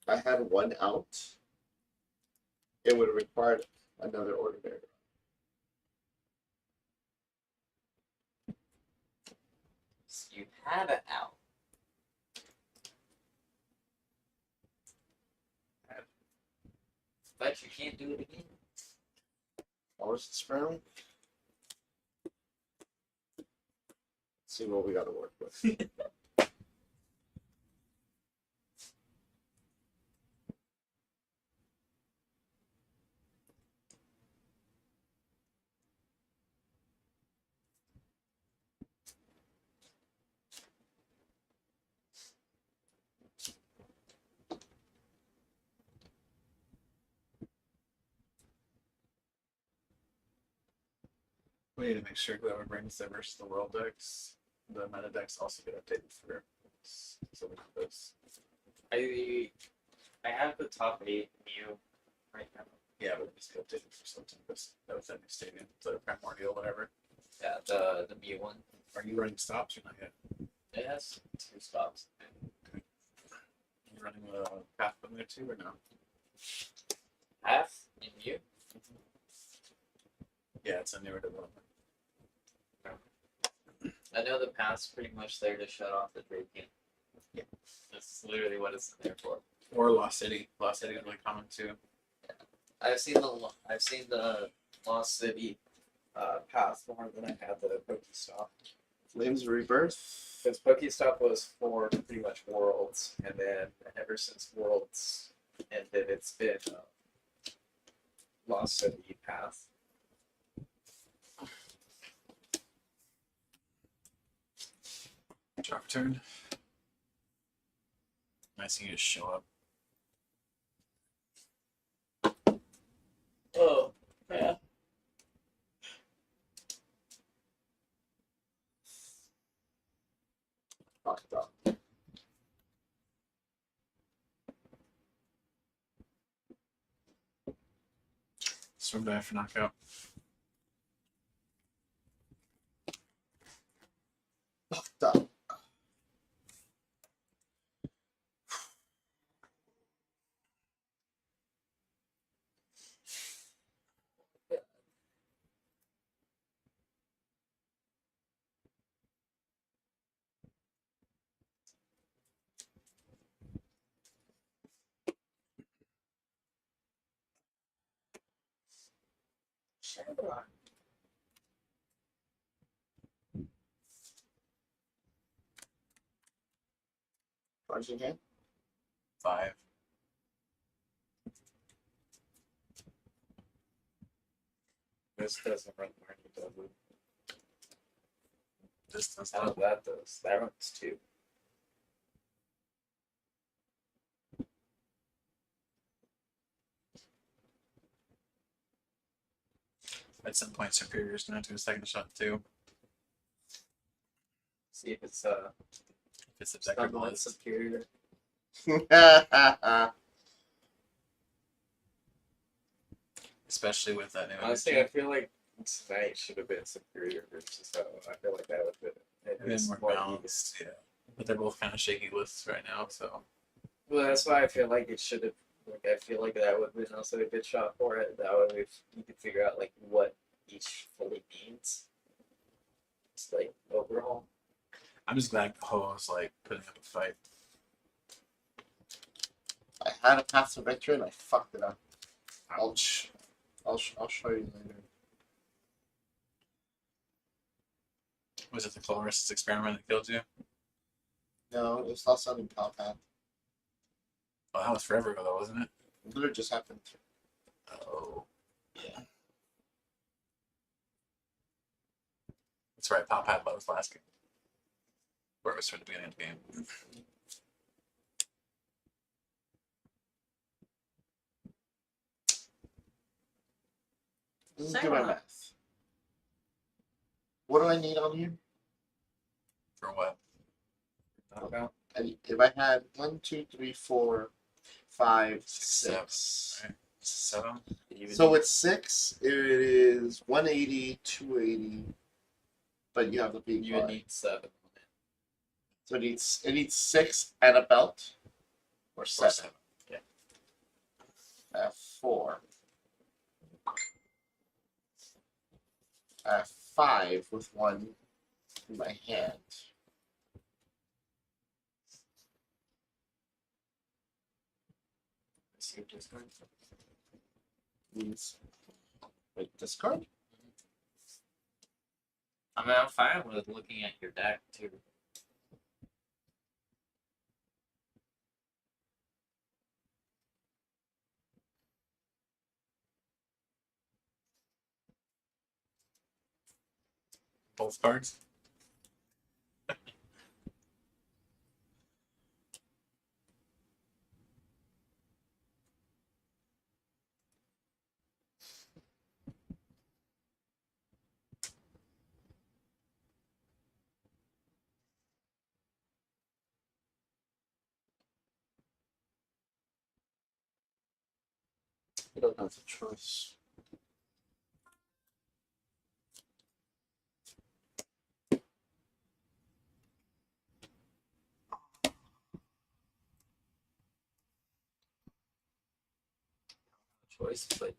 I had 1 out. It would have required another ordinary. So you had it out. But you can't do it again. Forest Sprout. Let's see what we got to work with. We need to make sure whoever brings the versus the world decks, the meta decks also get updated for Silver Tempest. I have the top 8 Mew right now. Yeah, but it needs to be updated for Silver Tempest. That was that new stadium, the Primordial, whatever. Yeah, the Mew one. Are you running stops or not yet? It has 2 stops. You running a path in there too or no? Half in Mew. Yeah, it's a newer development. I know the path's pretty much there to shut off the Drapian. Yeah. That's literally what it's there for. Or Lost City. Lost City is really common too. I've seen the Lost City path more than I had the Pokestop. Flames of Rebirth. Because Pokestop was for pretty much Worlds, and then ever since Worlds ended, it's been Lost City path. Drop turn. Nice of you to show up. Oh, yeah. Fucked up. Swim dive for knockout. Fucked up. Charge again. 5. This doesn't run Marnie, does it? This does How not. that does. That runs 2. At some point, Superior's gonna do a second shot too. See if it's If it's objective somewhat list. superior. Especially with that new Honestly, I energy. feel like tonight should have been superior versus so I feel like that would have Been been more balanced, yeah. But they're both kind of shaky lists right now, so Well, that's why I feel like it should have. Like, I feel like that would have been also a good shot for it. That way, if you could figure out like what each fully means. It's like overall. I'm just glad Ho's like putting up a fight. I had a path to victory and I fucked it up. Ouch. I'll show you later. Was it the Coloris's experiment that killed you? No, it was last on Top Hat. Oh, that was forever ago though, wasn't it? It literally just happened. Oh. Yeah. That's right, Pop had that was last game. Or it was for the beginning of the game. Doesn't do my math. What do I need on you? For what? Knockout. If I had 1, 2, 3, 4, 5, 7. 6. Right? 7. So it's 6. It is 180, 280. But you have the big You would bar. need 7. So it needs 6 and a belt. Or 7. Yeah. I have 4. I have 5 with 1 in my hand. See what this card. Means wait, discard? I mean, I'm fine with looking at your deck too. Both cards? We don't have a choice. Choice, but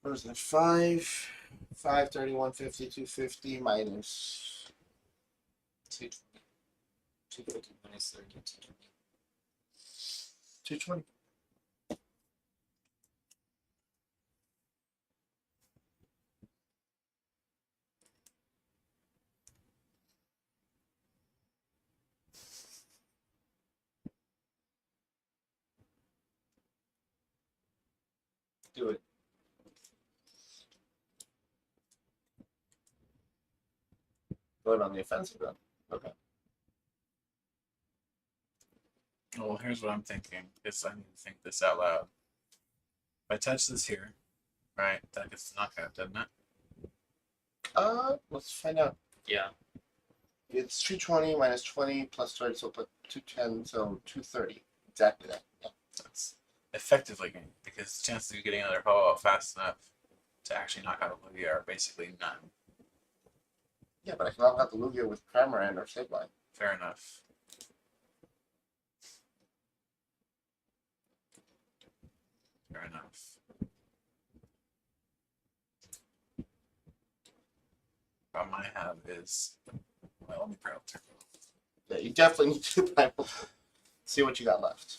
What is that? 5, 30, 150, 250 minus 220. 250 minus 30, 220. 220. Do it. Going on the offensive then. Okay. Well, here's what I'm thinking. Because I need to think this out loud. If I touch this here, right, that gets the knockout, doesn't it? Let's find out. Yeah. It's 220 minus 20 plus 30, so put 210, so 230. Exactly that. Yeah. That's effectively game because the chances of you getting another hoe out fast enough to actually knock out a Lugia are basically none. Yeah, but I can knock out the Lugia with Cramorant or Sableye. Fair enough. Fair enough. Problem I have is, well, let me Primal Turbo. Yeah, you definitely need to Primal. See what you got left.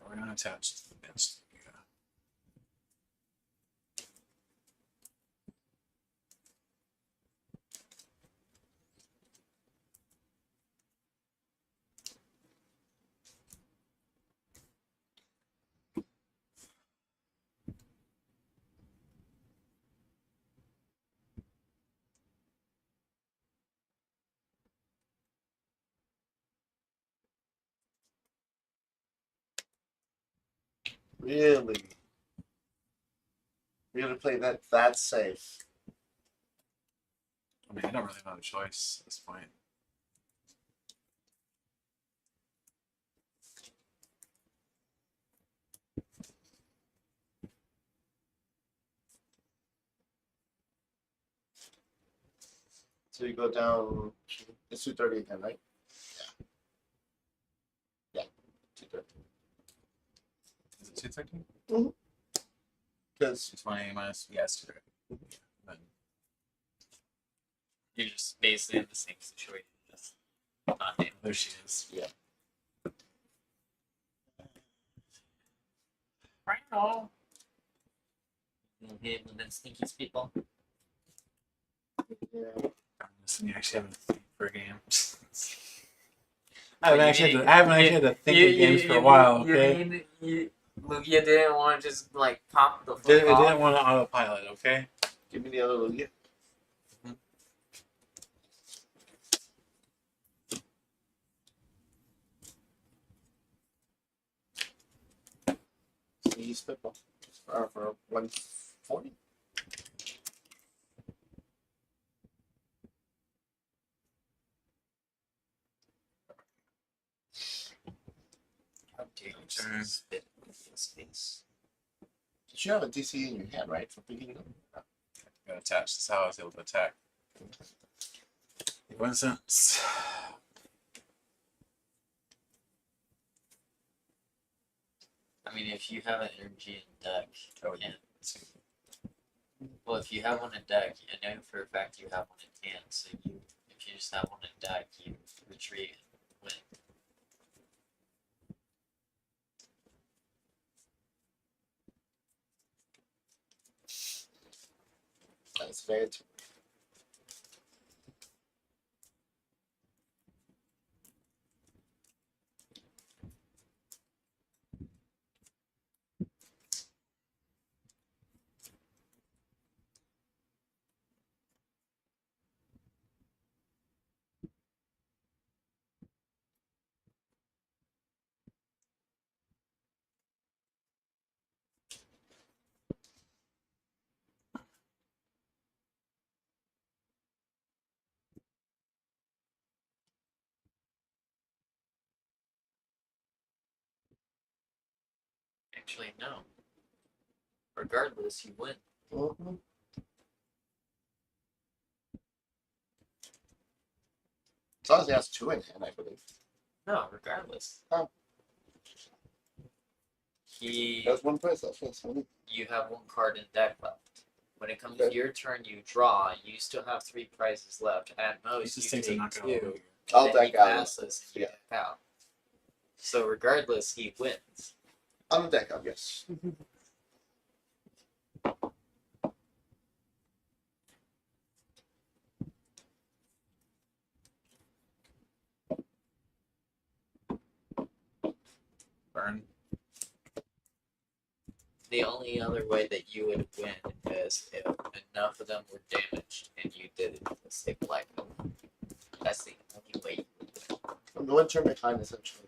We're gonna attach to the bench. Yeah. Really? You're gonna play that safe. I mean, I don't really have a choice at this point. So you go down. It's 230 again, right? Yeah. 230. Is it 230? Because 220 minus, yes, 230. Then You're just basically in the same situation. Just not named. there she is. Right now. You'll hit with them stinky spitball. yeah. You actually haven't think for a game. I haven't actually had to think of games for a while, okay? Lugia didn't want to just like pop the It flip off. didn't want to autopilot, okay? Give me the other Lugia. See spitball for 140. How dare you Turn. spit in space? Did you have a DC in your hand, right? For picking them? Got attached. That's how I was able to attack. Coincidence. I mean, if you have an energy in deck, Oh, and yeah. well, if you have one in deck, I know for a fact you have one in hand. So if you just have one in deck, you retreat and win. That's very. Actually, no. Regardless, you win. Mm-hmm. As long as he has 2 in hand, I believe. No, regardless. Oh. That's 1 price. That's funny. You have 1 card in deck left. When it comes Okay. to your turn, you draw. You still have 3 prizes left. At These most, just you things are take not going 2. to I'll then deck he out. passes and you Yeah. deck out. So regardless, he wins. On the deck out, yes. burn. The only other way that you would win is if enough of them were damaged and you did it with a stick like them. That's the only way you would win. I'm 1 turn behind, essentially.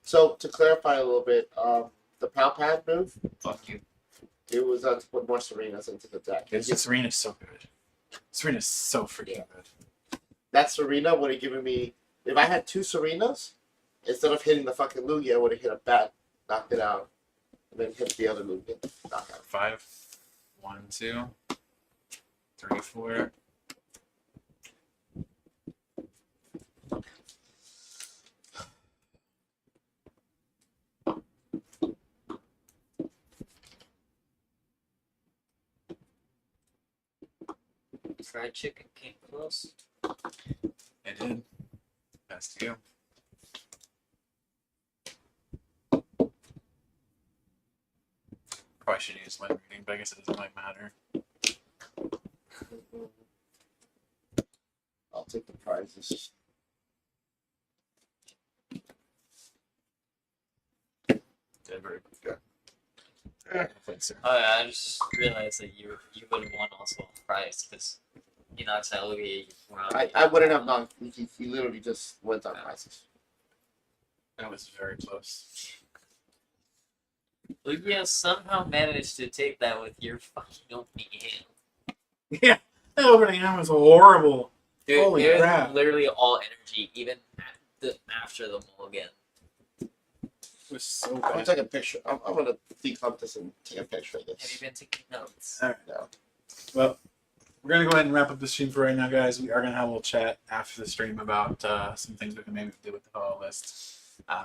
So, to clarify a little bit, the Pal Pad move, Fuck you. it was to put more Serenas into the deck. Serena's so good. Serena's so freaking good. That Serena would have given me, if I had 2 Serenas, instead of hitting the fucking Lugia, I would have hit a bat, knocked it out, and then hit the other Lugia, knock out. 5, 1, 2, 3, 4. Fried chicken came close. It did. That's you. Probably should use line reading, but I guess it doesn't really matter. I'll take the prizes. Did very good. Thanks, sir. Oh yeah, I just realized that you would have won also on prize because he knocks out Lugia. I wouldn't have knocked, he literally just went on prizes. That was very close. Lugia somehow managed to take that with your fucking opening hand. Yeah, that opening hand was horrible. Dude, Holy it was crap. literally all energy, even after the mulligan. It was so I'm gonna bad. take a picture. I'm gonna declump this and take a picture of Have this. you been taking notes? All right. No. Well, we're gonna go ahead and wrap up the stream for right now, guys. We are gonna have a little chat after the stream about some things we can maybe do with the follow list.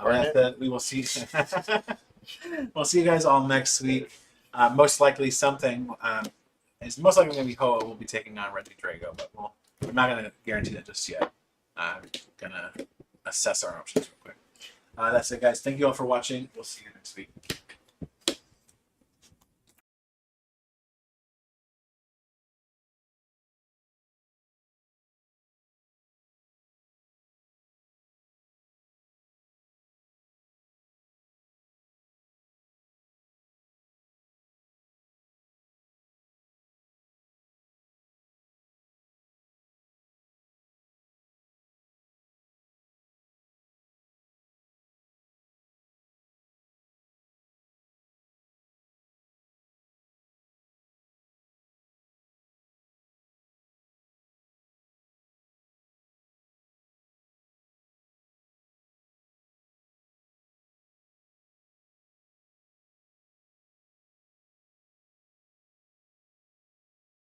With that, we will see. We'll see you guys all next week. Most likely, something is most likely going to be Hoa. We'll be taking on Reggie Drago, but we're not going to guarantee that just yet. Gonna assess our options real quick. That's it, guys. Thank you all for watching. We'll see you next week.